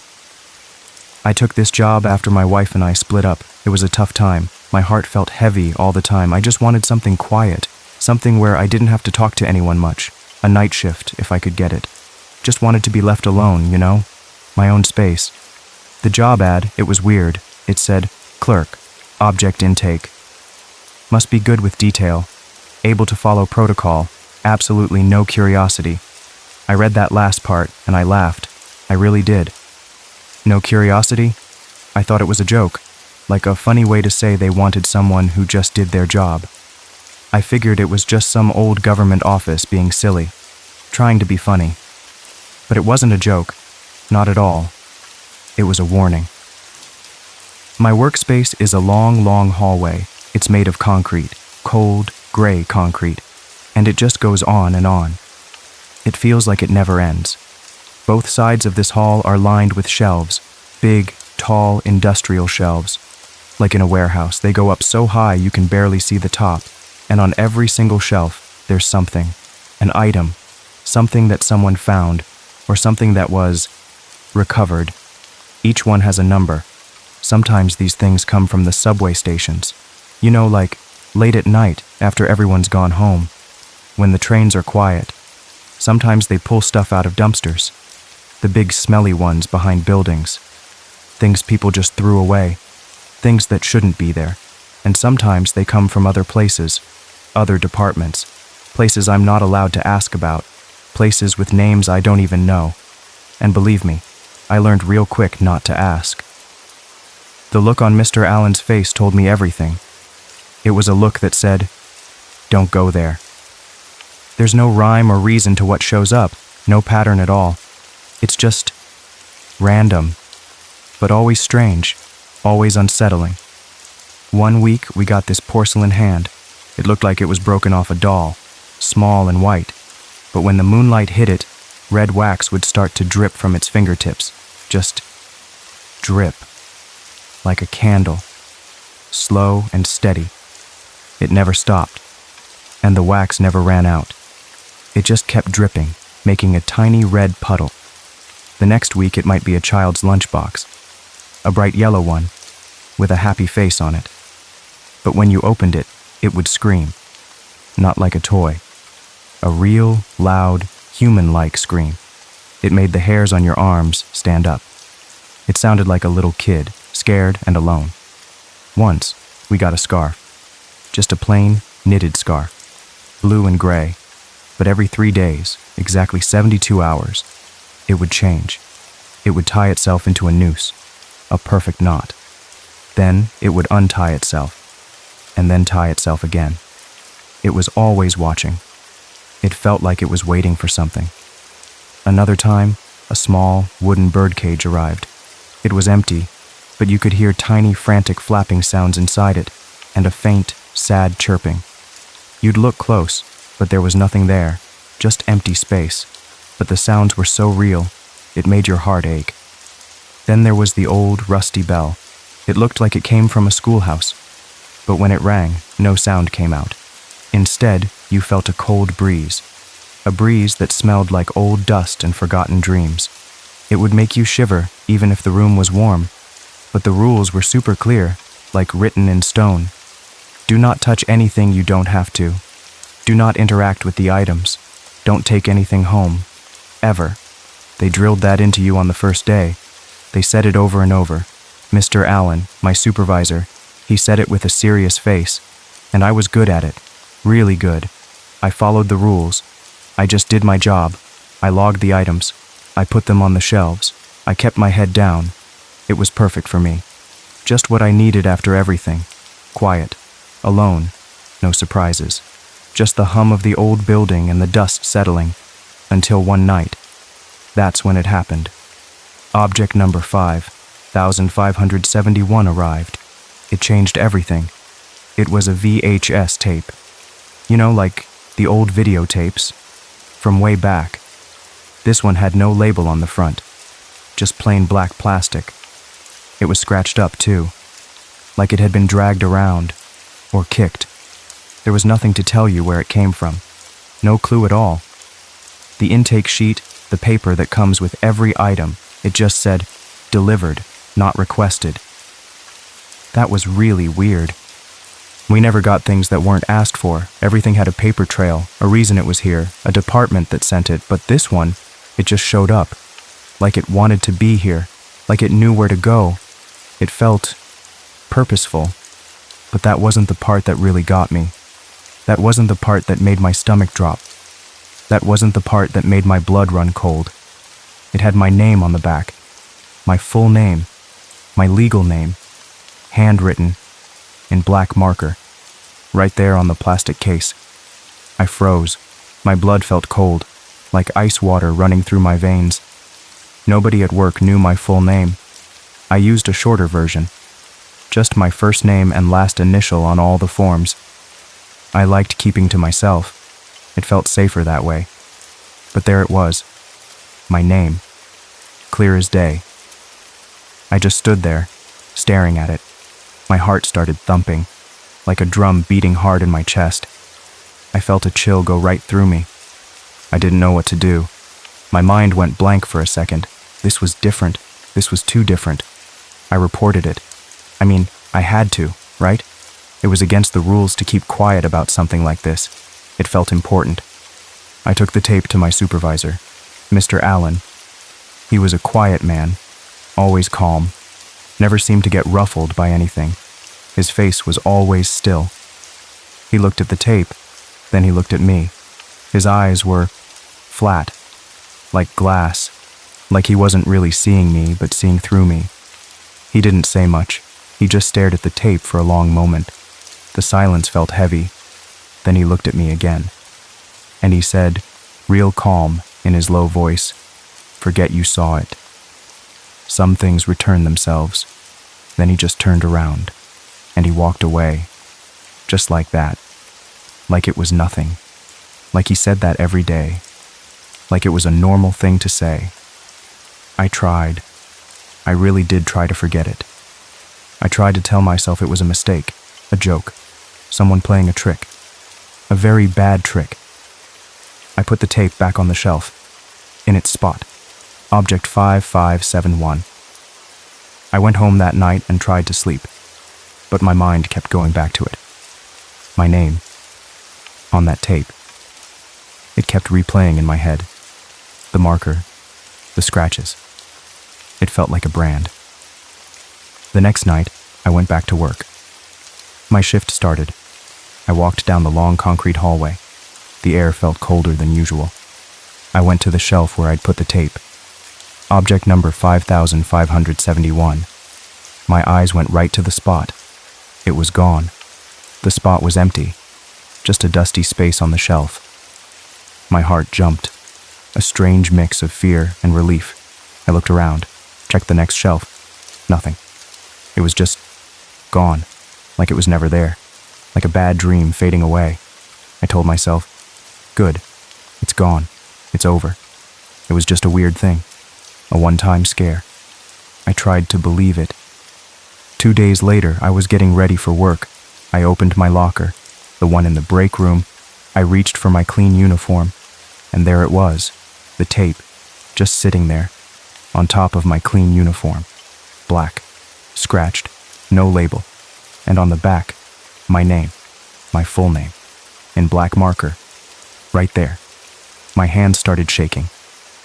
[SPEAKER 1] I took this job after my wife and I split up. It was a tough time. My heart felt heavy all the time. I just wanted something quiet, Something where I didn't have to talk to anyone much. A night shift, if I could get it. Just wanted to be left alone, you know? My own space. The job ad, it was weird. It said, clerk, object intake. Must be good with detail. Able to follow protocol. Absolutely no curiosity. I read that last part, and I laughed. I really did. No curiosity? I thought it was a joke. Like a funny way to say they wanted someone who just did their job. I figured it was just some old government office being silly, trying to be funny. But it wasn't a joke. Not at all. It was a warning. My workspace is a long, long hallway. It's made of concrete, cold, gray concrete, and it just goes on and on. It feels like it never ends. Both sides of this hall are lined with shelves, big, tall, industrial shelves. Like in a warehouse, they go up so high you can barely see the top, and on every single shelf, there's something, an item, something that someone found, or something that was recovered. Each one has a number. Sometimes these things come from the subway stations. You know, like late at night after everyone's gone home, when the trains are quiet. Sometimes they pull stuff out of dumpsters, the big smelly ones behind buildings. Things people just threw away, things that shouldn't be there. And sometimes they come from other places, other departments, places I'm not allowed to ask about, places with names I don't even know. And believe me, I learned real quick not to ask. The look on Mr. Allen's face told me everything. It was a look that said, "Don't go there." There's no rhyme or reason to what shows up, no pattern at all. It's just random, but always strange, always unsettling. One week we got this porcelain hand. It looked like it was broken off a doll, small and white, but when the moonlight hit it, red wax would start to drip from its fingertips. Just drip, like a candle, slow and steady. It never stopped, and the wax never ran out. It just kept dripping, making a tiny red puddle. The next week it might be a child's lunchbox, a bright yellow one, with a happy face on it. But when you opened it, it would scream, not like a toy. A real, loud, human-like scream. It made the hairs on your arms stand up. It sounded like a little kid, scared and alone. Once, we got a scarf. Just a plain, knitted scarf, blue and gray. But every 3 days, exactly 72 hours, it would change. It would tie itself into a noose, a perfect knot. Then it would untie itself, and then tie itself again. It was always watching. It felt like it was waiting for something. Another time, a small, wooden birdcage arrived. It was empty, but you could hear tiny, frantic flapping sounds inside it, and a faint, sad chirping. You'd look close, but there was nothing there, just empty space. But the sounds were so real, it made your heart ache. Then there was the old, rusty bell. It looked like it came from a schoolhouse, but when it rang, no sound came out. Instead, you felt a cold breeze, a breeze that smelled like old dust and forgotten dreams. It would make you shiver even if the room was warm, but the rules were super clear, like written in stone. Do not touch anything you don't have to. Do not interact with the items. Don't take anything home. Ever. They drilled that into you on the first day. They said it over and over. Mr. Allen, my supervisor, he said it with a serious face, and I was good at it. Really good. I followed the rules. I just did my job. I logged the items. I put them on the shelves. I kept my head down. It was perfect for me. Just what I needed after everything. Quiet. Alone. No surprises. Just the hum of the old building and the dust settling. Until one night. That's when it happened. Object number 5571 arrived. It changed everything. It was a VHS tape. You know, like the old videotapes from way back. This one had no label on the front, just plain black plastic. It was scratched up too, like it had been dragged around or kicked. There was nothing to tell you where it came from. No clue at all. The intake sheet, the paper that comes with every item, it just said, "Delivered, not requested." That was really weird. We never got things that weren't asked for. Everything had a paper trail, a reason it was here, a department that sent it, but this one, it just showed up. Like it wanted to be here, like it knew where to go. It felt purposeful. But that wasn't the part that really got me. That wasn't the part that made my stomach drop. That wasn't the part that made my blood run cold. It had my name on the back. My full name. My legal name. Handwritten. In black marker. Right there on the plastic case. I froze. My blood felt cold, like ice water running through my veins. Nobody at work knew my full name. I used a shorter version. Just my first name and last initial on all the forms. I liked keeping to myself. It felt safer that way. But there it was. My name. Clear as day. I just stood there, staring at it. My heart started thumping, like a drum beating hard in my chest. I felt a chill go right through me. I didn't know what to do. My mind went blank for a second. This was different. This was too different. I reported it. I mean, I had to, right? It was against the rules to keep quiet about something like this. It felt important. I took the tape to my supervisor, Mr. Allen. He was a quiet man, always calm, never seemed to get ruffled by anything. His face was always still. He looked at the tape, then he looked at me. His eyes were flat, like glass, like he wasn't really seeing me but seeing through me. He didn't say much. He just stared at the tape for a long moment. The silence felt heavy. Then he looked at me again. And he said, real calm, in his low voice, "Forget you saw it." Some things return themselves. Then he just turned around. And he walked away. Just like that. Like it was nothing. Like he said that every day. Like it was a normal thing to say. I tried. I really did try to forget it. I tried to tell myself it was a mistake, a joke, someone playing a trick, a very bad trick. I put the tape back on the shelf, in its spot, object 5571. I went home that night and tried to sleep, but my mind kept going back to it. My name, on that tape. It kept replaying in my head. The marker, the scratches. It felt like a brand. The next night, I went back to work. My shift started. I walked down the long concrete hallway. The air felt colder than usual. I went to the shelf where I'd put the tape. Object number 5571. My eyes went right to the spot. It was gone. The spot was empty. Just a dusty space on the shelf. My heart jumped. A strange mix of fear and relief. I looked around, checked the next shelf. Nothing. It was just gone, like it was never there, like a bad dream fading away. I told myself, good, it's gone, it's over. It was just a weird thing, a one-time scare. I tried to believe it. 2 days later, I was getting ready for work. I opened my locker, the one in the break room. I reached for my clean uniform, and there it was, the tape, just sitting there, on top of my clean uniform, black. Scratched, no label, and on the back, my name, my full name, in black marker, right there. My hands started shaking.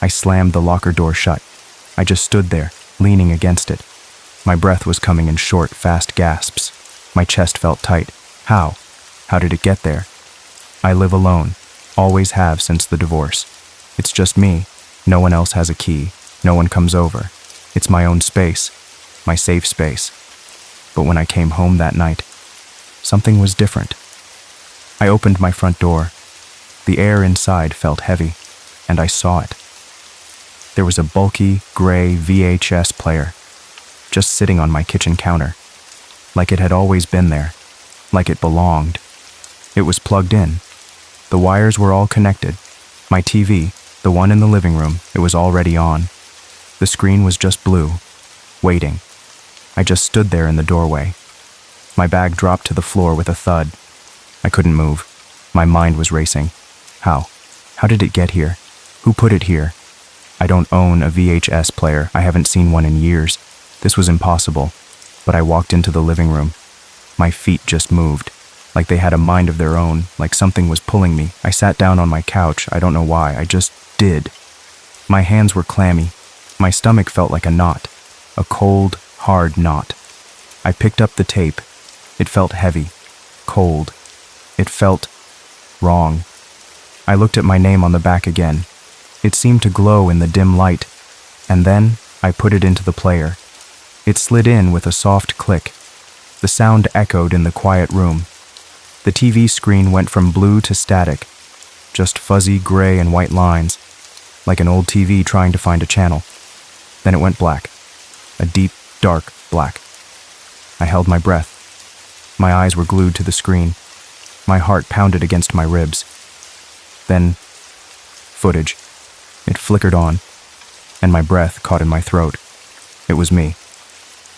[SPEAKER 1] I slammed the locker door shut. I just stood there, leaning against it. My breath was coming in short, fast gasps. My chest felt tight. How? How did it get there? I live alone, always have since the divorce. It's just me. No one else has a key. No one comes over. It's my own space. My safe space. But when I came home that night, something was different. I opened my front door. The air inside felt heavy, and I saw it. There was a bulky, gray VHS player, just sitting on my kitchen counter, like it had always been there, like it belonged. It was plugged in. The wires were all connected. My TV, the one in the living room, it was already on. The screen was just blue, waiting. I just stood there in the doorway. My bag dropped to the floor with a thud. I couldn't move. My mind was racing. How? How did it get here? Who put it here? I don't own a VHS player. I haven't seen one in years. This was impossible. But I walked into the living room. My feet just moved. like they had a mind of their own, like something was pulling me. I sat down on my couch, I don't know why, I just did. My hands were clammy. My stomach felt like a knot, a cold, hard knot. I picked up the tape. It felt heavy, cold. It felt wrong. I looked at my name on the back again. It seemed to glow in the dim light, and then I put it into the player. It slid in with a soft click. The sound echoed in the quiet room. The TV screen went from blue to static, just fuzzy gray and white lines, like an old TV trying to find a channel. Then it went black, a deep, dark black. I held my breath. My eyes were glued to the screen. My heart pounded against my ribs. Then, footage. It flickered on, and my breath caught in my throat. It was me.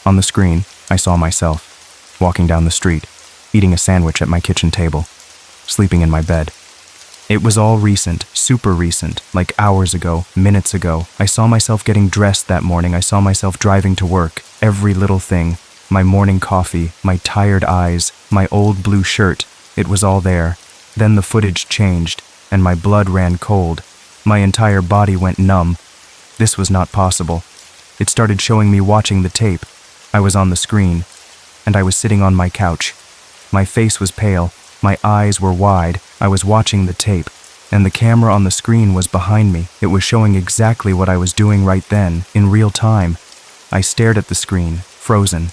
[SPEAKER 1] On the screen, I saw myself, walking down the street, eating a sandwich at my kitchen table, sleeping in my bed. It was all recent, super recent, like hours ago, minutes ago. I saw myself getting dressed that morning. I saw myself driving to work. Every little thing. My morning coffee, my tired eyes, my old blue shirt. It was all there. Then the footage changed, and my blood ran cold. My entire body went numb. This was not possible. It started showing me watching the tape. I was on the screen, and I was sitting on my couch. My face was pale. My eyes were wide. I was watching the tape, and the camera on the screen was behind me. It was showing exactly what I was doing right then, in real time. I stared at the screen, frozen.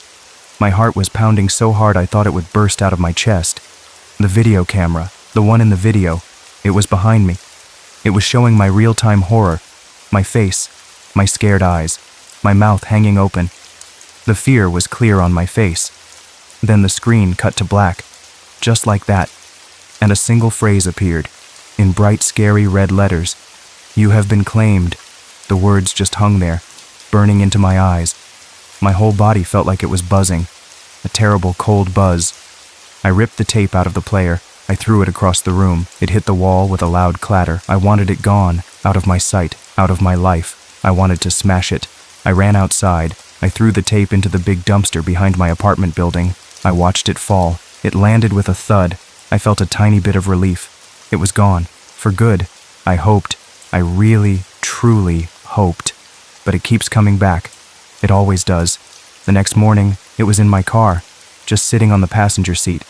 [SPEAKER 1] My heart was pounding so hard I thought it would burst out of my chest. The video camera, the one in the video, it was behind me. It was showing my real-time horror, my face, my scared eyes, my mouth hanging open. The fear was clear on my face. Then the screen cut to black, just like that, and a single phrase appeared, in bright, scary red letters. "You have been claimed." The words just hung there, burning into my eyes. My whole body felt like it was buzzing, a terrible cold buzz. I ripped the tape out of the player. I threw it across the room. It hit the wall with a loud clatter. I wanted it gone, out of my sight, out of my life. I wanted to smash it. I ran outside. I threw the tape into the big dumpster behind my apartment building. I watched it fall. It landed with a thud. I felt a tiny bit of relief. It was gone, for good. I hoped. I really, truly hoped. But it keeps coming back. It always does. The next morning, it was in my car, just sitting on the passenger seat,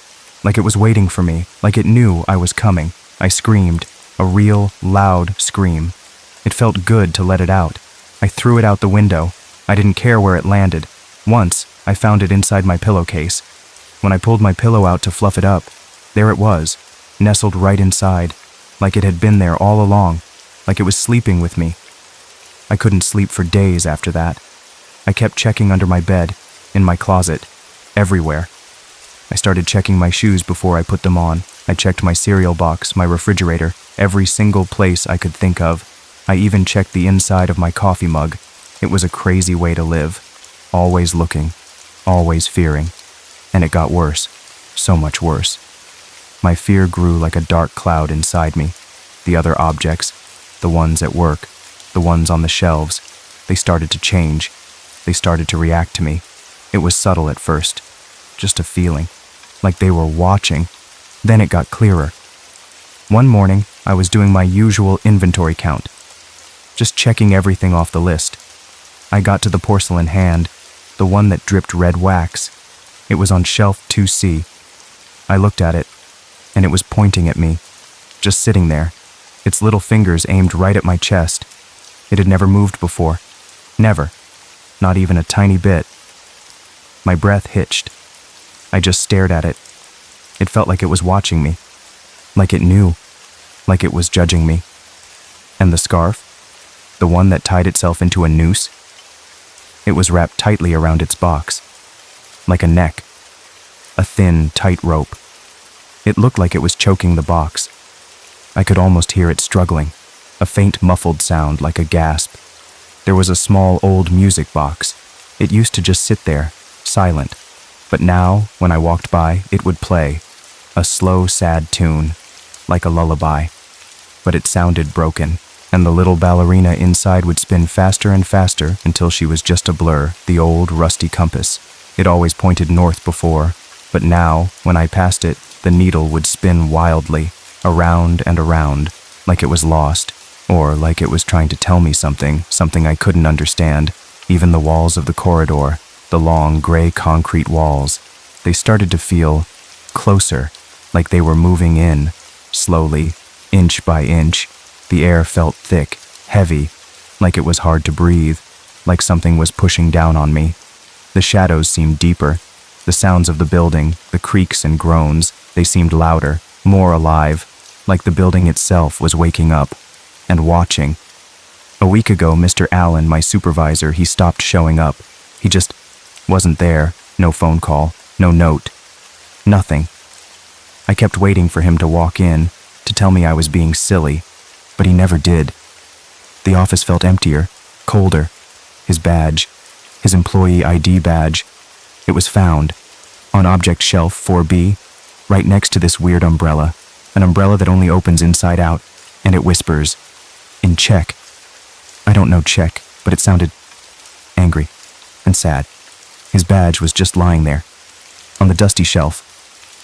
[SPEAKER 1] like it was waiting for me, like it knew I was coming. I screamed, a real, loud scream. It felt good to let it out. I threw it out the window. I didn't care where it landed. Once, I found it inside my pillowcase. When I pulled my pillow out to fluff it up, there it was, nestled right inside, like it had been there all along, like it was sleeping with me. I couldn't sleep for days after that. I kept checking under my bed, in my closet, everywhere. I started checking my shoes before I put them on. I checked my cereal box, my refrigerator, every single place I could think of. I even checked the inside of my coffee mug. It was a crazy way to live. Always looking, always fearing. And it got worse, so much worse. My fear grew like a dark cloud inside me. The other objects, the ones at work, the ones on the shelves, they started to change. They started to react to me. It was subtle at first, just a feeling, like they were watching. Then it got clearer. One morning, I was doing my usual inventory count, just checking everything off the list. I got to the porcelain hand, the one that dripped red wax. It was on shelf 2C. I looked at it, and it was pointing at me, just sitting there, its little fingers aimed right at my chest. It had never moved before. Never. Not even a tiny bit. My breath hitched. I just stared at it. It felt like it was watching me, like it knew, like it was judging me. And the scarf? The one that tied itself into a noose? It was wrapped tightly around its box, like a neck, a thin, tight rope. It looked like it was choking the box. I could almost hear it struggling, a faint muffled sound like a gasp. There was a small old music box. It used to just sit there, silent. But now, when I walked by, it would play, a slow, sad tune, like a lullaby. But it sounded broken, and the little ballerina inside would spin faster and faster until she was just a blur, the old, rusty compass. It always pointed north before, but now, when I passed it, The needle would spin wildly, around and around, like it was lost, or like it was trying to tell me something I couldn't understand. Even the walls of the corridor, the long gray concrete walls, they started to feel closer, like they were moving in, slowly, inch by inch. The air felt thick, heavy, like it was hard to breathe, like something was pushing down on me. The shadows seemed deeper. The sounds of the building, the creaks and groans, they seemed louder, more alive, like the building itself was waking up and watching. A week ago, Mr. Allen, my supervisor, he stopped showing up. He just wasn't there. No phone call, no note, nothing. I kept waiting for him to walk in, to tell me I was being silly, but he never did. The office felt emptier, colder. His badge, his employee ID badge, it was found, on object shelf 4B, right next to this weird umbrella, an umbrella that only opens inside out, and it whispers, in Czech. I don't know Czech, but it sounded angry and sad. His badge was just lying there, on the dusty shelf,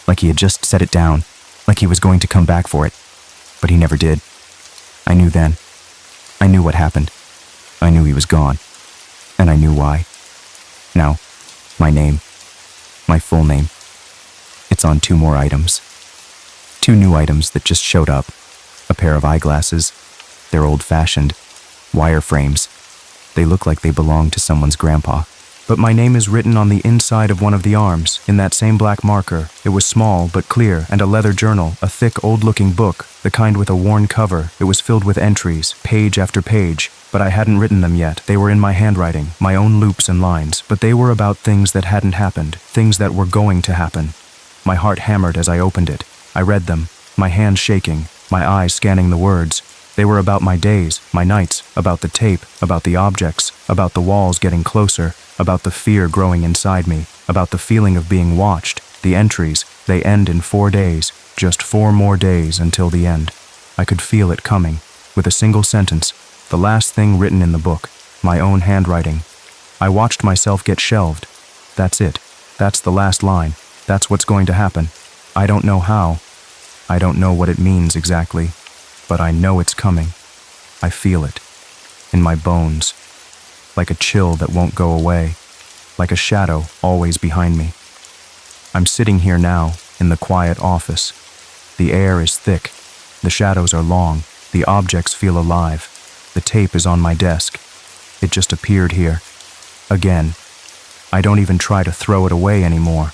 [SPEAKER 1] like he had just set it down, like he was going to come back for it, but he never did. I knew then. I knew what happened. I knew he was gone, and I knew why. Now, my name, my full name, it's on 2 more items. 2 new items that just showed up. A pair of eyeglasses. They're old-fashioned, wire frames. They look like they belong to someone's grandpa. But my name is written on the inside of one of the arms, in that same black marker. It was small but clear, and a leather journal, a thick, old-looking book, the kind with a worn cover. It was filled with entries, page after page, but I hadn't written them yet. They were in my handwriting, my own loops and lines, but they were about things that hadn't happened, things that were going to happen. My heart hammered as I opened it. I read them, my hands shaking, my eyes scanning the words. They were about my days, my nights, about the tape, about the objects, about the walls getting closer, about the fear growing inside me, about the feeling of being watched. The entries, they end in 4 days, just 4 more days until the end. I could feel it coming, with a single sentence, the last thing written in the book, my own handwriting. I watched myself get shelved. That's it. That's the last line. That's what's going to happen. I don't know how. I don't know what it means exactly, but I know it's coming. I feel it, in my bones, like a chill that won't go away, like a shadow always behind me. I'm sitting here now, in the quiet office. The air is thick, the shadows are long, the objects feel alive. The tape is on my desk. It just appeared here. Again. I don't even try to throw it away anymore.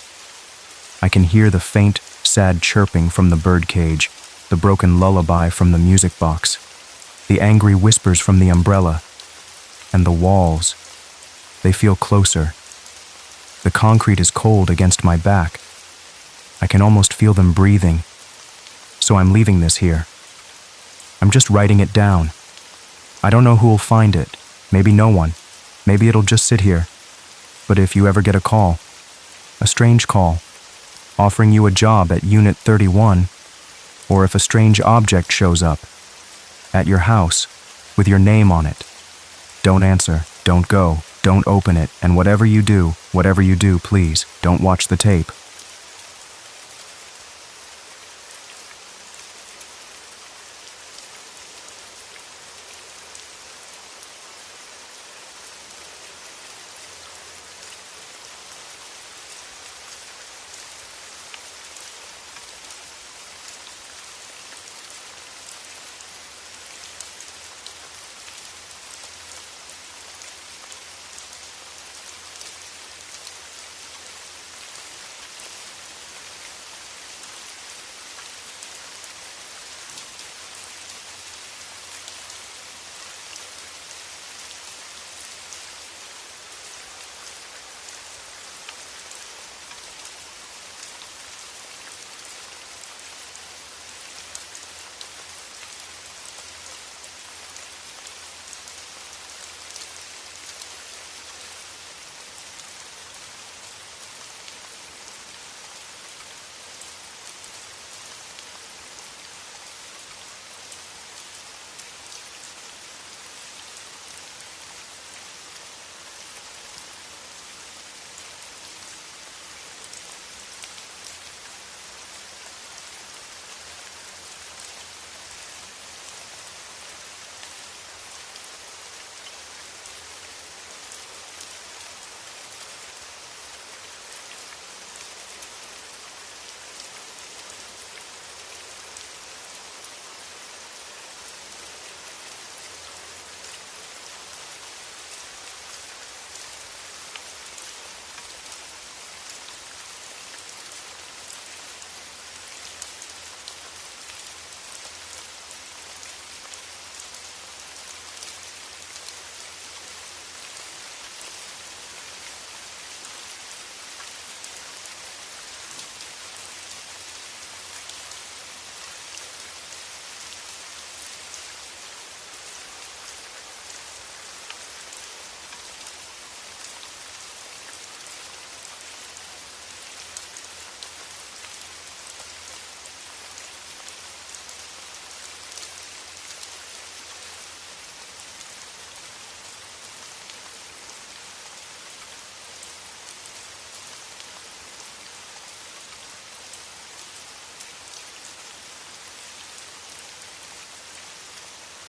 [SPEAKER 1] I can hear the faint, sad chirping from the birdcage, the broken lullaby from the music box, the angry whispers from the umbrella, and the walls. They feel closer. The concrete is cold against my back. I can almost feel them breathing. So I'm leaving this here. I'm just writing it down. I don't know who'll find it. Maybe no one. Maybe it'll just sit here. But if you ever get a call, a strange call, offering you a job at Unit 31, or if a strange object shows up at your house with your name on it, don't answer, don't go, don't open it, and whatever you do, please, don't watch the tape.